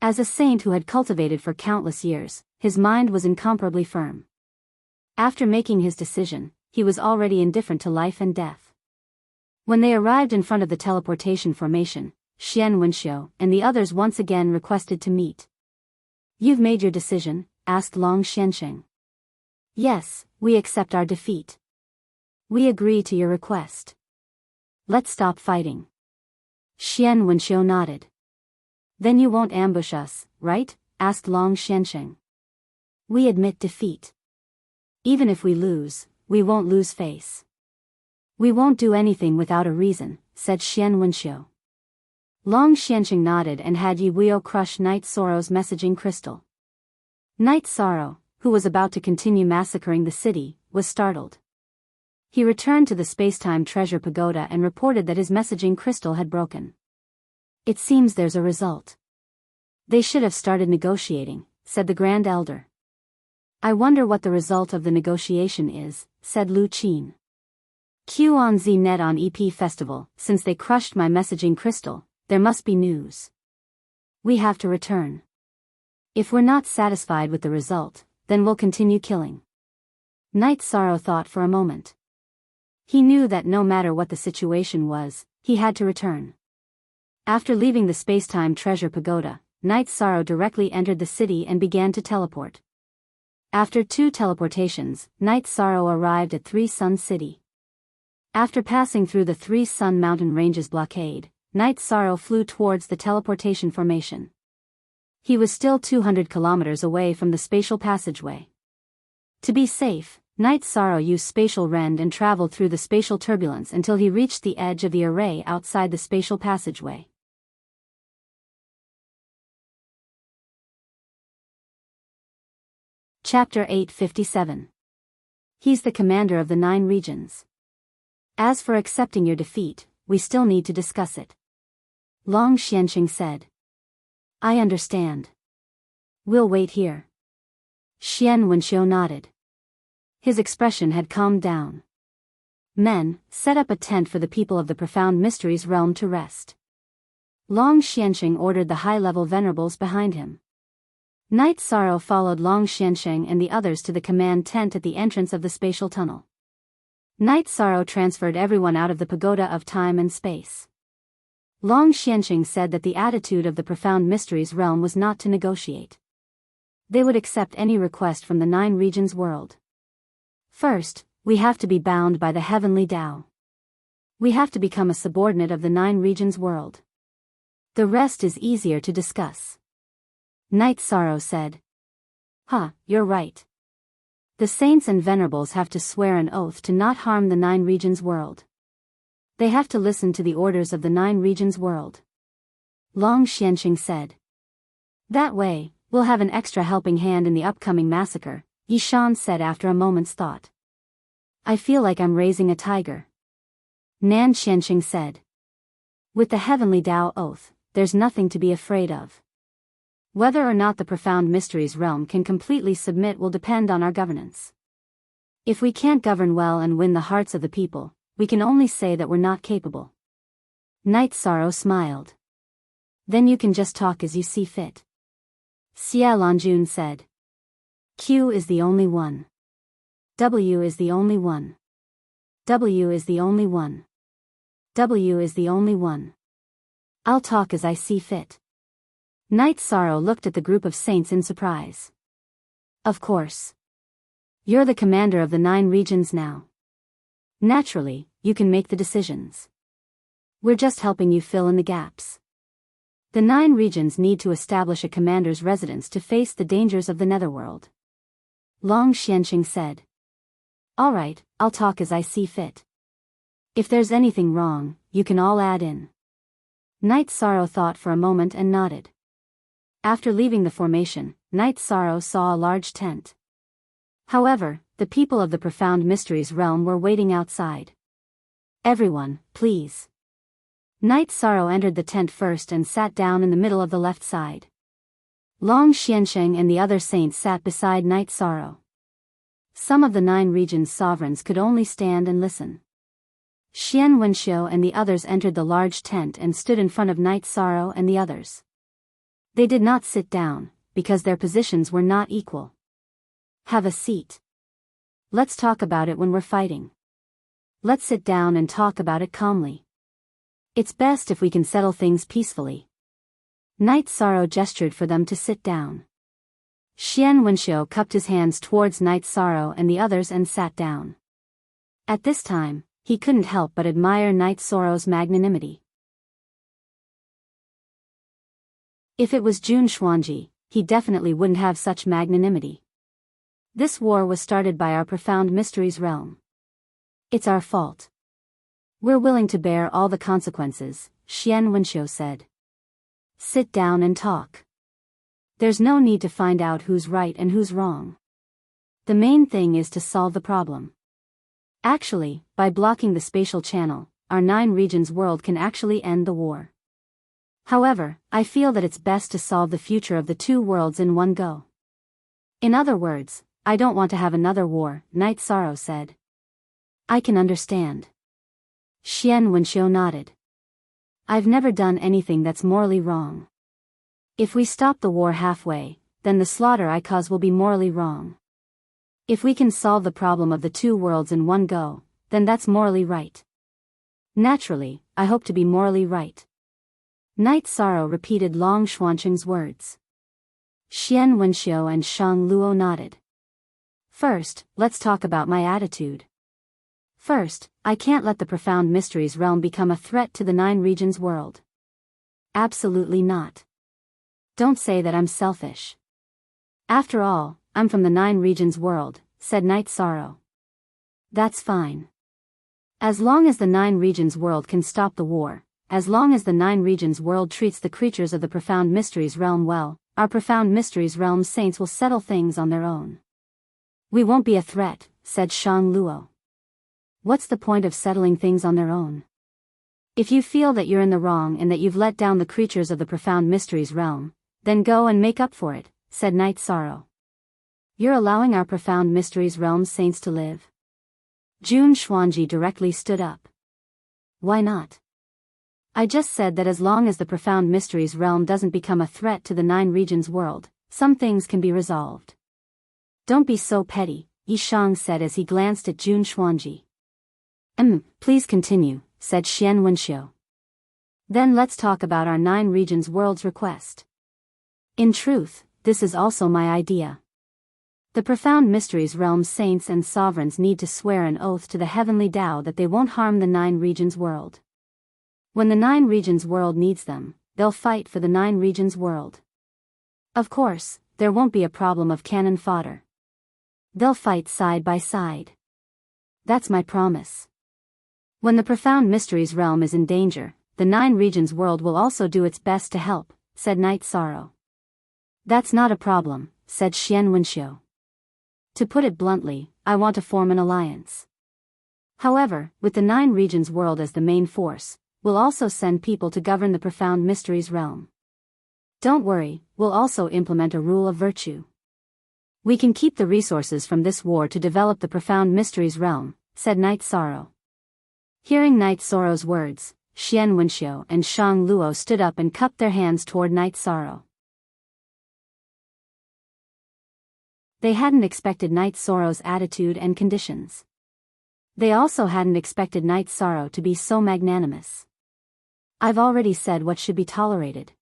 As a saint who had cultivated for countless years, his mind was incomparably firm. After making his decision, he was already indifferent to life and death. When they arrived in front of the teleportation formation, Xian Wenxiu and the others once again requested to meet. You've made your decision? Asked Long Xiansheng. Yes, we accept our defeat. We agree to your request. Let's stop fighting. Xian Wenxiu nodded. Then you won't ambush us, right? Asked Long Xiansheng. We admit defeat. Even if we lose, we won't lose face. We won't do anything without a reason, said Xian Wenxiu. Long Xiansheng nodded and had Yi Weio crush Night Sorrow's messaging crystal. Night Sorrow, who was about to continue massacring the city, was startled. He returned to the space-time treasure pagoda and reported that his messaging crystal had broken. It seems there's a result. They should have started negotiating, said the Grand Elder. I wonder what the result of the negotiation is, said Lu Qin. Q on Z-Net on EP Festival, since they crushed my messaging crystal, there must be news. We have to return. If we're not satisfied with the result, then we'll continue killing. Night Sorrow thought for a moment. He knew that no matter what the situation was, he had to return. After leaving the space-time treasure pagoda, Night Sorrow directly entered the city and began to teleport. After 2 teleportations, Night Sorrow arrived at 3 Sun City. After passing through the 3 Sun Mountain Ranges blockade, Night Sorrow flew towards the teleportation formation. He was still 200 kilometers away from the spatial passageway. To be safe, Night Sorrow used spatial rend and traveled through the spatial turbulence until he reached the edge of the array outside the spatial passageway. Chapter 857. He's the commander of the 9 regions. As for accepting your defeat, we still need to discuss it. Long Xiansheng said. I understand. We'll wait here. Xian Wenxiu nodded. His expression had calmed down. Men, set up a tent for the people of the Profound Mysteries realm to rest. Long Xiansheng ordered the high-level venerables behind him. Night Sorrow followed Long Xiansheng and the others to the command tent at the entrance of the spatial tunnel. Night Sorrow transferred everyone out of the pagoda of time and space. Long Xiansheng said that the attitude of the Profound Mysteries realm was not to negotiate. They would accept any request from the Nine Regions world. First, we have to be bound by the heavenly Tao. We have to become a subordinate of the Nine Regions world. The rest is easier to discuss. Night Sorrow said. You're right. The saints and venerables have to swear an oath to not harm the Nine Regions world. They have to listen to the orders of the Nine Regions world. Long Xianqing said. That way, we'll have an extra helping hand in the upcoming massacre, Yishan said after a moment's thought. I feel like I'm raising a tiger. Nan Xianqing said. With the heavenly Tao oath, there's nothing to be afraid of. Whether or not the profound mysteries realm can completely submit will depend on our governance. If we can't govern well and win the hearts of the people, we can only say that we're not capable. Night Sorrow smiled. Then you can just talk as you see fit. Xie Lanjun said. Q is the only one. W is the only one. W is the only one. W is the only one. I'll talk as I see fit. Night Sorrow looked at the group of saints in surprise. Of course. You're the commander of the Nine Regions now. Naturally, you can make the decisions. We're just helping you fill in the gaps. The Nine Regions need to establish a commander's residence to face the dangers of the netherworld. Long Xianqing said. All right, I'll talk as I see fit. If there's anything wrong, you can all add in. Night Sorrow thought for a moment and nodded. After leaving the formation, Night Sorrow saw a large tent. However, the people of the Profound Mysteries realm were waiting outside. Everyone, please. Night Sorrow entered the tent first and sat down in the middle of the left side. Long Xianqing and the other saints sat beside Night Sorrow. Some of the Nine Regions sovereigns could only stand and listen. Xian Wenxiu and the others entered the large tent and stood in front of Night Sorrow and the others. They did not sit down, because their positions were not equal. Have a seat. Let's talk about it when we're fighting. Let's sit down and talk about it calmly. It's best if we can settle things peacefully. Night Sorrow gestured for them to sit down. Xian Wenxiu cupped his hands towards Night Sorrow and the others and sat down. At this time, he couldn't help but admire Night Sorrow's magnanimity. If it was Jun Xuanji, he definitely wouldn't have such magnanimity. This war was started by our Profound Mysteries realm. It's our fault. We're willing to bear all the consequences, Xian Wenxiu said. Sit down and talk. There's no need to find out who's right and who's wrong. The main thing is to solve the problem. Actually, by blocking the spatial channel, our Nine Regions world can actually end the war. However, I feel that it's best to solve the future of the two worlds in one go. In other words, I don't want to have another war, Night Sorrow said. I can understand. Xian Wenxiu nodded. I've never done anything that's morally wrong. If we stop the war halfway, then the slaughter I cause will be morally wrong. If we can solve the problem of the two worlds in one go, then that's morally right. Naturally, I hope to be morally right. Night Sorrow repeated Long Xuanqing's words. Xian Wenxiu and Shang Luo nodded. First, let's talk about my attitude. First, I can't let the Profound Mysteries realm become a threat to the Nine Regions world. Absolutely not. Don't say that I'm selfish. After all, I'm from the Nine Regions world, said Night Sorrow. That's fine. As long as the Nine Regions world can stop the war, as long as the Nine Regions world treats the creatures of the Profound Mysteries realm well, our Profound Mysteries realm saints will settle things on their own. We won't be a threat, said Shang Luo. What's the point of settling things on their own? If you feel that you're in the wrong and that you've let down the creatures of the Profound Mysteries realm, then go and make up for it, said Night Sorrow. You're allowing our Profound Mysteries realm saints to live? Jun Xuanji directly stood up. Why not? I just said that as long as the Profound Mysteries realm doesn't become a threat to the Nine Regions world, some things can be resolved. Don't be so petty, Yishang said as he glanced at Jun Xuanji. Please continue, said Xian Wenxiu. Then let's talk about our Nine Regions world's request. In truth, this is also my idea. The Profound Mysteries Realm's saints and sovereigns need to swear an oath to the heavenly Tao that they won't harm the Nine Regions world. When the Nine Regions world needs them, they'll fight for the Nine Regions world. Of course, there won't be a problem of cannon fodder. They'll fight side by side. That's my promise. When the Profound Mysteries Realm is in danger, the Nine Regions world will also do its best to help, said Night Sorrow. That's not a problem, said Xian Wenxiu. To put it bluntly, I want to form an alliance. However, with the Nine Regions world as the main force, we'll also send people to govern the Profound Mysteries Realm. Don't worry, we'll also implement a rule of virtue. We can keep the resources from this war to develop the Profound Mysteries Realm, said Night Sorrow. Hearing Night Sorrow's words, Xian Wenxiu and Shang Luo stood up and cupped their hands toward Night Sorrow. They hadn't expected Night Sorrow's attitude and conditions. They also hadn't expected Night Sorrow to be so magnanimous. I've already said what should be tolerated.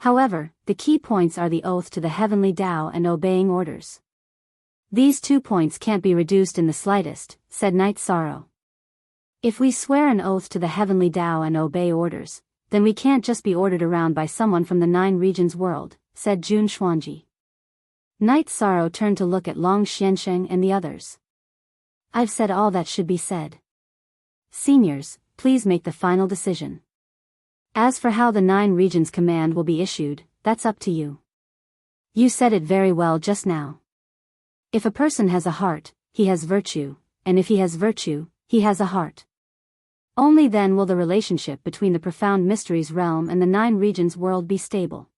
However, the key points are the oath to the heavenly Tao and obeying orders. These 2 points can't be reduced in the slightest, said Night Sorrow. If we swear an oath to the heavenly Tao and obey orders, then we can't just be ordered around by someone from the Nine Regions world, said Jun Xuanji. Night Sorrow turned to look at Long Xiansheng and the others. I've said all that should be said. Seniors, please make the final decision. As for how the Nine Regions command will be issued, that's up to you. You said it very well just now. If a person has a heart, he has virtue, and if he has virtue, he has a heart. Only then will the relationship between the Profound Mysteries Realm and the Nine Regions world be stable.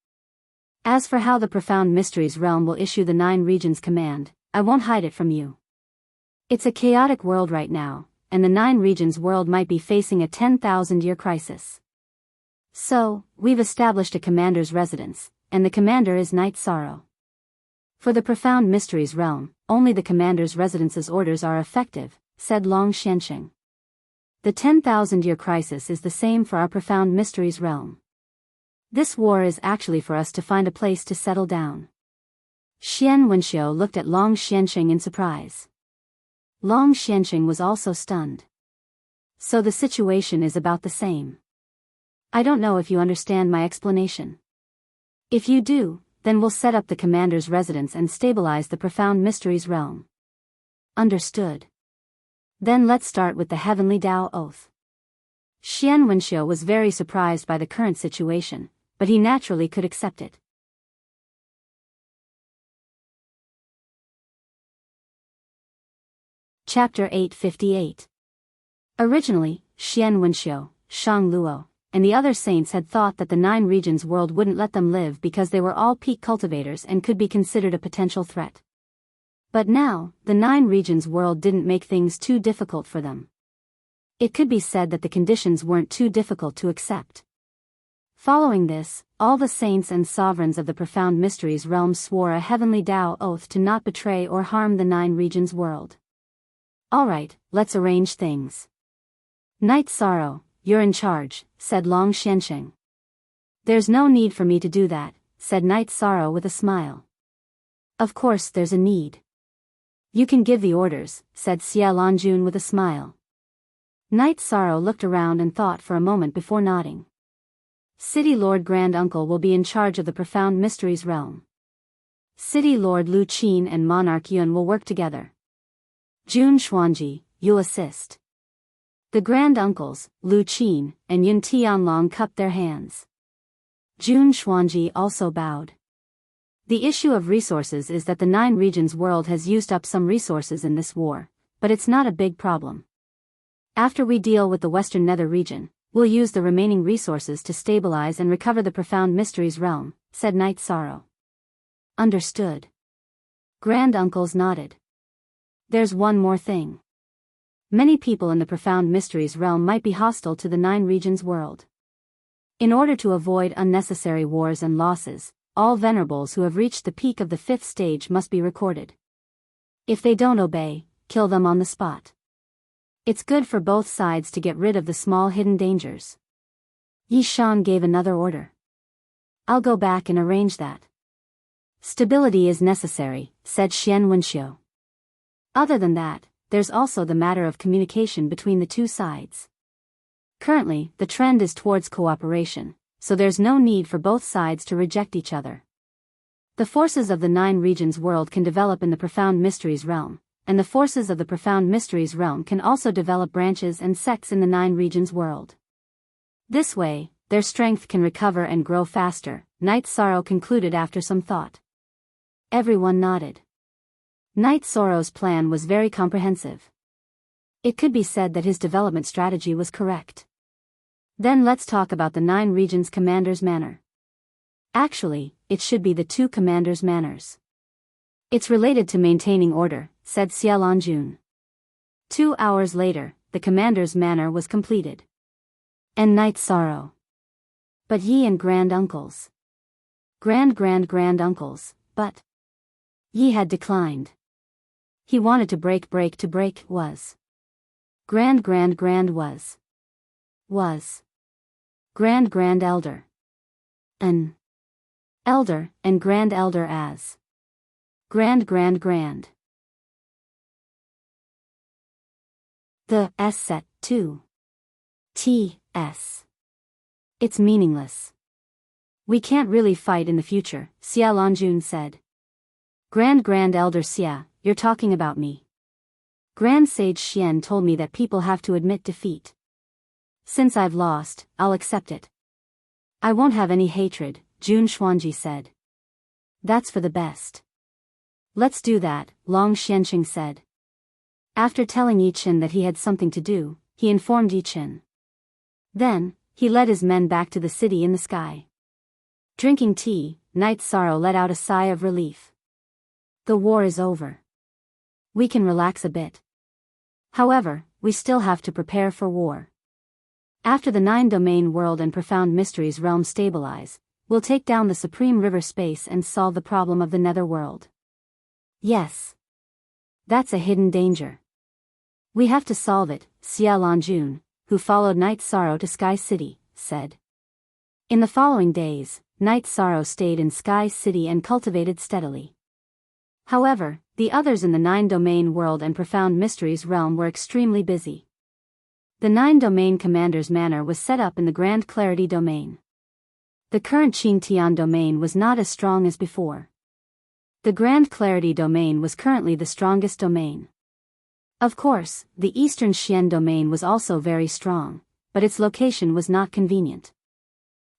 As for how the Profound Mysteries Realm will issue the Nine Regions command, I won't hide it from you. It's a chaotic world right now, and the Nine Regions world might be facing a 10,000-year crisis. So, we've established a commander's residence, and the commander is Night Sorrow. For the Profound Mysteries Realm, only the commander's residence's orders are effective, said Long Xiansheng. The 10,000-year crisis is the same for our Profound Mysteries Realm. This war is actually for us to find a place to settle down. Xian Wenxiu looked at Long Xiansheng in surprise. Long Xiansheng was also stunned. So the situation is about the same. I don't know if you understand my explanation. If you do, then we'll set up the commander's residence and stabilize the Profound Mysteries Realm. Understood. Then let's start with the Heavenly Tao Oath. Xian Wenxiu was very surprised by the current situation, but he naturally could accept it. Chapter 858. Originally, Xian Wenxiu, Shang Luo, and the other saints had thought that the Nine Regions world wouldn't let them live because they were all peak cultivators and could be considered a potential threat. But now, the Nine Regions world didn't make things too difficult for them. It could be said that the conditions weren't too difficult to accept. Following this, all the saints and sovereigns of the Profound Mysteries Realm swore a heavenly Tao oath to not betray or harm the Nine Regions world. Alright, let's arrange things. Night Sorrow, you're in charge, said Long Xiansheng. There's no need for me to do that, said Night Sorrow with a smile. Of course there's a need. You can give the orders, said Xia Lanjun with a smile. Night Sorrow looked around and thought for a moment before nodding. City Lord Grand Uncle will be in charge of the Profound Mysteries Realm. City Lord Lu Qin and Monarch Yun will work together. Jun Xuanji, you'll assist. The Grand Uncles, Lu Qin and Yun Tianlong cupped their hands. Jun Xuanji also bowed. The issue of resources is that the Nine Regions world has used up some resources in this war, but it's not a big problem. After we deal with the Western Nether region, we'll use the remaining resources to stabilize and recover the Profound Mysteries Realm, said Night Sorrow. Understood. Grand Uncles nodded. There's one more thing. Many people in the Profound Mysteries Realm might be hostile to the Nine Regions world. In order to avoid unnecessary wars and losses, all venerables who have reached the peak of the 5th stage must be recorded. If they don't obey, kill them on the spot. It's good for both sides to get rid of the small hidden dangers. Yi Shan gave another order. I'll go back and arrange that. Stability is necessary, said Xian Wenxiu. Other than that, there's also the matter of communication between the two sides. Currently, the trend is towards cooperation, so there's no need for both sides to reject each other. The forces of the 9 regions world can develop in the profound mysteries realm, and the forces of the profound mysteries realm can also develop branches and sects in the 9 regions world. This way, their strength can recover and grow faster, Knight Sorrow concluded after some thought. Everyone nodded. Knight Sorrow's plan was very comprehensive. It could be said that his development strategy was correct. Then let's talk about the 9 regions commander's manner. Actually, it should be the 2 commanders' manners. It's related to maintaining order, said Xia Lanjun. 2 hours later, the commander's manner was completed. And Knight Sorrow. But Yi and grand-uncles. Grand-uncles, but Yi had declined. He wanted to break was. Grand was. Grand elder. An elder, and grand elder as. Grand. The S set, too. T-S. It's meaningless. We can't really fight in the future, Xia Lanjun said. Grand elder Xia, you're talking about me. Grand Sage Xian told me that people have to admit defeat. Since I've lost, I'll accept it. I won't have any hatred, Jun Xuanji said. That's for the best. Let's do that, Long Xianqing said. After telling Yi Chen that he had something to do, he informed Yi Chen. Then, he led his men back to the city in the sky. Drinking tea, Knight Sorrow let out a sigh of relief. The war is over. We can relax a bit. However, we still have to prepare for war. After the 9-domain world and profound mysteries realm stabilize, we'll take down the supreme river space and solve the problem of the nether world. Yes. That's a hidden danger. We have to solve it, Xia Lanjun, who followed Knight Sorrow to Sky City, said. In the following days, Knight Sorrow stayed in Sky City and cultivated steadily. However, the others in the 9-domain world and profound mysteries realm were extremely busy. The 9-domain commander's manor was set up in the Grand Clarity domain. The current Qingtian domain was not as strong as before. The Grand Clarity domain was currently the strongest domain. Of course, the Eastern Xian domain was also very strong, but its location was not convenient.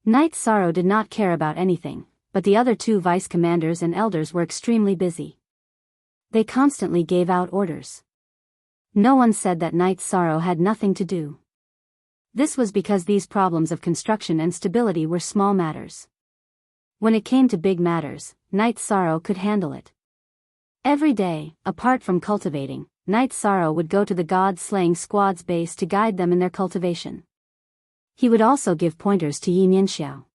Knight Sorrow did not care about anything, but the other 2 vice-commanders and elders were extremely busy. They constantly gave out orders. No one said that Knight Sorrow had nothing to do. This was because these problems of construction and stability were small matters. When it came to big matters, Knight Sorrow could handle it. Every day, apart from cultivating, Knight Sorrow would go to the god-slaying squad's base to guide them in their cultivation. He would also give pointers to Yi Nianxiao.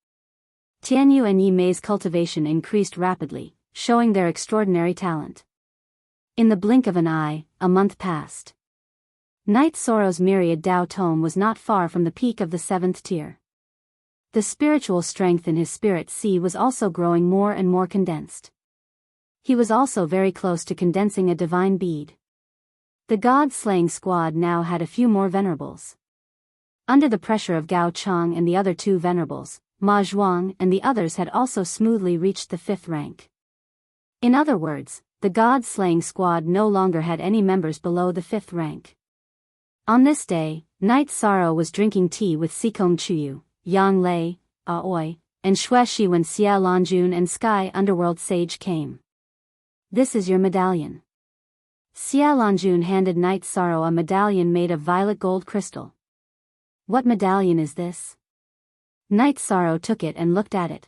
Tianyu and Yi Mei's cultivation increased rapidly, showing their extraordinary talent. In the blink of an eye, a month passed. Knight Sorrow's myriad Dao tome was not far from the peak of the 7th tier. The spiritual strength in his spirit sea was also growing more and more condensed. He was also very close to condensing a divine bead. The god-slaying squad now had a few more venerables. Under the pressure of Gao Chang and the other 2 venerables, Ma Zhuang and the others had also smoothly reached the 5th rank. In other words, the god-slaying squad no longer had any members below the 5th rank. On this day, Knight Sorrow was drinking tea with Sikong Chuyu, Yang Lei, Aoi, and Xue Shi when Xia Lanjun and Sky Underworld Sage came. This is your medallion. Xia Lanjun handed Knight Sorrow a medallion made of violet gold crystal. What medallion is this? Knight Sorrow took it and looked at it.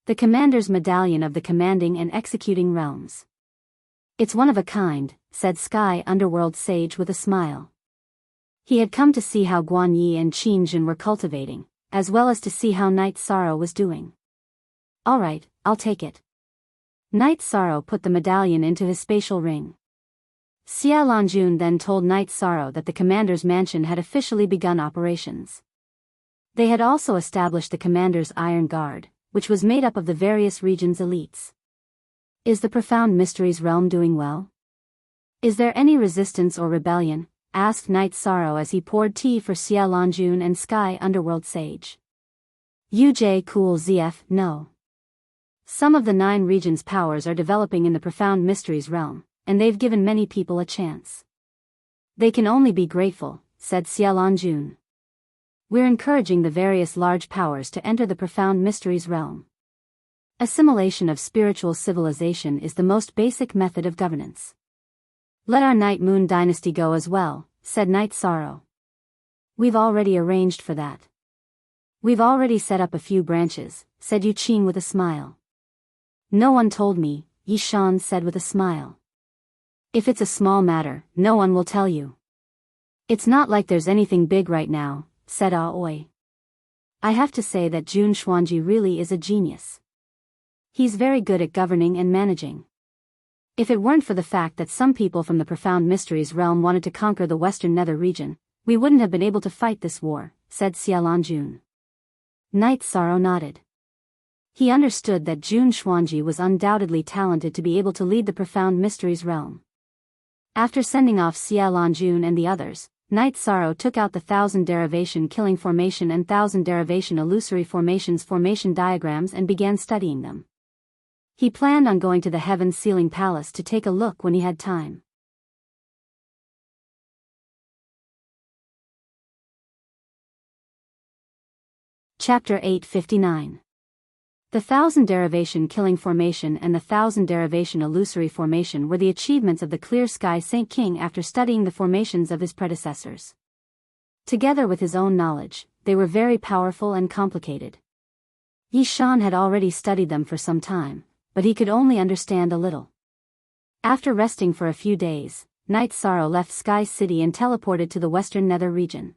The Commander's Medallion of the Commanding and Executing Realms. It's one of a kind, said Sky Underworld Sage with a smile. He had come to see how Guan Yi and Qin Jin were cultivating, as well as to see how Knight Sorrow was doing. All right, I'll take it. Knight Sorrow put the medallion into his spatial ring. Xia Lanjun then told Knight Sorrow that the commander's mansion had officially begun operations. They had also established the commander's iron guard, which was made up of the various regions' elites. Is the Profound Mysteries realm doing well? Is there any resistance or rebellion? Asked Night Sorrow as he poured tea for Xia Longjun and Sky Underworld Sage. Uj Cool ZF, no. Some of the 9 regions' powers are developing in the Profound Mysteries realm, and they've given many people a chance. They can only be grateful, said Xia Longjun. We're encouraging the various large powers to enter the Profound Mysteries realm. Assimilation of spiritual civilization is the most basic method of governance. Let our Night Moon dynasty go as well, said Night Sorrow. We've already arranged for that. We've already set up a few branches, said Yu Qing with a smile. No one told me, Yi Shan said with a smile. If it's a small matter, no one will tell you. It's not like there's anything big right now, said Aoi. I have to say that Jun Xuanji really is a genius. He's very good at governing and managing. If it weren't for the fact that some people from the Profound Mysteries realm wanted to conquer the Western Nether region, we wouldn't have been able to fight this war, said Xia Longjun. Night Sorrow nodded. He understood that Jun Xuanji was undoubtedly talented to be able to lead the Profound Mysteries realm. After sending off Xia Longjun and the others, Night Sorrow took out the 1000 derivation killing formation and 1000 derivation illusory formations formation diagrams and began studying them. He planned on going to the Heaven Ceiling Palace to take a look when he had time. Chapter 859. The 1000 derivation killing formation and the 1000 derivation illusory formation were the achievements of the Clear Sky Saint King after studying the formations of his predecessors. Together with his own knowledge, they were very powerful and complicated. Yi Shan had already studied them for some time, but he could only understand a little. After resting for a few days, Night Sorrow left Sky City and teleported to the Western Nether region.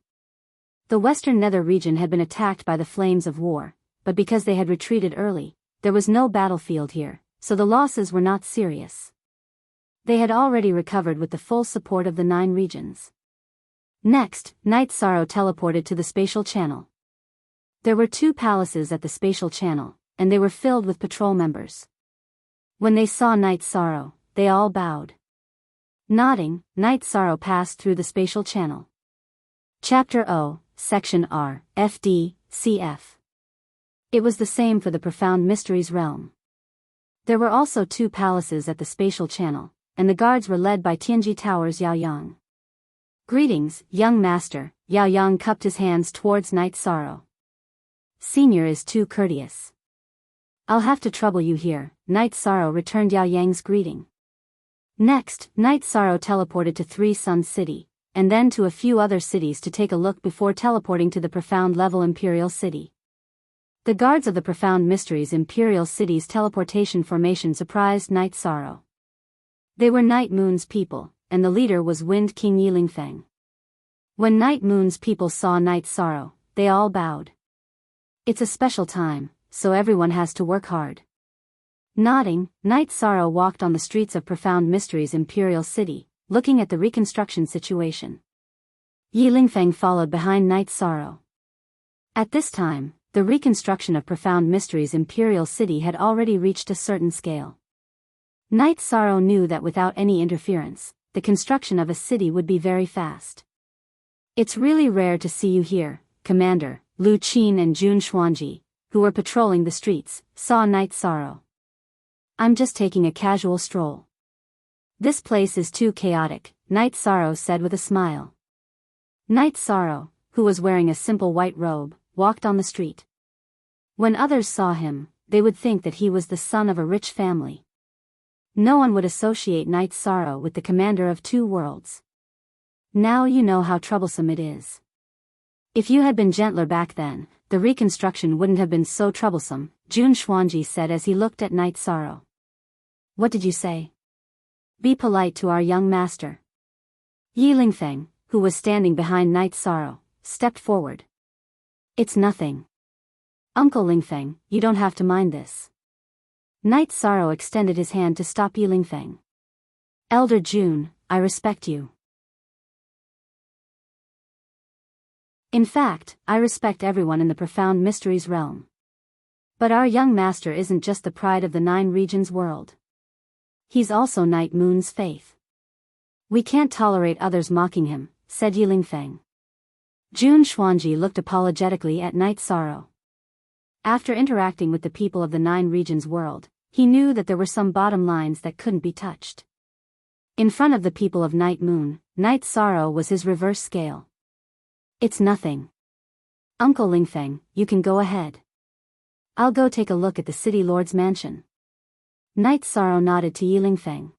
The Western Nether region had been attacked by the flames of war, but because they had retreated early, there was no battlefield here, so the losses were not serious. They had already recovered with the full support of the 9 regions. Next, Night Sorrow teleported to the spatial channel. There were 2 palaces at the spatial channel, and they were filled with patrol members. When they saw Night Sorrow, they all bowed. Nodding, Night Sorrow passed through the spatial channel. Chapter O, Section R, FD, CF. It was the same for the Profound Mysteries realm. There were also 2 palaces at the spatial channel, and the guards were led by Tianji Tower's Yao Yang. Greetings, young master, Yao Yang cupped his hands towards Night Sorrow. Senior is too courteous. I'll have to trouble you here, Night Sorrow returned Yao Yang's greeting. Next, Night Sorrow teleported to 3 Sun City, and then to a few other cities to take a look before teleporting to the Profound Level Imperial City. The guards of the Profound Mysteries Imperial City's teleportation formation surprised Night Sorrow. They were Night Moon's people, and the leader was Wind King Yilingfeng. When Night Moon's people saw Night Sorrow, they all bowed. It's a special time, so everyone has to work hard. Nodding, Night Sorrow walked on the streets of Profound Mysteries Imperial City, looking at the reconstruction situation. Yilingfeng followed behind Night Sorrow. At this time, the reconstruction of Profound Mysteries Imperial City had already reached a certain scale. Night Sorrow knew that without any interference, the construction of a city would be very fast. It's really rare to see you here, Commander. Lu Qin and Jun Xuanji, who were patrolling the streets, saw Night Sorrow. I'm just taking a casual stroll. This place is too chaotic, Night Sorrow said with a smile. Night Sorrow, who was wearing a simple white robe, walked on the street. When others saw him, they would think that he was the son of a rich family. No one would associate Night Sorrow with the commander of 2 worlds. Now you know how troublesome it is. If you had been gentler back then, the reconstruction wouldn't have been so troublesome, Jun Xuanji said as he looked at Night Sorrow. What did you say? Be polite to our young master. Yilingfeng, who was standing behind Night Sorrow, stepped forward. It's nothing. Uncle Lingfeng, you don't have to mind this. Night Sorrow extended his hand to stop Yilingfeng. Elder Jun, I respect you. In fact, I respect everyone in the Profound Mysteries realm. But our young master isn't just the pride of the Nine Regions world. He's also Night Moon's faith. We can't tolerate others mocking him, said Yilingfeng. Jun Xuanji looked apologetically at Night Sorrow. After interacting with the people of the Nine Regions world, he knew that there were some bottom lines that couldn't be touched. In front of the people of Night Moon, Night Sorrow was his reverse scale. It's nothing. Uncle Lingfeng, you can go ahead. I'll go take a look at the city lord's mansion. Night Sorrow nodded to Yilingfeng.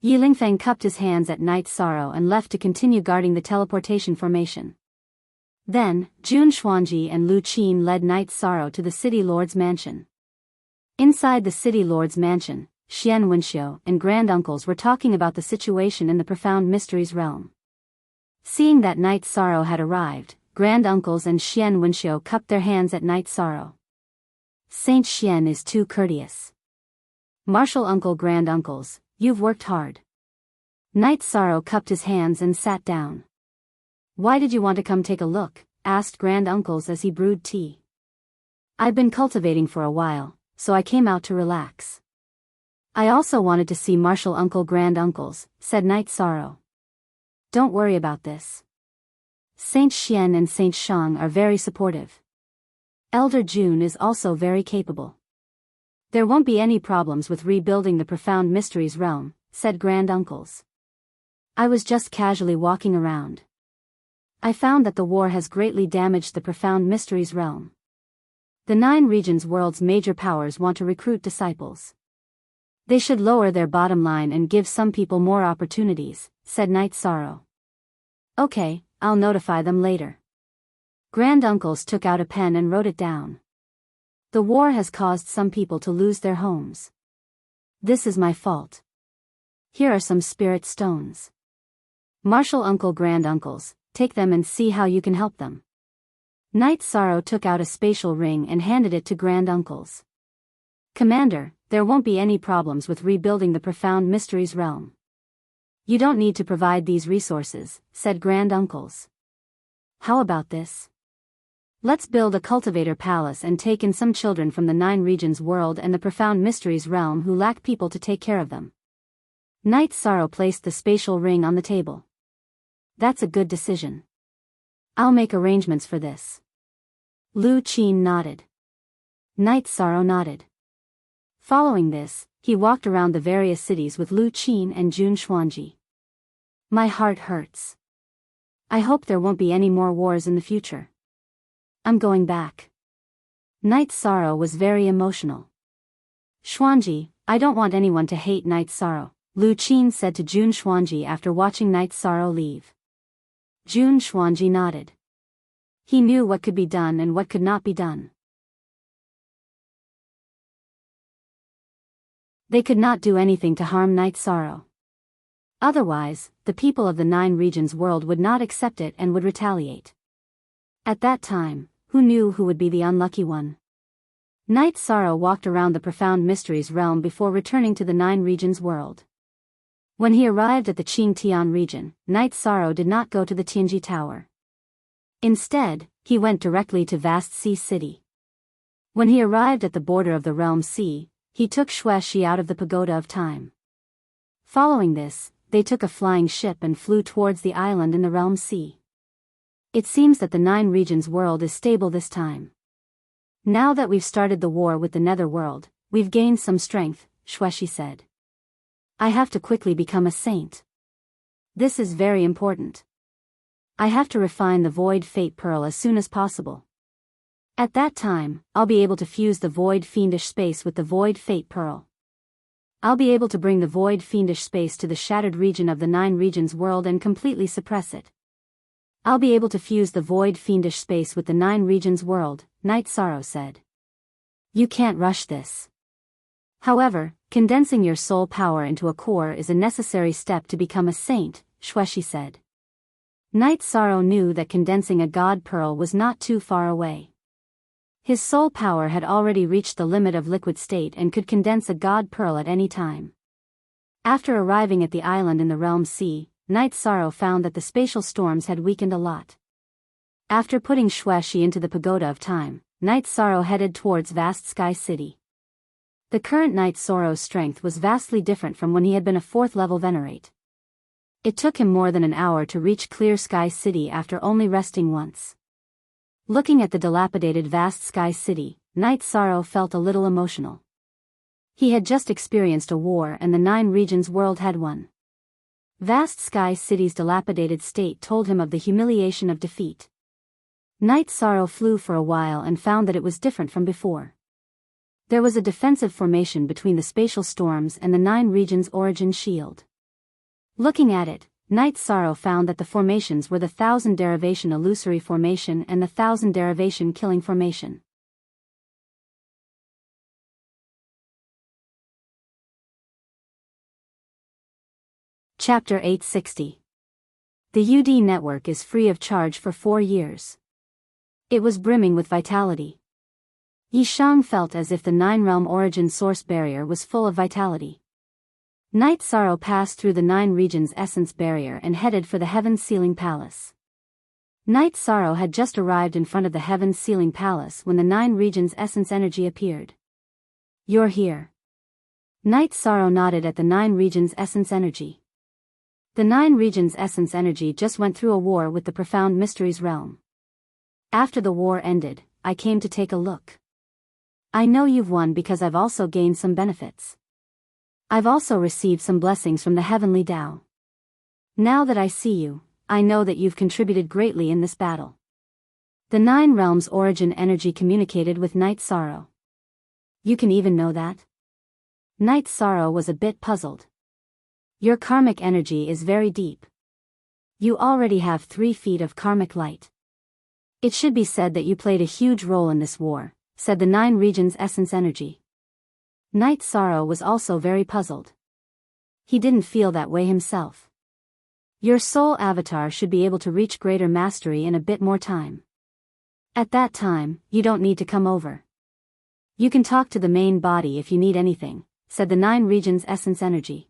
Yilingfeng cupped his hands at Night Sorrow and left to continue guarding the teleportation formation. Then, Jun Xuanji and Lu Qin led Night Sorrow to the city lord's mansion. Inside the city lord's mansion, Xian Wenxiu and granduncles were talking about the situation in the Profound Mysteries realm. Seeing that Night Sorrow had arrived, granduncles and Xian Wenxiu cupped their hands at Night Sorrow. Saint Xian is too courteous. Martial uncle granduncles, you've worked hard. Night Sorrow cupped his hands and sat down. Why did you want to come take a look? Asked granduncles as he brewed tea. I've been cultivating for a while, so I came out to relax. I also wanted to see martial uncle granduncles, said Night Sorrow. Don't worry about this. Saint Xian and Saint Shang are very supportive. Elder Jun is also very capable. There won't be any problems with rebuilding the Profound Mysteries realm, said granduncles. I was just casually walking around. I found that the war has greatly damaged the Profound Mysteries realm. The Nine Regions world's major powers want to recruit disciples. They should lower their bottom line and give some people more opportunities, said Night Sorrow. Okay, I'll notify them later. Granduncles took out a pen and wrote it down. The war has caused some people to lose their homes. This is my fault. Here are some spirit stones. Martial uncle granduncles, take them and see how you can help them. Night Sorrow took out a spatial ring and handed it to granduncles. Commander, there won't be any problems with rebuilding the Profound Mysteries realm. You don't need to provide these resources, said granduncles. How about this? Let's build a cultivator palace and take in some children from the Nine Regions world and the Profound Mysteries realm who lack people to take care of them. Night Sorrow placed the spatial ring on the table. That's a good decision. I'll make arrangements for this. Lu Qin nodded. Night Sorrow nodded. Following this, he walked around the various cities with Lu Qin and Jun Xuanji. My heart hurts. I hope there won't be any more wars in the future. I'm going back. Night Sorrow was very emotional. Xuanji, I don't want anyone to hate Night Sorrow, Lu Qin said to Jun Xuanji after watching Night Sorrow leave. Jun Xuanji nodded. He knew what could be done and what could not be done. They could not do anything to harm Night Sorrow. Otherwise, the people of the Nine Regions world would not accept it and would retaliate. At that time, who knew who would be the unlucky one? Night Sorrow walked around the Profound Mysteries realm before returning to the Nine Regions world. When he arrived at the Qingtian region, Night Sorrow did not go to the Tianji Tower. Instead, he went directly to Vast Sea City. When he arrived at the border of the Realm Sea, he took Xueshi out of the Pagoda of Time. Following this, they took a flying ship and flew towards the island in the Realm Sea. It seems that the Nine Regions world is stable this time. Now that we've started the war with the Netherworld, we've gained some strength, Xueshi said. I have to quickly become a saint. This is very important. I have to refine the Void Fate Pearl as soon as possible. At that time, I'll be able to fuse the Void Fiendish Space with the Void Fate Pearl. I'll be able to bring the Void Fiendish Space to the shattered region of the Nine Regions world and completely suppress it. I'll be able to fuse the Void Fiendish Space with the Nine Regions world, Night Sorrow said. You can't rush this. However, condensing your soul power into a core is a necessary step to become a saint, Xueshi said. Night Sorrow knew that condensing a God Pearl was not too far away. His soul power had already reached the limit of liquid state and could condense a God Pearl at any time. After arriving at the island in the Realm Sea, Night Sorrow found that the spatial storms had weakened a lot. After putting Xueshi into the Pagoda of Time, Night Sorrow headed towards Vast Sky City. The current Night Sorrow's strength was vastly different from when he had been a 4th-level Venerate. It took him more than an hour to reach Clear Sky City after only resting once. Looking at the dilapidated Vast Sky City, Night Sorrow felt a little emotional. He had just experienced a war and the 9 regions world had won. Vast Sky City's dilapidated state told him of the humiliation of defeat. Night Sorrow flew for a while and found that it was different from before. There was a defensive formation between the spatial storms and the 9 regions' origin shield. Looking at it, Night Sorrow found that the formations were the 1000 derivation illusory formation and the 1000 derivation killing formation. Chapter 860. The UD network is free of charge for 4 years. It was brimming with vitality. Yi Shang felt as if the 9-realm origin source barrier was full of vitality. Night Sorrow passed through the 9 regions essence barrier and headed for the Heaven Sealing Palace. Night Sorrow had just arrived in front of the Heaven Sealing Palace when the 9 regions essence energy appeared. "You're here." Night Sorrow nodded at the 9 regions essence energy. The 9 regions essence energy just went through a war with the Profound Mysteries realm. After the war ended, I came to take a look. I know you've won because I've also gained some benefits. I've also received some blessings from the Heavenly Tao. Now that I see you, I know that you've contributed greatly in this battle. The 9 realms origin energy communicated with Night Sorrow. You can even know that? Night Sorrow was a bit puzzled. Your karmic energy is very deep. You already have 3 feet of karmic light. It should be said that you played a huge role in this war, said the 9 regions essence energy. Night Sorrow was also very puzzled. He didn't feel that way himself. Your soul avatar should be able to reach greater mastery in a bit more time. At that time, you don't need to come over. You can talk to the main body if you need anything, said the 9 regions essence energy.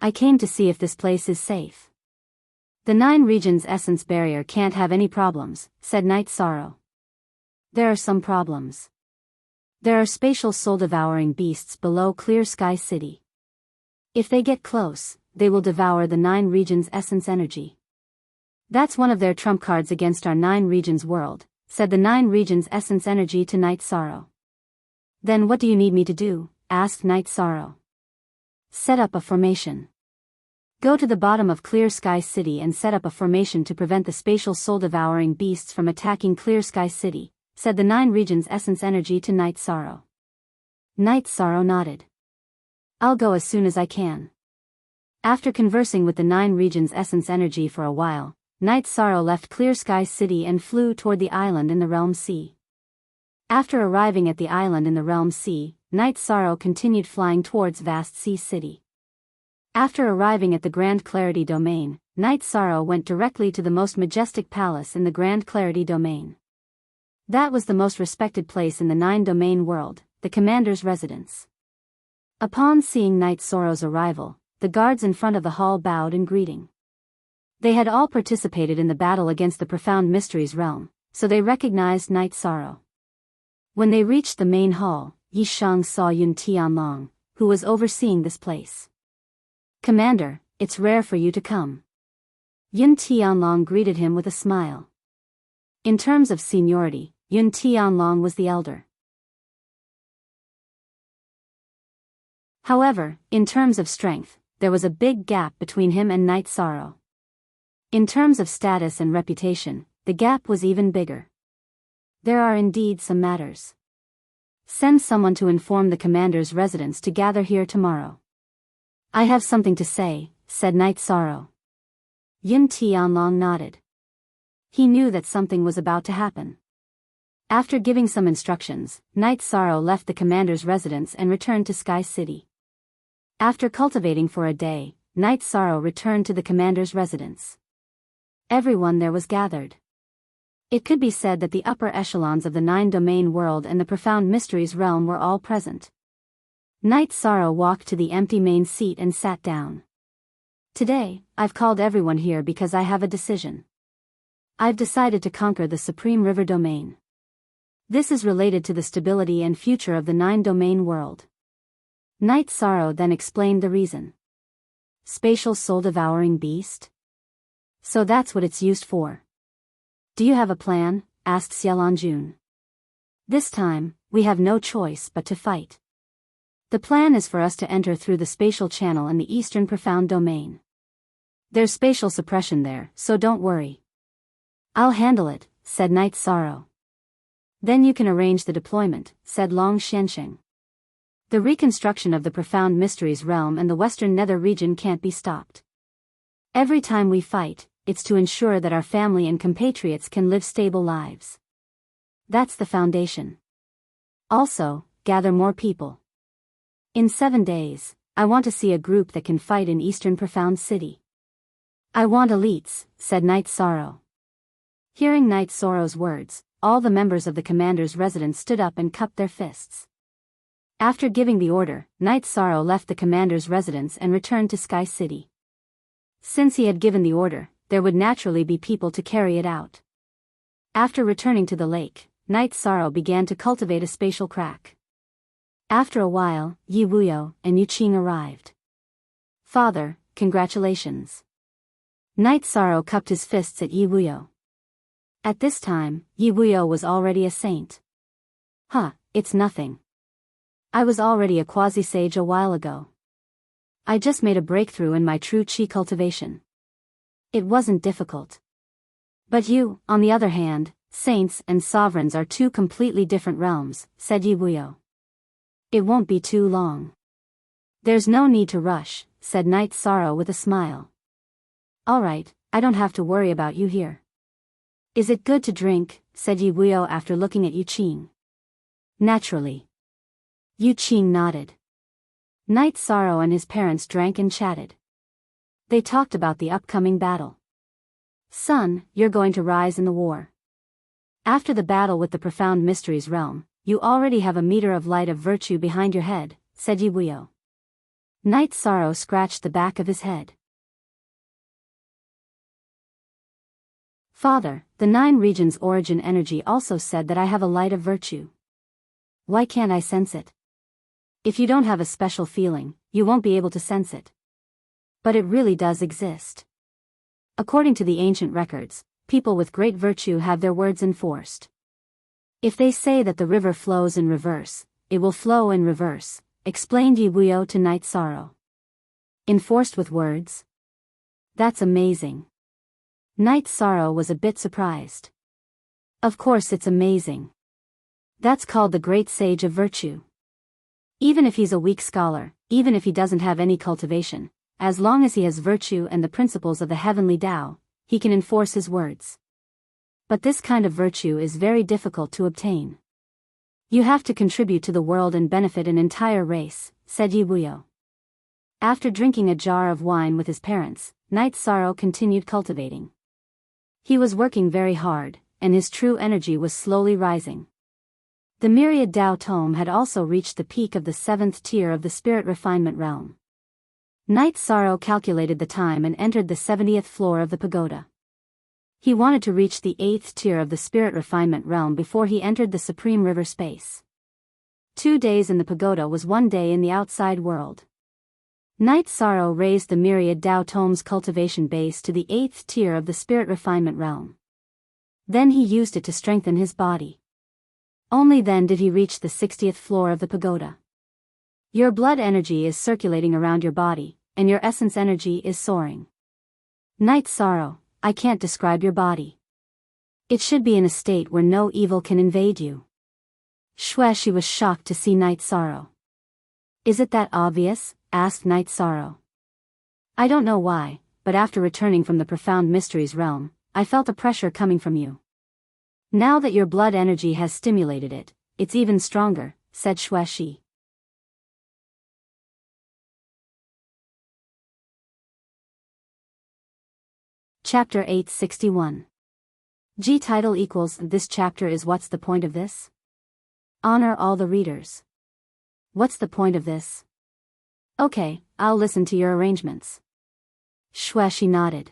I came to see if this place is safe. The 9 regions essence barrier can't have any problems, said Night Sorrow. There are some problems. There are spatial soul-devouring beasts below Clear Sky City. If they get close, they will devour the 9 regions essence energy. That's one of their trump cards against our 9 regions world, said the 9 regions essence energy to Night Sorrow. Then what do you need me to do? Asked Night Sorrow. Set up a formation. Go to the bottom of Clear Sky City and set up a formation to prevent the spatial soul-devouring beasts from attacking Clear Sky City, said the 9 regions essence energy to Night Sorrow. Night Sorrow nodded. I'll go as soon as I can. After conversing with the 9 regions essence energy for a while, Night Sorrow left Clear Sky City and flew toward the island in the Realm Sea. After arriving at the island in the Realm Sea, Night Sorrow continued flying towards Vast Sea City. After arriving at the Grand Clarity Domain, Night Sorrow went directly to the most majestic palace in the Grand Clarity Domain. That was the most respected place in the 9-domain world, the commander's residence. Upon seeing Night Sorrow's arrival, the guards in front of the hall bowed in greeting. They had all participated in the battle against the Profound Mysteries realm, so they recognized Night Sorrow. When they reached the main hall, Yi Shang saw Yun Tianlong, who was overseeing this place. Commander, it's rare for you to come. Yun Tianlong greeted him with a smile. In terms of seniority, Yun Tianlong was the elder. However, in terms of strength, there was a big gap between him and Night Sorrow. In terms of status and reputation, the gap was even bigger. There are indeed some matters. Send someone to inform the commander's residence to gather here tomorrow. I have something to say, said Night Sorrow. Yun Tianlong nodded. He knew that something was about to happen. After giving some instructions, Night Sorrow left the commander's residence and returned to Sky City. After cultivating for a day, Night Sorrow returned to the commander's residence. Everyone there was gathered. It could be said that the upper echelons of the 9-domain world and the Profound Mysteries realm were all present. Night Sorrow walked to the empty main seat and sat down. Today, I've called everyone here because I have a decision. I've decided to conquer the Supreme River Domain. This is related to the stability and future of the 9-domain world. Night Sorrow then explained the reason. Spatial soul-devouring beast? So that's what it's used for. Do you have a plan? Asked Xiaolanjun. This time, we have no choice but to fight. The plan is for us to enter through the spatial channel in the eastern profound domain. There's spatial suppression there, so don't worry. I'll handle it, said Night Sorrow. Then you can arrange the deployment, said Long Xiansheng. The reconstruction of the profound mysteries realm and the western nether region can't be stopped. Every time we fight, it's to ensure that our family and compatriots can live stable lives. That's the foundation. Also, gather more people. In 7 days, I want to see a group that can fight in Eastern Profound City. I want elites, said Night Sorrow. Hearing Night Sorrow's words, all the members of the commander's residence stood up and cupped their fists. After giving the order, Night Sorrow left the commander's residence and returned to Sky City. Since he had given the order, there would naturally be people to carry it out. After returning to the lake, Night Sorrow began to cultivate a spatial crack. After a while, Yi Wuyo and Yu Qing arrived. Father, congratulations. Night Sorrow cupped his fists at Yi Wuyo. At this time, Yi Wuyo was already a saint. It's nothing. I was already a quasi-sage a while ago. I just made a breakthrough in my true qi cultivation. It wasn't difficult. But you, on the other hand, saints and sovereigns are two completely different realms, said Yi Wuyo. It won't be too long. There's no need to rush, said Night Sorrow with a smile. All right, I don't have to worry about you here. Is it good to drink? Said Yi Wuyo after looking at Yu Qing. Naturally. Yu Qing nodded. Night Sorrow and his parents drank and chatted. They talked about the upcoming battle. Son, you're going to rise in the war. After the battle with the Profound Mysteries realm, you already have a meter of light of virtue behind your head, said Yi Wuyo. Night Sorrow scratched the back of his head. Father, the 9 regions origin energy also said that I have a light of virtue. Why can't I sense it? If you don't have a special feeling, you won't be able to sense it. But it really does exist. According to the ancient records, people with great virtue have their words enforced. If they say that the river flows in reverse, it will flow in reverse, explained Yi Wuyo to Night Sorrow. Enforced with words? That's amazing. Night Sorrow was a bit surprised. Of course it's amazing. That's called the Great Sage of Virtue. Even if he's a weak scholar, even if he doesn't have any cultivation, as long as he has virtue and the principles of the heavenly Tao, he can enforce his words. But this kind of virtue is very difficult to obtain. You have to contribute to the world and benefit an entire race, said Yi Wuyo. After drinking a jar of wine with his parents, Night Sorrow continued cultivating. He was working very hard, and his true energy was slowly rising. The myriad Tao Tome had also reached the peak of the 7th tier of the spirit refinement realm. Night Sorrow calculated the time and entered the 70th floor of the pagoda. He wanted to reach the 8th tier of the spirit refinement realm before he entered the supreme river space. 2 days in the pagoda was 1 day in the outside world. Night Sorrow raised the myriad Tao Tome's cultivation base to the 8th tier of the spirit refinement realm. Then he used it to strengthen his body. Only then did he reach the 60th floor of the pagoda. Your blood energy is circulating around your body, and your essence energy is soaring. Night Sorrow, I can't describe your body. It should be in a state where no evil can invade you. Xueshi was shocked to see Night Sorrow. Is it that obvious? Asked Night Sorrow. I don't know why, but after returning from the Profound Mysteries realm, I felt a pressure coming from you. Now that your blood energy has stimulated it, it's even stronger, said Xueshi. Chapter 861. G title equals this chapter is what's the point of this? Honor all the readers. What's the point of this? Okay, I'll listen to your arrangements. Xueshi nodded.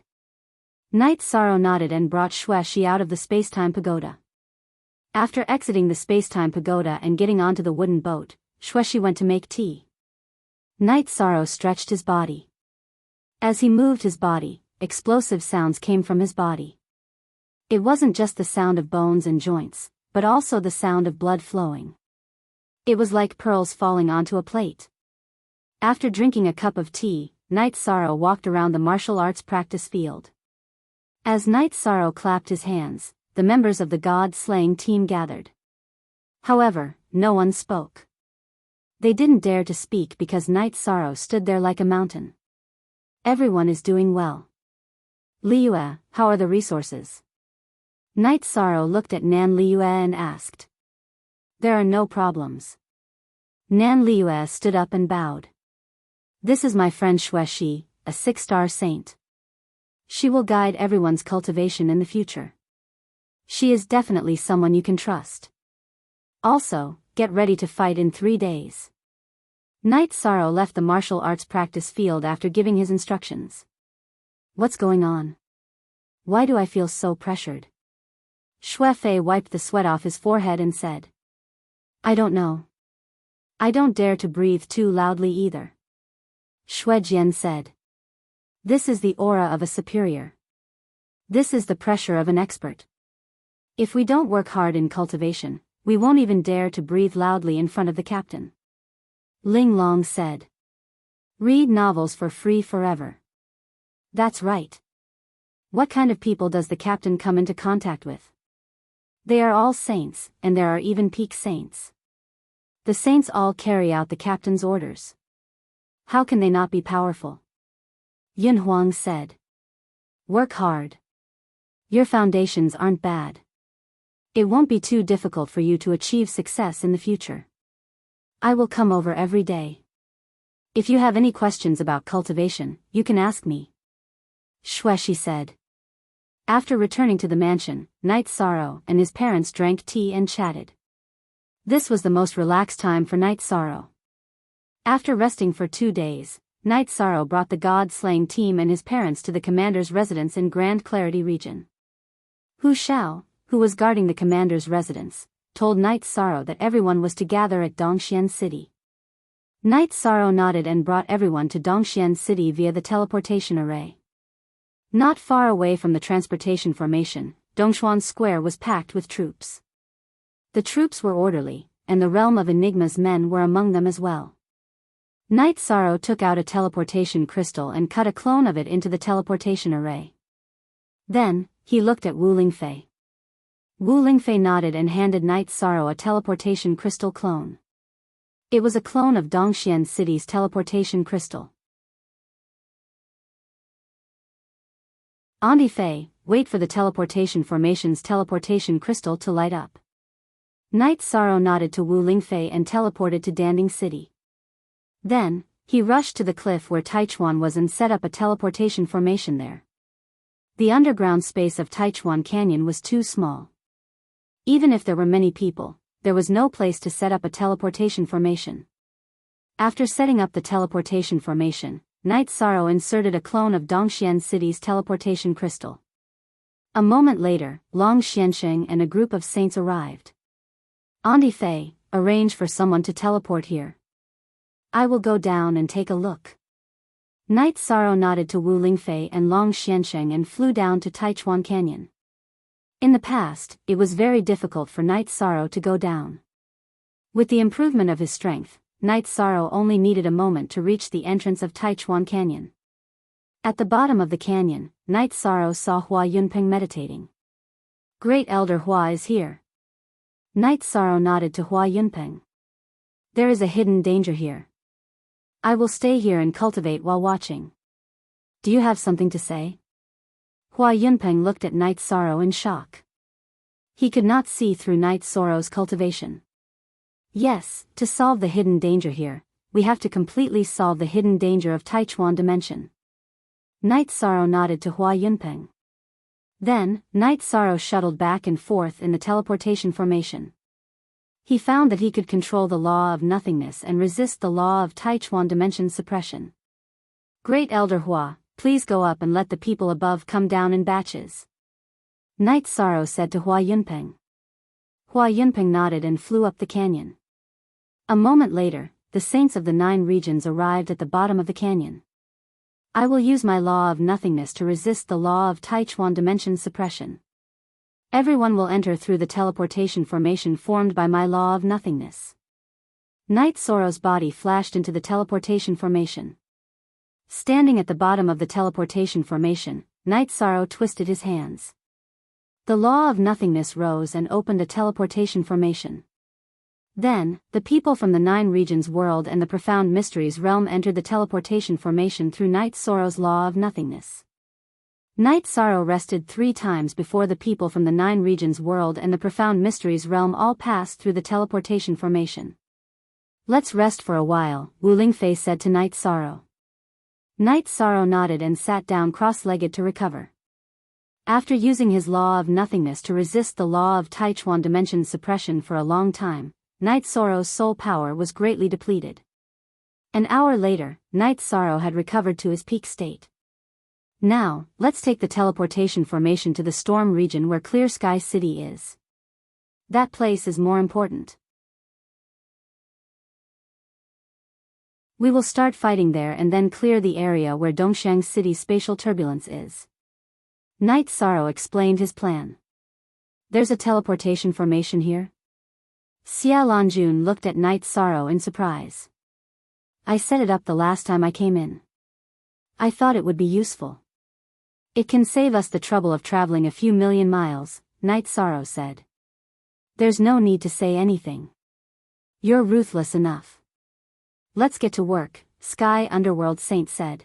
Night Sorrow nodded and brought Xueshi out of the spacetime pagoda. After exiting the space-time pagoda and getting onto the wooden boat, Shueshi went to make tea. Night Sorrow stretched his body. As he moved his body, explosive sounds came from his body. It wasn't just the sound of bones and joints, but also the sound of blood flowing. It was like pearls falling onto a plate. After drinking a cup of tea, Night Sorrow walked around the martial arts practice field. As Night Sorrow clapped his hands, the members of the god-slaying team gathered. However, no one spoke. They didn't dare to speak because Night Sorrow stood there like a mountain. Everyone is doing well. Liyue, how are the resources? Night Sorrow looked at Nan Liyue and asked. There are no problems. Nan Liyue stood up and bowed. This is my friend Shueshi, a 6-star saint. She will guide everyone's cultivation in the future. She is definitely someone you can trust. Also, get ready to fight in 3 days. Night Sorrow left the martial arts practice field after giving his instructions. What's going on? Why do I feel so pressured? Xue Fei wiped the sweat off his forehead and said. I don't know. I don't dare to breathe too loudly either. Xue Jian said. This is the aura of a superior. This is the pressure of an expert. If we don't work hard in cultivation, we won't even dare to breathe loudly in front of the captain. Ling Long said. Read novels for free forever. That's right. What kind of people does the captain come into contact with? They are all saints, and there are even peak saints. The saints all carry out the captain's orders. How can they not be powerful? Yun Huang said. Work hard. Your foundations aren't bad. It won't be too difficult for you to achieve success in the future. I will come over every day. If you have any questions about cultivation, you can ask me. Shueshi said. After returning to the mansion, Night Sorrow and his parents drank tea and chatted. This was the most relaxed time for Night Sorrow. After resting for 2 days, Night Sorrow brought the god-slaying team and his parents to the commander's residence in Grand Clarity region. Hu Xiao, who was guarding the commander's residence, told Night Sorrow that everyone was to gather at Dongxian City. Night Sorrow nodded and brought everyone to Dongxian City via the teleportation array. Not far away from the transportation formation, Dongshuan Square was packed with troops. The troops were orderly, and the realm of Enigma's men were among them as well. Night Sorrow took out a teleportation crystal and cut a clone of it into the teleportation array. Then, he looked at Wu Lingfei. Wu Lingfei nodded and handed Night Sorrow a teleportation crystal clone. It was a clone of Dongxian City's teleportation crystal. Andi Fei, wait for the teleportation formation's teleportation crystal to light up. Night Sorrow nodded to Wu Lingfei and teleported to Danding City. Then, he rushed to the cliff where Taichuan was and set up a teleportation formation there. The underground space of Taichuan Canyon was too small. Even if there were many people, there was no place to set up a teleportation formation. After setting up the teleportation formation, Night Sorrow inserted a clone of Dongxian City's teleportation crystal. A moment later, Long Xiansheng and a group of saints arrived. Andi Fei, arrange for someone to teleport here. I will go down and take a look. Night Sorrow nodded to Wu Lingfei and Long Xiansheng and flew down to Taichuan Canyon. In the past, it was very difficult for Night Sorrow to go down. With the improvement of his strength, Night Sorrow only needed a moment to reach the entrance of Taichuan Canyon. At the bottom of the canyon, Night Sorrow saw Hua Yunpeng meditating. Great Elder Hua is here. Night Sorrow nodded to Hua Yunpeng. There is a hidden danger here. I will stay here and cultivate while watching. Do you have something to say? Hua Yunpeng looked at Night Sorrow in shock. He could not see through Night Sorrow's cultivation. Yes, to solve the hidden danger here, we have to completely solve the hidden danger of Taichuan dimension. Night Sorrow nodded to Hua Yunpeng. Then, Night Sorrow shuttled back and forth in the teleportation formation. He found that he could control the law of nothingness and resist the law of Taichuan dimension suppression. Great Elder Hua, please go up and let the people above come down in batches. Night Sorrow said to Hua Yunpeng. Hua Yunping nodded and flew up the canyon. A moment later, the saints of the 9 regions arrived at the bottom of the canyon. I will use my law of nothingness to resist the law of Taichuan dimension suppression. Everyone will enter through the teleportation formation formed by my law of nothingness. Knight Sorrow's body flashed into the teleportation formation. Standing at the bottom of the teleportation formation, Knight Sorrow twisted his hands. The law of nothingness rose and opened a teleportation formation. Then, the people from the 9 regions world and the profound mysteries realm entered the teleportation formation through Knight Sorrow's law of nothingness. Knight Sorrow rested 3 times before the people from the 9 regions world and the profound mysteries realm all passed through the teleportation formation. Let's rest for a while, Wu Lingfei said to Knight Sorrow. Knight Sorrow nodded and sat down cross-legged to recover. After using his law of nothingness to resist the law of Taichuan dimension suppression for a long time, Knight Sorrow's soul power was greatly depleted. An hour later, Knight Sorrow had recovered to his peak state. Now, let's take the teleportation formation to the storm region where Clear Sky City is. That place is more important. We will start fighting there and then clear the area where Dongshang City's spatial turbulence is. Knight Sorrow explained his plan. There's a teleportation formation here? Xia Lanjun looked at Knight Sorrow in surprise. I set it up the last time I came in. I thought it would be useful. It can save us the trouble of traveling a few million miles, Knight Sorrow said. There's no need to say anything. You're ruthless enough. Let's get to work, Sky Underworld Saint said.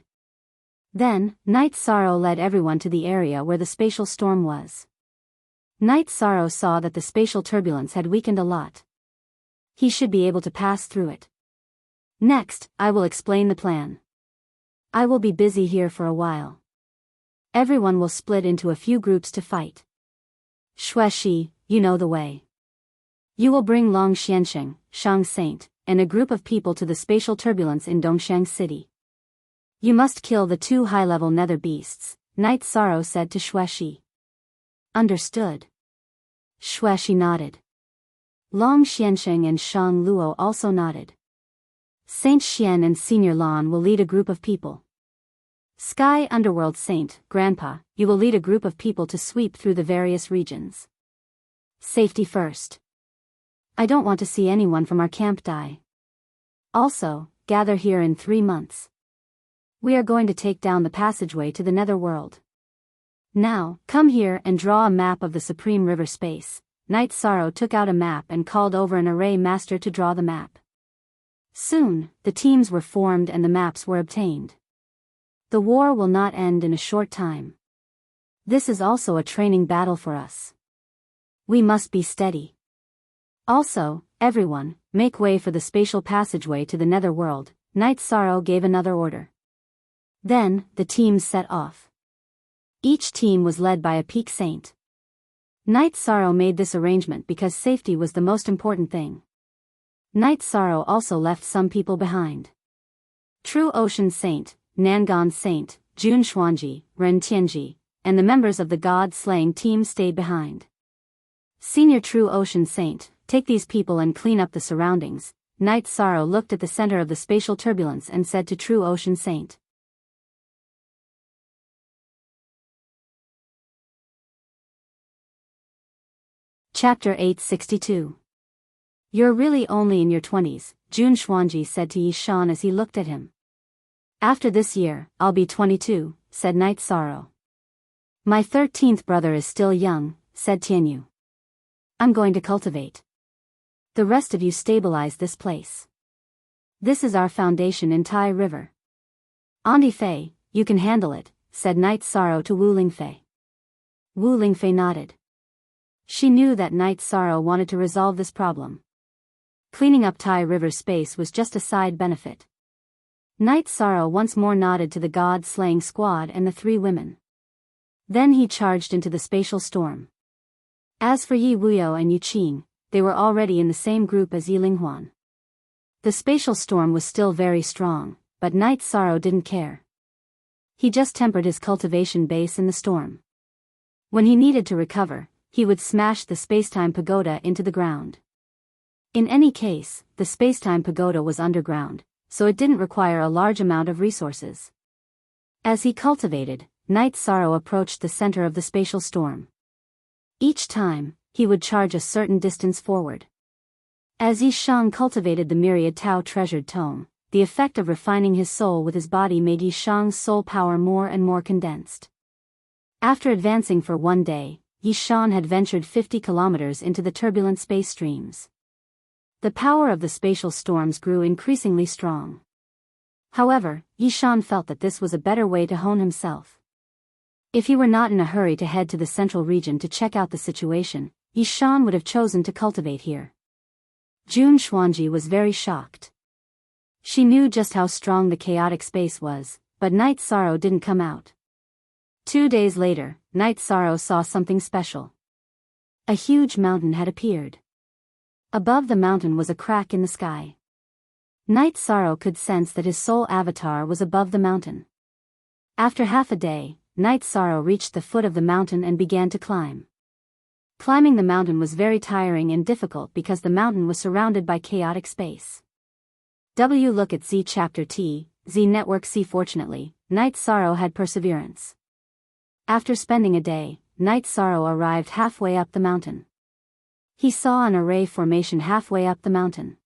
Then, Knight Sorrow led everyone to the area where the spatial storm was. Knight Sorrow saw that the spatial turbulence had weakened a lot. He should be able to pass through it. Next, I will explain the plan. I will be busy here for a while. Everyone will split into a few groups to fight. Shueshi, you know the way. You will bring Long Xiansheng, Shang Saint, and a group of people to the spatial turbulence in Dongshang City. You must kill the 2 high-level nether beasts, Knight Sorrow said to Shueshi. Understood. Shueshi nodded. Long Xiansheng and Shang Luo also nodded. Saint Xian and Senior Lan will lead a group of people. Sky Underworld Saint, Grandpa, you will lead a group of people to sweep through the various regions. Safety first. I don't want to see anyone from our camp die. Also, gather here in 3 months. We are going to take down the passageway to the netherworld. Now, come here and draw a map of the Supreme River space. Knight Sorrow took out a map and called over an array master to draw the map. Soon, the teams were formed and the maps were obtained. The war will not end in a short time. This is also a training battle for us. We must be steady. Also, everyone, make way for the spatial passageway to the netherworld, Knight Sorrow gave another order. Then, the teams set off. Each team was led by a peak saint. Knight Sorrow made this arrangement because safety was the most important thing. Knight Sorrow also left some people behind. True Ocean Saint, Nangan Saint, Jun Xuanji, Ren Tianji, and the members of the God-slaying team stayed behind. Senior True Ocean Saint, take these people and clean up the surroundings. Knight Sorrow looked at the center of the spatial turbulence and said to True Ocean Saint. Chapter 862. You're really only in your 20s, Jun Xuanji said to Yi Shan as he looked at him. After this year, I'll be 22, said Knight Sorrow. My 13th brother is still young, said Tianyu. I'm going to cultivate. The rest of you stabilize this place. This is our foundation in Tai River. Andi Fei, you can handle it, said Knight Sorrow to Wu Lingfei. Wu Lingfei nodded. She knew that Knight Sorrow wanted to resolve this problem. Cleaning up Tai River space was just a side benefit. Knight Sorrow once more nodded to the god-slaying squad and the 3 women. Then he charged into the spatial storm. As for Yi Wuyo and Yu Qing, they were already in the same group as Yi Linghuan. The spatial storm was still very strong, but Knight Sorrow didn't care. He just tempered his cultivation base in the storm. When he needed to recover, he would smash the spacetime pagoda into the ground. In any case, the spacetime pagoda was underground, so it didn't require a large amount of resources. As he cultivated, Night Sorrow approached the center of the spatial storm. Each time, he would charge a certain distance forward. As Yi Shang cultivated the myriad Tao treasured tome, the effect of refining his soul with his body made Yi Shang's soul power more and more condensed. After advancing for one day, Yi Shang had ventured 50 kilometers into the turbulent space streams. The power of the spatial storms grew increasingly strong. However, Yi Shang felt that this was a better way to hone himself. If he were not in a hurry to head to the central region to check out the situation, Yi Shang would have chosen to cultivate here. Jun Xuanji was very shocked. She knew just how strong the chaotic space was, but Night Sorrow didn't come out. 2 days later, Night Sorrow saw something special. A huge mountain had appeared. Above the mountain was a crack in the sky. Night Sorrow could sense that his soul avatar was above the mountain. After half a day, Night Sorrow reached the foot of the mountain and began to climb. Climbing the mountain was very tiring and difficult because the mountain was surrounded by chaotic space. Look at Z Chapter T, Z Network C. Fortunately, Night Sorrow had perseverance. After spending a day, Night Sorrow arrived halfway up the mountain. He saw an array formation halfway up the mountain.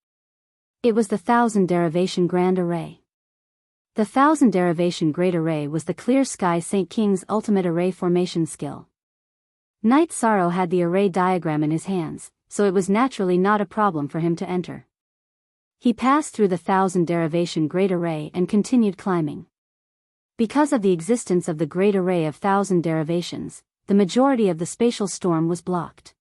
It was the 1000 Derivation Grand Array. The 1000 Derivation Great Array was the Clear Sky Saint King's ultimate array formation skill. Night Sorrow had the array diagram in his hands, so it was naturally not a problem for him to enter. He passed through the 1000 Derivation Great Array and continued climbing. Because of the existence of the Great Array of 1000 Derivations, the majority of the spatial storm was blocked.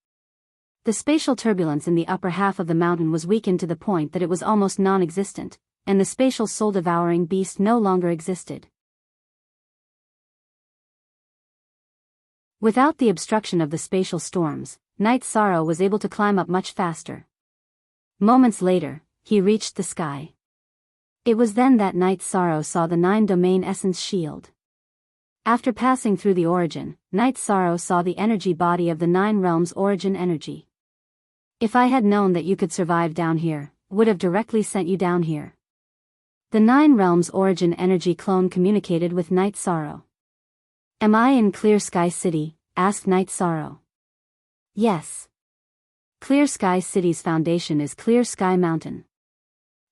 The spatial turbulence in the upper half of the mountain was weakened to the point that it was almost non-existent, and the spatial soul-devouring beast no longer existed. Without the obstruction of the spatial storms, Night Sorrow was able to climb up much faster. Moments later, he reached the sky. It was then that Night Sorrow saw the 9-domain essence shield. After passing through the origin, Night Sorrow saw the energy body of the 9 realms origin energy. If I had known that you could survive down here, would have directly sent you down here. The 9 realms origin energy clone communicated with Night Sorrow. Am I in Clear Sky City? Asked Night Sorrow. Yes. Clear Sky City's foundation is Clear Sky Mountain.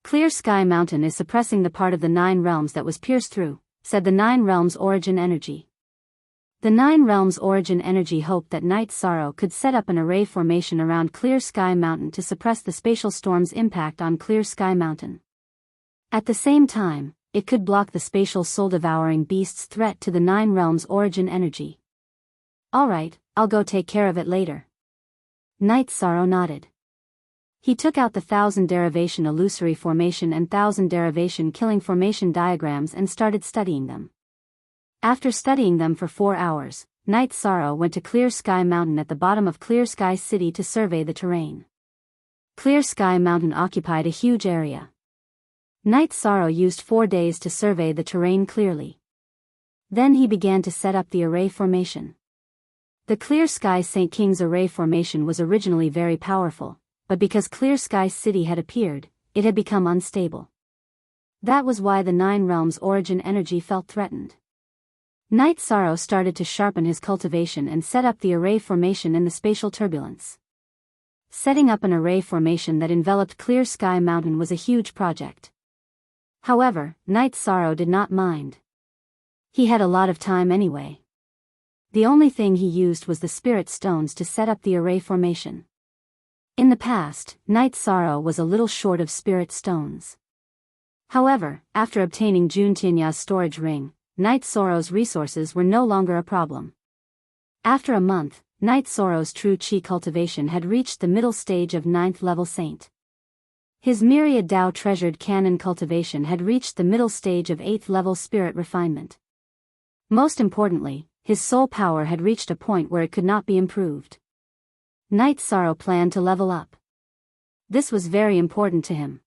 Clear Sky Mountain is suppressing the part of the 9 realms that was pierced through, said the 9 realms origin energy. The 9 realms origin energy hoped that Night Sorrow could set up an array formation around Clear Sky Mountain to suppress the spatial storm's impact on Clear Sky Mountain. At the same time, it could block the spatial soul-devouring beast's threat to the 9 realms origin energy. Alright, I'll go take care of it later. Night Sorrow nodded. He took out the 1000 Derivation Illusory Formation and 1000 Derivation Killing Formation diagrams and started studying them. After studying them for 4 hours, Night Sorrow went to Clear Sky Mountain at the bottom of Clear Sky City to survey the terrain. Clear Sky Mountain occupied a huge area. Night Sorrow used 4 days to survey the terrain clearly. Then he began to set up the array formation. The Clear Sky Saint King's array formation was originally very powerful, but because Clear Sky City had appeared, it had become unstable. That was why the 9 realms origin energy felt threatened. Night Sorrow started to sharpen his cultivation and set up the array formation in the spatial turbulence. Setting up an array formation that enveloped Clear Sky Mountain was a huge project. However, Night Sorrow did not mind. He had a lot of time anyway. The only thing he used was the spirit stones to set up the array formation. In the past, Night Sorrow was a little short of spirit stones. However, after obtaining Jun Tianya's storage ring, Night Sorrow's resources were no longer a problem. After a month, Night Sorrow's true chi cultivation had reached the middle stage of 9th level saint. His myriad Tao treasured canon cultivation had reached the middle stage of 8th level spirit refinement. Most importantly, his soul power had reached a point where it could not be improved. Night Sorrow planned to level up. This was very important to him.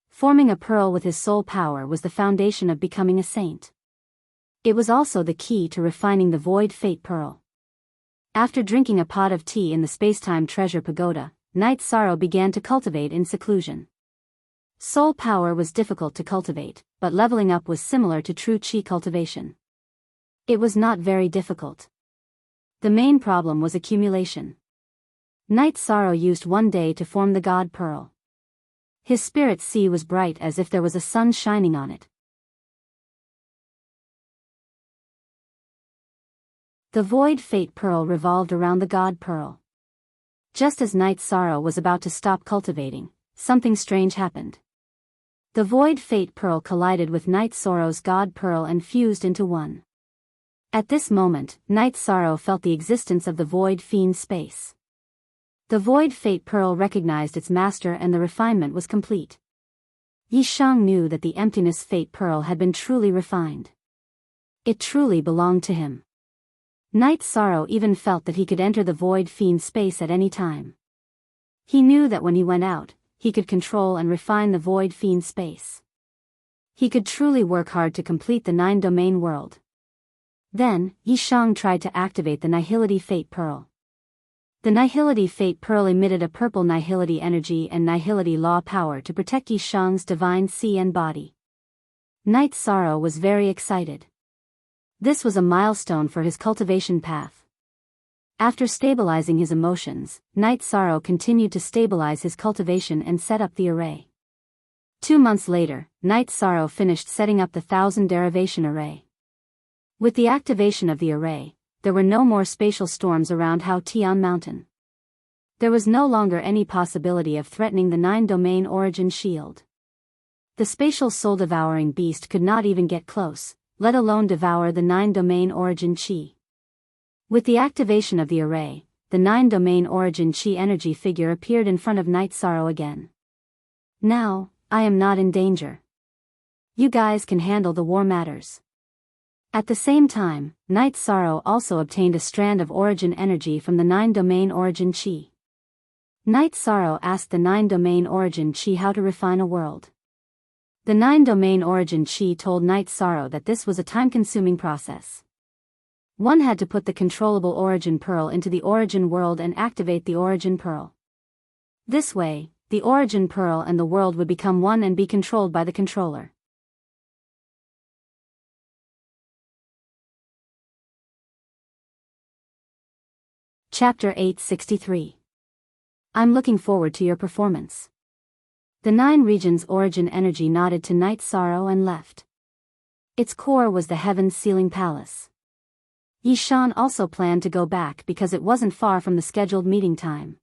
Forming a pearl with his soul power was the foundation of becoming a saint. It was also the key to refining the Void Fate Pearl. After drinking a pot of tea in the Spacetime Treasure Pagoda, Night Sorrow began to cultivate in seclusion. Soul power was difficult to cultivate, but leveling up was similar to true chi cultivation. It was not very difficult. The main problem was accumulation. Night Sorrow used one day to form the God Pearl. His spirit sea was bright as if there was a sun shining on it. The Void Fate Pearl revolved around the God Pearl. Just as Night Sorrow was about to stop cultivating, something strange happened. The Void Fate Pearl collided with Night Sorrow's God Pearl and fused into one. At this moment, Night Sorrow felt the existence of the Void Fiend space. The Void Fate Pearl recognized its master and the refinement was complete. Yi Shang knew that the Emptiness Fate Pearl had been truly refined. It truly belonged to him. Night Sorrow even felt that he could enter the Void Fiend space at any time. He knew that when he went out, he could control and refine the Void Fiend space. He could truly work hard to complete the 9-domain world. Then, Yi Shang tried to activate the Nihility Fate Pearl. The Nihility Fate Pearl emitted a purple Nihility energy and Nihility Law power to protect Yi Shang's divine sea and body. Night Sorrow was very excited. This was a milestone for his cultivation path. After stabilizing his emotions, Night Sorrow continued to stabilize his cultivation and set up the array. 2 months later, Night Sorrow finished setting up the 1000 derivation array. With the activation of the array, there were no more spatial storms around Hao Tian Mountain. There was no longer any possibility of threatening the 9-domain origin shield. The spatial soul-devouring beast could not even get close, let alone devour the 9-domain origin chi. With the activation of the array, the 9-domain origin chi energy figure appeared in front of Night Sorrow again. Now, I am not in danger. You guys can handle the war matters. At the same time, Night Sorrow also obtained a strand of origin energy from the 9-domain origin chi. Night Sorrow asked the 9-domain origin chi how to refine a world. The 9-domain origin chi told Night Sorrow that this was a time-consuming process. One had to put the controllable origin pearl into the origin world and activate the origin pearl. This way, the origin pearl and the world would become one and be controlled by the controller. Chapter 863. I'm looking forward to your performance. The 9 regions' origin energy nodded to Night Sorrow and left. Its core was the Heaven's Sealing Palace. Yi Shan also planned to go back because it wasn't far from the scheduled meeting time.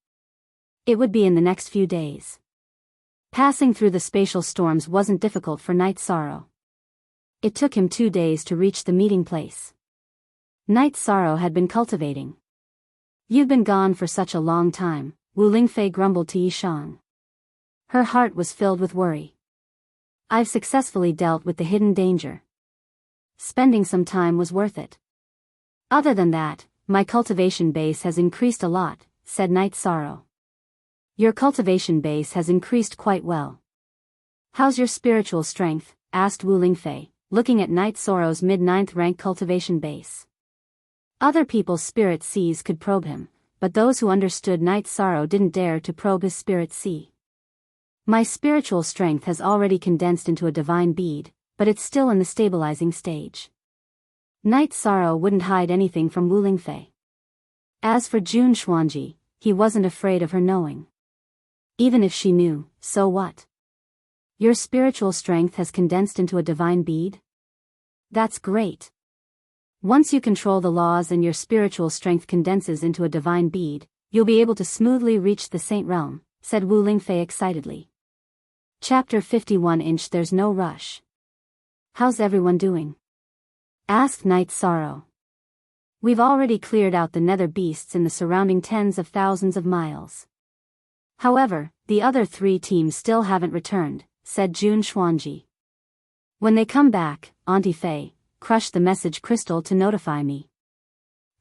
It would be in the next few days. Passing through the spatial storms wasn't difficult for Night Sorrow. It took him 2 days to reach the meeting place. Night Sorrow had been cultivating. You've been gone for such a long time, Wu Lingfei grumbled to Yi Shang. Her heart was filled with worry. I've successfully dealt with the hidden danger. Spending some time was worth it. Other than that, my cultivation base has increased a lot, said Night Sorrow. Your cultivation base has increased quite well. How's your spiritual strength? Asked Wu Lingfei, looking at Night Sorrow's mid-9th rank cultivation base. Other people's spirit seas could probe him, but those who understood Night Sorrow didn't dare to probe his spirit sea. My spiritual strength has already condensed into a divine bead, but it's still in the stabilizing stage. Night Sorrow wouldn't hide anything from Wu Lingfei. As for Jun Xuanji, he wasn't afraid of her knowing. Even if she knew, so what? Your spiritual strength has condensed into a divine bead? That's great. Once you control the laws and your spiritual strength condenses into a divine bead, you'll be able to smoothly reach the Saint Realm, said Wu Lingfei excitedly. Chapter 51. There's no rush. How's everyone doing? Asked Night Sorrow. We've already cleared out the nether beasts in the surrounding tens of thousands of miles. However, the other 3 teams still haven't returned, said Jun Xuanji. When they come back, Auntie Fei, crush the message crystal to notify me.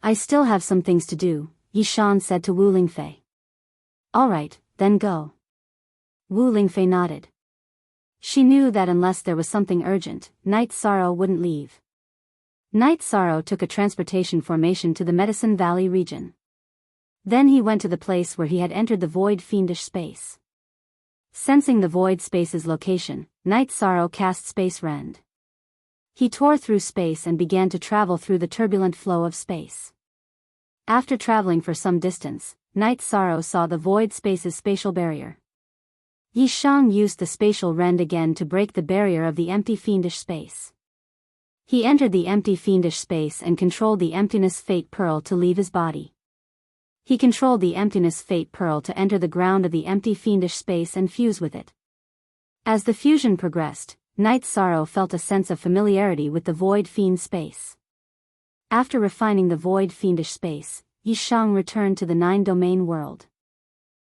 I still have some things to do, Yi Shan said to Wu Lingfei. Alright, then go. Wu Lingfei nodded. She knew that unless there was something urgent, Night Sorrow wouldn't leave. Night Sorrow took a transportation formation to the Medicine Valley region. Then he went to the place where he had entered the void fiendish space. Sensing the void space's location, Night Sorrow cast Space Rend. He tore through space and began to travel through the turbulent flow of space. After traveling for some distance, Night Sorrow saw the void space's spatial barrier. Yi Shang used the spatial rend again to break the barrier of the empty fiendish space. He entered the empty fiendish space and controlled the emptiness fate pearl to leave his body. He controlled the emptiness fate pearl to enter the ground of the empty fiendish space and fuse with it. As the fusion progressed, Night Sorrow felt a sense of familiarity with the void fiend space. After refining the void fiendish space, Yi Shang returned to the 9-domain world.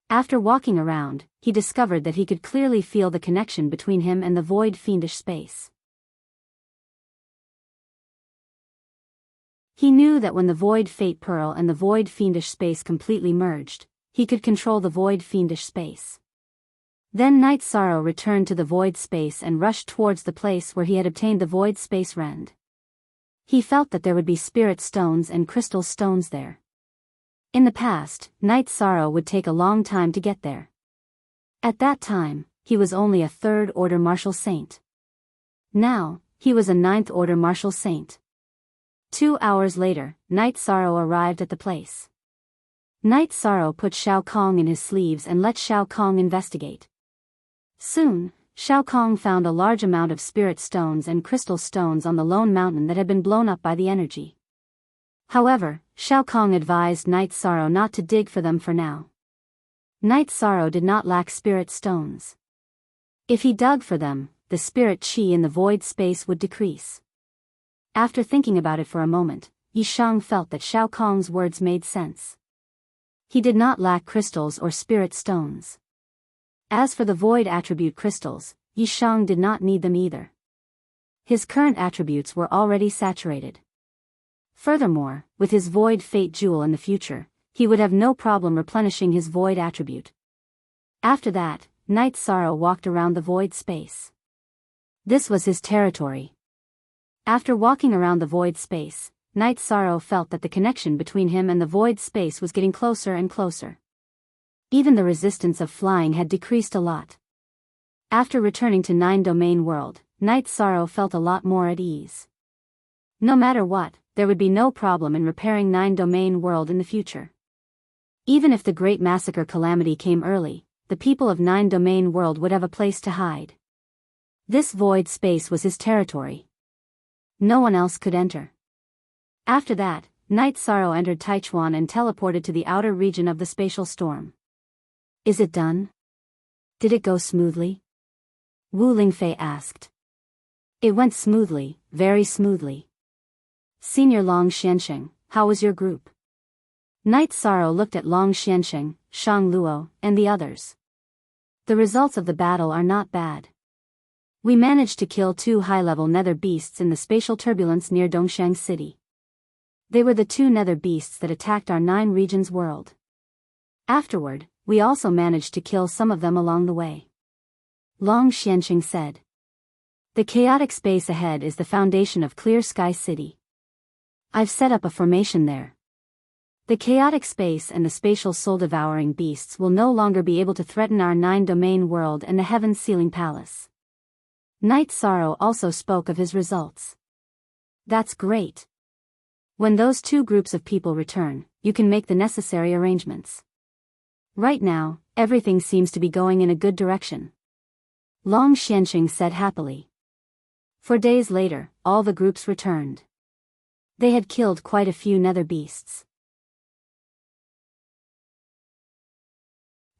After walking around, he discovered that he could clearly feel the connection between him and the void fiendish space. He knew that when the void fate pearl and the void fiendish space completely merged, he could control the void fiendish space. Then Night Sorrow returned to the void space and rushed towards the place where he had obtained the void space rend. He felt that there would be spirit stones and crystal stones there. In the past, Night Sorrow would take a long time to get there. At that time, he was only a 3rd-order martial saint. Now, he was a 9th-order martial saint. 2 hours later, Night Sorrow arrived at the place. Night Sorrow put Shao Kong in his sleeves and let Shao Kong investigate. Soon, Shao Kong found a large amount of spirit stones and crystal stones on the lone mountain that had been blown up by the energy. However, Shao Kong advised Night Sorrow not to dig for them for now. Night Sorrow did not lack spirit stones. If he dug for them, the spirit chi in the void space would decrease. After thinking about it for a moment, Yi Shang felt that Shao Kong's words made sense. He did not lack crystals or spirit stones. As for the void attribute crystals, Yi Shang did not need them either. His current attributes were already saturated. Furthermore, with his void fate jewel in the future, he would have no problem replenishing his void attribute. After that, Night Sorrow walked around the void space. This was his territory. After walking around the void space, Night Sorrow felt that the connection between him and the void space was getting closer and closer. Even the resistance of flying had decreased a lot. After returning to 9-domain world, Night Sorrow felt a lot more at ease. No matter what, there would be no problem in repairing 9-domain world in the future. Even if the Great Massacre calamity came early, the people of 9-domain world would have a place to hide. This void space was his territory. No one else could enter. After that, Night Sorrow entered Taichuan and teleported to the outer region of the spatial storm. Is it done? Did it go smoothly? Wu Lingfei asked. It went smoothly, very smoothly. Senior Long Xiansheng, how was your group? Night Sorrow looked at Long Xiansheng, Shang Luo, and the others. The results of the battle are not bad. We managed to kill 2 high-level nether beasts in the spatial turbulence near Dongshang City. They were the 2 nether beasts that attacked our 9 regions world. Afterward, we also managed to kill some of them along the way. Long Xianqing said. The chaotic space ahead is the foundation of Clear Sky City. I've set up a formation there. The chaotic space and the spatial soul-devouring beasts will no longer be able to threaten our 9-domain world and the Heaven Sealing Palace. Night Sorrow also spoke of his results. That's great. When those 2 groups of people return, you can make the necessary arrangements. Right now, everything seems to be going in a good direction. Long Xianqing said happily. 4 days later, all the groups returned. They had killed quite a few nether beasts.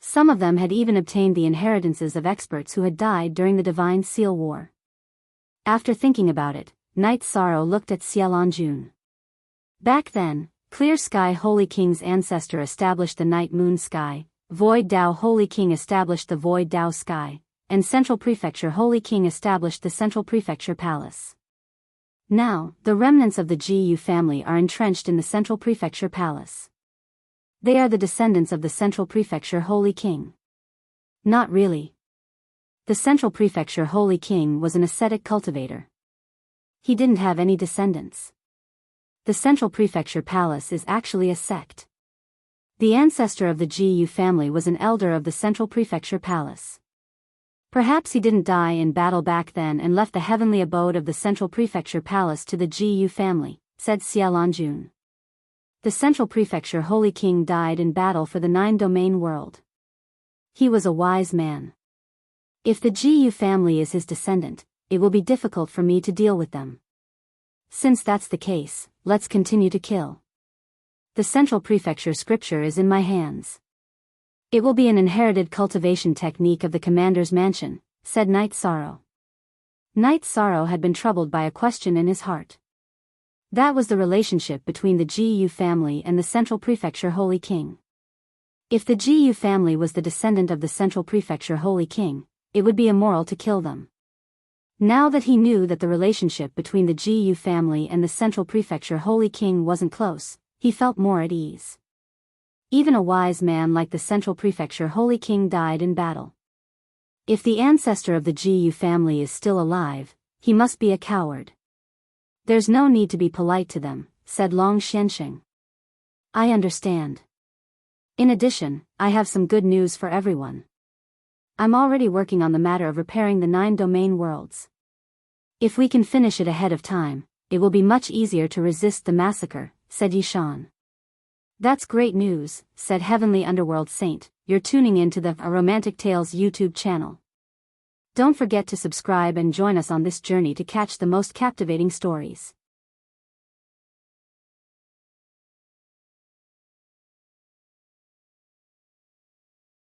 Some of them had even obtained the inheritances of experts who had died during the Divine Seal War. After thinking about it, Night Sorrow looked at Xiaolonjun. Back then, Clear Sky Holy King's ancestor established the Night Moon Sky, Void Dao Holy King established the Void Dao Sky, and Central Prefecture Holy King established the Central Prefecture Palace. Now, the remnants of the Ji family are entrenched in the Central Prefecture Palace. They are the descendants of the Central Prefecture Holy King. Not really. The Central Prefecture Holy King was an ascetic cultivator. He didn't have any descendants. The Central Prefecture Palace is actually a sect. The ancestor of the Gu family was an elder of the Central Prefecture Palace. Perhaps he didn't die in battle back then and left the heavenly abode of the Central Prefecture Palace to the Gu family, said Xiaolanjun. The Central Prefecture Holy King died in battle for the 9-domain world. He was a wise man. If the Gu family is his descendant, it will be difficult for me to deal with them. Since that's the case, let's continue to kill. The Central Prefecture scripture is in my hands. It will be an inherited cultivation technique of the commander's mansion, said Knight Sorrow. Knight Sorrow had been troubled by a question in his heart. That was the relationship between the Gu family and the Central Prefecture Holy King. If the Gu family was the descendant of the Central Prefecture Holy King, it would be immoral to kill them. Now that he knew that the relationship between the Gu family and the Central Prefecture Holy King wasn't close, he felt more at ease. Even a wise man like the Central Prefecture Holy King died in battle. If the ancestor of the Gu family is still alive, he must be a coward. There's no need to be polite to them, said Long Xianxing. I understand. In addition, I have some good news for everyone. I'm already working on the matter of repairing the 9-domain worlds. If we can finish it ahead of time, it will be much easier to resist the massacre, said Yishan. That's great news, said Heavenly Underworld Saint. You're tuning in to the A Romantic Tales YouTube channel. Don't forget to subscribe and join us on this journey to catch the most captivating stories.